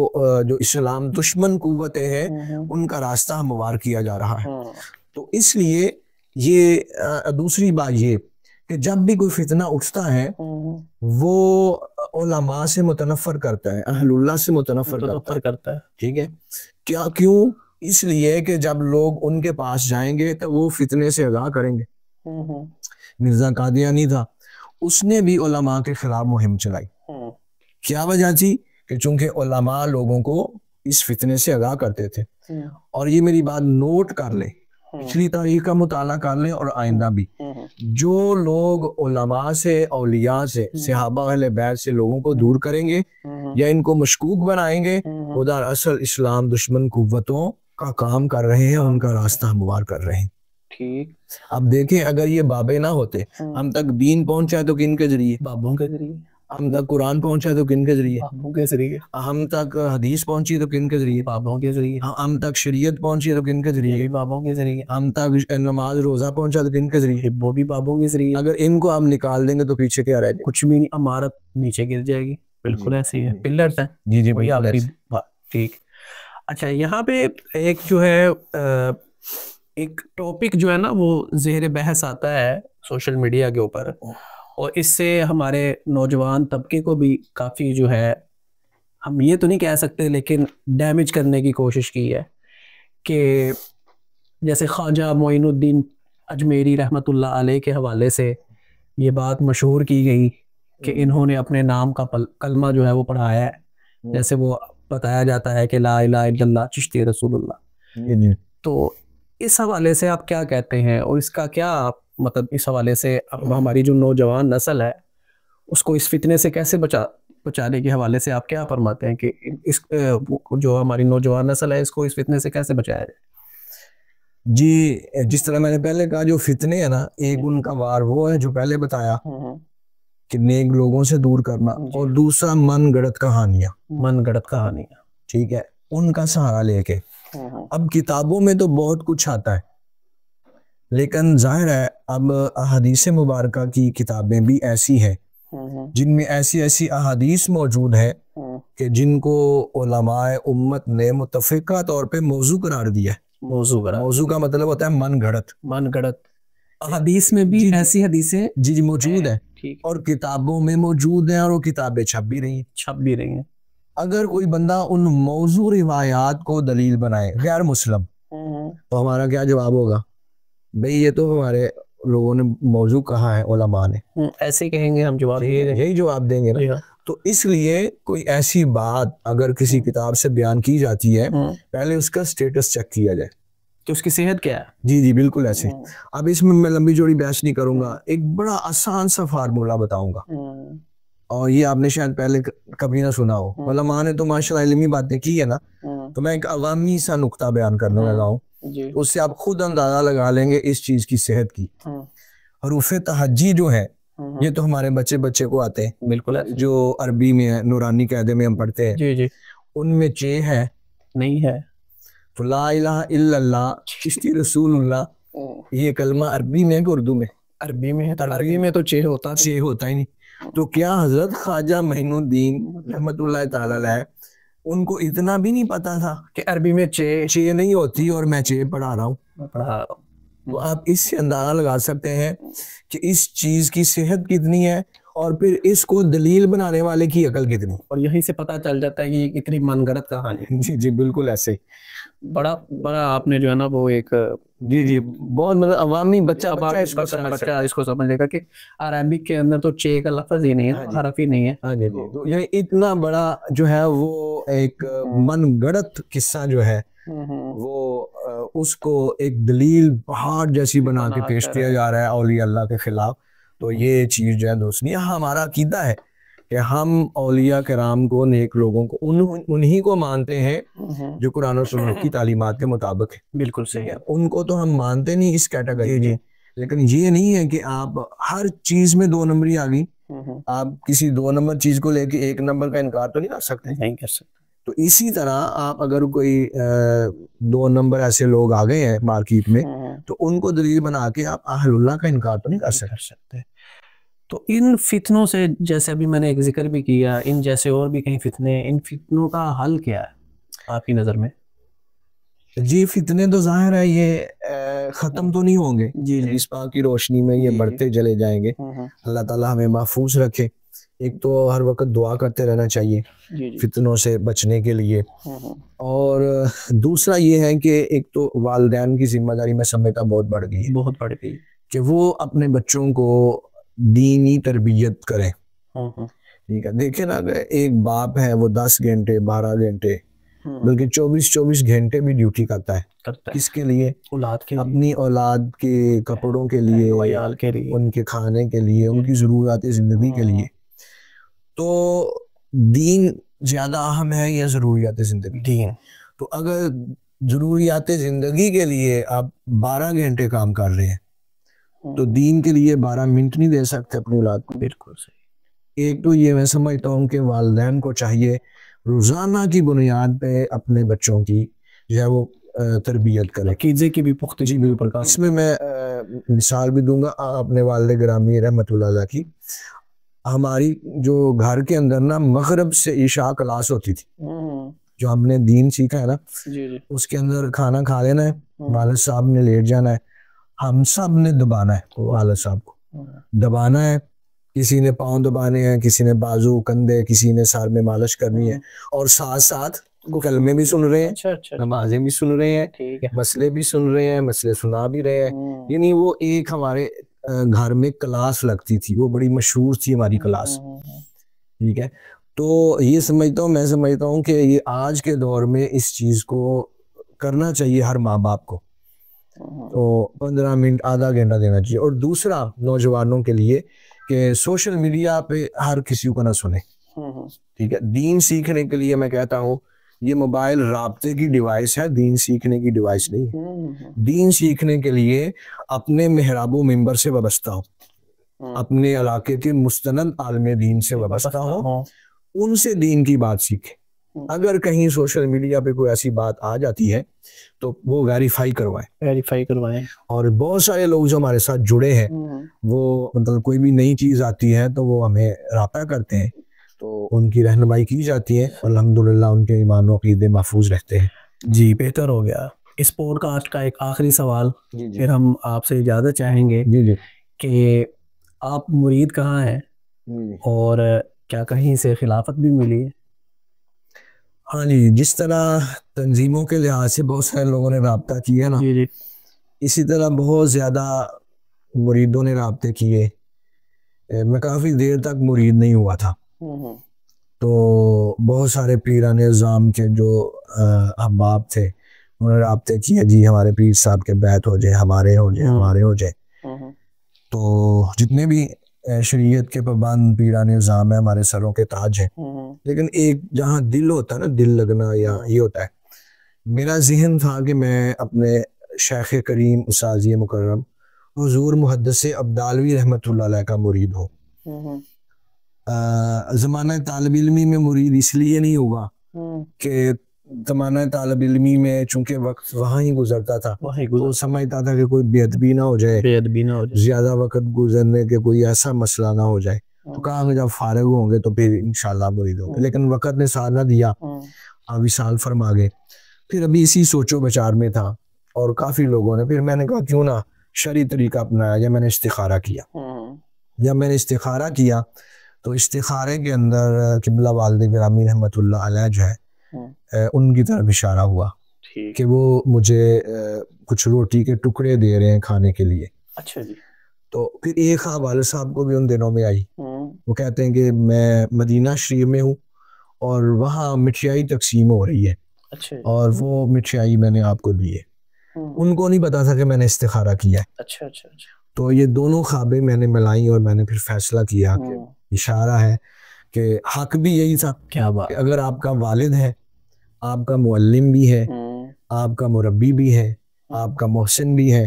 جو اسلام دشمن قوتیں ہیں ان کا راستہ ہموار کیا جا رہا ہے۔ تو اس لیے یہ دوسری بات یہ کہ جب بھی کوئی فتنہ اٹھتا ہے وہ علماء سے متنفر کرتا ہے، اہل اللہ سے متنفر کرتا ہے، ٹھیک ہے۔ کیوں؟ اس لیے کہ جب لوگ ان کے پاس جائیں گے تو وہ فتنے سے آگاہ کریں گے۔ مرزا قادیانی تھا، اس نے بھی علماء کے خلاف مہم چلائی۔ کیا وجہ تھی؟ کہ چونکہ علماء لوگوں کو اس فتنے سے آگاہ کرتے تھے۔ اور یہ میری بات نوٹ کر لیں، پچھلی تاریخ کا مطالعہ کر لیں اور آئندہ بھی، جو لوگ علماء سے، اولیاء سے، صحابہ اہل بیت سے لوگوں کو دور کریں گے یا ان کو مشکوک بنائیں گے، وہ دراصل اسلام دشمن قوتوں کا کام کر رہے ہیں، ان کا راستہ ہموار کر رہے ہیں۔ ٹھیک۔ اب دیکھیں، اگر یہ بابے نہ ہوتے، ہم تک دین پہنچا تو کن کے ذریعے؟ بابوں کے ذریعے۔ ہم تک قرآن پہنچا تو کن کے ذریعے؟ بابوں کے ذریعے۔ ہم تک حدیث پہنچی تو کن کے ذریعے؟ بابوں کے ذریعے۔ ہم تک شریعت پہنچی تو کن کے ذریعے؟ بابوں کے ذریعے۔ ہم تک نماز روزہ پہنچا تو کن کے ذریعے؟ وہ بھی بابوں کے ذریعے۔ اگر ان کو ہم نکال دیں گے تو پیچھے کیا رہ جائے؟ کچھ بھی نہیں، عمارت نیچے گر جائے گی۔ بالکل ایسی ہے، پلرز ہیں۔ جی جی وہی آپ کی بات۔ ٹھیک۔ اچھا، یہاں پہ ایک جو ہے ایک ٹاپک جو ہے نا وہ زیر بحث آتا ہے سوشل میڈیا کے اوپر، اور اس سے ہمارے نوجوان طبقے کو بھی کافی جو ہے، ہم یہ تو نہیں کہہ سکتے لیکن ڈیمیج کرنے کی کوشش کی ہے، کہ جیسے خواجہ معین الدین اجمیری رحمۃ اللہ علیہ کے حوالے سے یہ بات مشہور کی گئی کہ انہوں نے اپنے نام کا کلمہ جو ہے وہ پڑھایا ہے، جیسے وہ بتایا جاتا ہے کہ لا الہ الا اللہ چشتی رسول اللہ. تو اس حوالے سے آپ کیا کہتے ہیں، اور اس کا کیا مطلب اس حوالے سے ہماری جو نوجوان نسل ہے اس کو اس فتنے سے کیسے بچانے کے حوالے سے آپ کیا فرماتے ہیں کہ اس جو ہماری نوجوان نسل ہے اس کو اس فتنے سے کیسے بچایا جائے؟ جی جس طرح میں نے پہلے کہا، جو فتنے ہیں نا، ایک ان کا وار وہ ہے جو پہلے بتایا کہ نیک لوگوں سے دور کرنا، اور دوسرا من گڑت کہانیاں، ٹھیک ہے، ان کا سہارا لے کے. اب کتابوں میں تو بہت کچھ آتا ہے، لیکن ظاہر ہے اب احادیث مبارکہ کی کتابیں بھی ایسی ہیں جن میں ایسی احادیث موجود ہے کہ جن کو علماء امت نے متفقہ طور پہ موضوع قرار دیا ہے. موضوع کا مطلب ہوتا ہے من گھڑت. احادیث میں بھی ایسی حدیثیں جی موجود ہیں، اور کتابوں میں موجود ہیں، اور وہ کتابیں چھپ بھی رہی ہیں. اگر کوئی بندہ ان موضوع روایات کو دلیل بنائے غیر مسلم، تو ہمارا کیا جواب ہوگا؟ بھئی یہ تو ہمارے لوگوں نے موضوع کہا ہے، علماء نے ایسے کہیں گے، ہم جواب یہی جواب دیں گے نا. تو اس لیے کوئی ایسی بات اگر کسی کتاب سے بیان کی جاتی ہے، پہلے اس کا سٹیٹس چیک کیا جائے کہ اس کی صحت کیا ہے. جی بالکل ایسے. اب اس میں لمبی چوڑی بحث نہیں کروں گا، ایک بڑا آسان سا فارمولہ بتاؤں گا، اور یہ آپ نے شاید پہلے کبھی نہ سنا ہو. علماء نے تو ماشاءاللہ علمی باتیں کی ہے نا، تو میں ایک عوامی سا نقطہ بیان کرنے لگا ہوں، اس سے آپ خود اندازہ لگا لیں گے اس چیز کی صحت کی. حروف تہجی جو ہے، یہ تو ہمارے بچے کو آتے ہیں، بالکل، جو عربی میں ہے، نورانی قاعدے میں ہم پڑھتے ہیں، ان میں چے ہے نہیں ہے. تو لا الہ الا اللہ چشتی رسول اللہ، یہ کلمہ عربی میں ہے کہ اردو میں؟ عربی میں ہے. عربی میں تو چے ہوتا ہی نہیں. تو کیا حضرت خواجہ معین الدین رحمۃ اللہ تعالی علیہ ان کو اتنا بھی نہیں پتا تھا کہ عربی میں چے نہیں ہوتی اور میں چے پڑھا رہا ہوں؟ تو آپ اس سے اندازہ لگا سکتے ہیں کہ اس چیز کی صحت کتنی ہے، اور پھر اس کو دلیل بنانے والے کی عقل کتنی. اور یہیں سے پتہ چل جاتا ہے کہ یہ کتنی من گھڑت کہانی. جی بالکل ایسے. بڑا آپ نے جو ہے نا وہ ایک جی بہت مطلب عوامی بچہ اس کو سمجھ لے گا کہ عربک کے اندر تو چے کا لفظ ہی نہیں ہے، حرف ہی نہیں ہے. تو یہ اتنا بڑا جو ہے وہ ایک من گڑت قصہ جو ہے، وہ اس کو ایک دلیل پہاڑ جیسی بنا کے پیش کیا جا رہا ہے اولیاء اللہ کے خلاف. تو یہ چیز جو ہے دوست نہیں، ہمارا عقیدہ ہے کہ ہم اولیاء کرام کو، نیک لوگوں کو، انہی کو مانتے ہیں جو قرآن و سنت کی تعلیمات کے مطابق ہے. بالکل صحیح ہے. ان کو تو ہم مانتے نہیں اس کیٹیگری میں، لیکن یہ نہیں ہے کہ آپ ہر چیز میں 2 نمبری آ گئی، آپ کسی 2 نمبر چیز کو لے کے 1 نمبر کا انکار تو نہیں کر سکتے. تو اسی طرح آپ اگر کوئی 2 نمبر ایسے لوگ آ گئے ہیں مارکیٹ میں، تو ان کو دلیل بنا کے آپ اہل اللہ کا انکار تو نہیں کر سکتے. تو ان فتنوں سے، جیسے ابھی میں نے ایک ذکر بھی کیا، ان جیسے اور بھی کئی فتنے، ان فتنوں کا حل کیا ہے آپ کی نظر میں؟ جی فتنے تو ظاہر ہے یہ ختم تو نہیں ہوں گے. جی اس پاک کی روشنی میں یہ بڑھتے چلے جائیں گے. اللہ تعالیٰ ہمیں محفوظ رکھے. ایک تو ہر وقت دعا کرتے رہنا چاہیے فتنوں سے بچنے کے لیے، اور دوسرا یہ ہے کہ ایک تو والدین کی ذمہ داری میں سمجھتا بہت بڑھ گئی کہ وہ اپنے بچوں کو دینی تربیت کریں. ٹھیک ہے، دیکھیں نا، ایک باپ ہے وہ 10 گھنٹے 12 گھنٹے بلکہ 24 گھنٹے بھی ڈیوٹی کرتا ہے. کس کے لیے؟ اپنی اولاد کے کپڑوں کے لیے، ان کے کھانے کے لیے، ان کی ضروریات زندگی کے لیے. تو دین زیادہ اہم ہے یا ضروریات زندگی؟ دین. تو اگر ضروریات زندگی کے لیے آپ 12 گھنٹے کام کر رہے ہیں، تو دین کے لیے 12 منٹ نہیں دے سکتے اپنی اولاد کو. بالکل صحیح. ایک تو یہ میں سمجھتا ہوں کہ والدین کو چاہیے روزانہ کی بنیاد پہ اپنے بچوں کی جو ہے وہ تربیت کرے، عقیدے کی بھی پختگی. بالکل. اس میں مثال بھی دوں گا اپنے والد گرامی رحمۃ اللہ علیہ کی. ہماری جو گھر کے اندر نا مغرب سے عشاء کلاس ہوتی تھی، جو ہم نے دین سیکھا ہے نا، اس کے اندر کھانا کھا لینا ہے، والد صاحب نے لیٹ جانا ہے، ہم سب نے دبانا ہے، والد صاحب کو دبانا ہے. کسی نے پاؤں دبانے ہیں، کسی نے بازو، کندھے، کسی نے سر میں مالش کرنی ہے، اور ساتھ ساتھ کلمے بھی سن رہے ہیں, اچھا اچھا نمازیں بھی سن رہے ہیں, ٹھیک ہے. مسئلے بھی سن رہے ہیں, مسئلے سنا بھی رہے ہیں. یعنی وہ ایک ہمارے گھر میں کلاس لگتی تھی, وہ بڑی مشہور تھی ہماری کلاس, ٹھیک ہے. تو یہ سمجھتا ہوں, میں سمجھتا ہوں کہ یہ آج کے دور میں اس چیز کو کرنا چاہیے ہر ماں باپ کو, تو 15 منٹ آدھا گھنٹہ دینا چاہیے. اور دوسرا نوجوانوں کے لیے کہ سوشل میڈیا پہ ہر کسی کو نہ سنیں, ٹھیک ہے. دین سیکھنے کے لیے میں کہتا ہوں یہ موبائل رابطے کی ڈیوائس ہے, دین سیکھنے کی ڈیوائس نہیں ہے. دین سیکھنے کے لیے اپنے محراب و منبر سے وابستہ ہو, اپنے علاقے کے مستند عالم دین سے وابستہ ہو, ان سے دین کی بات سیکھیں. اگر کہیں سوشل میڈیا پہ کوئی ایسی بات آ جاتی ہے تو وہ ویریفائی کروائیں. اور بہت سارے لوگ جو ہمارے ساتھ جڑے ہیں وہ مطلب کوئی بھی نئی چیز آتی ہے تو وہ ہمیں رابطہ کرتے ہیں, تو ان کی رہنمائی کی جاتی ہے, الحمدللہ ان کے ایمان و عقیدے محفوظ رہتے ہیں. جی بہتر ہو گیا. اس پوڈ کاسٹ کا ایک آخری سوال, پھر ہم آپ سے اجازت چاہیں گے کہ آپ مرید کہاں ہیں اور کیا کہیں سے خلافت بھی ملی ہے؟ ہاں جی, جس طرح تنظیموں کے لحاظ سے بہت سارے لوگوں نے رابطہ کیا نا, اسی طرح بہت زیادہ مریدوں نے رابطے کیے. میں کافی دیر تک مرید نہیں ہوا تھا, تو بہت سارے پیران اعظام کے جو احباب تھے انہوں نے رابطے کیے, جی ہمارے پیر صاحب کے بیعت ہو جائے, ہمارے ہو جائے. تو جتنے بھی شریعت کے پابند پیران اعظام ہیں ہمارے سروں کے تاج ہیں, لیکن ایک جہاں دل ہوتا ہے نا, دل لگنا یا یہ ہوتا ہے. میرا ذہن تھا کہ میں اپنے شیخ کریم استاذ مکرم حضور محدث عبدالوی رحمۃ اللہ علیہ کا مرید ہوں. زمانہ طالب علمی میں مرید اس لیے نہیں ہوگا کہ زمانہ طالب علمی میں چونکہ وقت وہاں ہی گزرتا تھا, تو سمجھتا تھا کہ کوئی بے ادبی نہ ہو جائے, زیادہ وقت گزرنے کے کوئی ایسا مسئلہ نہ ہو جائے. تو کہا کہ جب فارغ ہوں گے تو پھر انشاءاللہ مرید ہوں گے, لیکن وقت نے ساتھ نہ دیا, آپ وصال فرما گئے. پھر ابھی اسی سوچو بچار میں تھا, اور کافی لوگوں نے, پھر میں نے کہا کیوں نہ شرعی طریقہ اپنایا. جب میں نے استخارہ کیا تو استخارے کے اندر قبلہ والد گرامی رحمۃ اللہ علیہ جو ہے ان کی طرف اشارہ ہوا کہ وہ مجھے کچھ روٹی کے ٹکڑے دے رہے ہیں کھانے کے لیے. اچھا جی. تو پھر ایک والد صاحب کو بھی ان دنوں میں آئی, وہ کہتے ہیں کہ میں مدینہ شریف میں ہوں اور وہاں مٹھائی تقسیم ہو رہی ہے, اور وہ مٹھائی میں نے آپ کو دی ہے. ان کو نہیں پتا تھا کہ میں نے استخارہ کیا ہے. تو یہ دونوں خوابیں میں نے ملائیں اور میں نے پھر فیصلہ کیا کہ اشارہ ہے کہ حق بھی یہی تھا. کیا بات. اگر آپ کا والد ہے, آپ کا معلم بھی ہے, آپ کا مربی بھی ہے, آپ کا محسن بھی ہے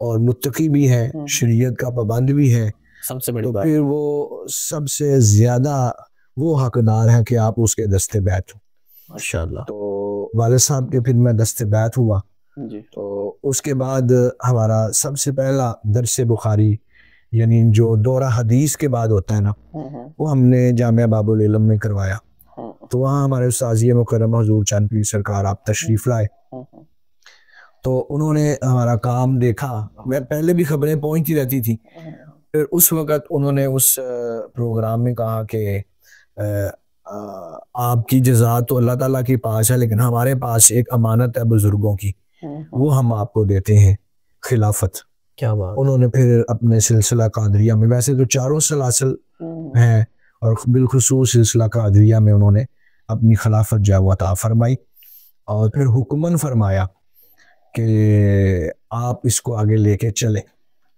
اور متقی بھی ہے, شریعت کا پابند بھی ہے, سب سے بڑی تو بات, پھر وہ سب سے زیادہ وہ حقدار ہیں کہ آپ اس کے دستے بیعت ہو. ماشاءاللہ. تو والد صاحب کے پھر میں دستے بیعت ہوا. تو اس کے بعد ہمارا سب سے پہلا درس بخاری, یعنی جو دورہ حدیث کے بعد ہوتا ہے نا, وہ ہم نے جامعہ باب العلم میں کروایا. تو وہاں ہمارے استاذ مکرم حضور چاند پیر سرکار آپ تشریف لائے, تو انہوں نے ہمارا کام دیکھا. میں پہلے بھی خبریں پہنچتی رہتی تھی, پھر اس وقت انہوں نے اس پروگرام میں کہا کہ آپ کی جزا تو اللہ تعالیٰ کے پاس ہے, لیکن ہمارے پاس ایک امانت ہے بزرگوں کی, وہ ہم آپ کو دیتے ہیں, خلافت. کیا بات. انہوں نے پھر اپنے سلسلہ قادریہ میں, ویسے تو چاروں سلاسل ہیں اور بالخصوص سلسلہ قادریہ میں انہوں نے اپنی خلافت جو ہے وہ عطا فرمائی, اور پھر حکمن فرمایا کہ آپ اس کو آگے لے کے چلیں.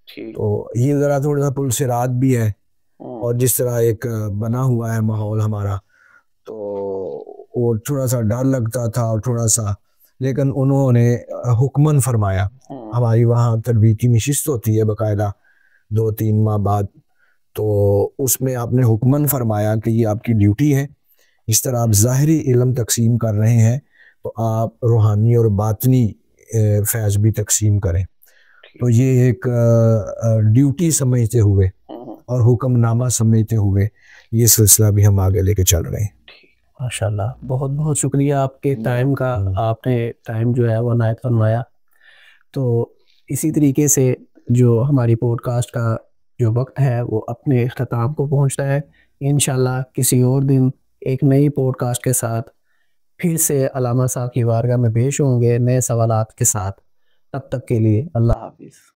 تو یہ ذرا تھوڑا سا پل صراط بھی ہے, اور جس طرح ایک بنا ہوا ہے ماحول ہمارا, تو وہ تھوڑا سا ڈر لگتا تھا اور تھوڑا سا, لیکن انہوں نے حکمن فرمایا. ہماری وہاں تربیتی نشست ہوتی ہے باقاعدہ 2-3 ماہ بعد, تو اس میں آپ نے حکمن فرمایا کہ یہ آپ کی ڈیوٹی ہے. اس طرح آپ ظاہری علم تقسیم کر رہے ہیں تو آپ روحانی اور باطنی فیض بھی تقسیم کریں. تو یہ ایک ڈیوٹی سمجھتے ہوئے اور حکم نامہ سمجھتے ہوئے یہ سلسلہ بھی ہم آگے لے کے چل رہے ہیں. ماشاءاللہ, بہت بہت شکریہ آپ کے ٹائم کا, آپ نے ٹائم جو ہے وہ عنایت فرمایا. تو اسی طریقے سے جو ہماری پوڈ کاسٹ کا جو وقت ہے وہ اپنے اختتام کو پہنچتا ہے. انشاءاللہ کسی اور دن ایک نئی پوڈ کاسٹ کے ساتھ پھر سے علامہ صاحب کی بارگاہ میں پیش ہوں گے نئے سوالات کے ساتھ. تب تک کے لیے اللہ حافظ.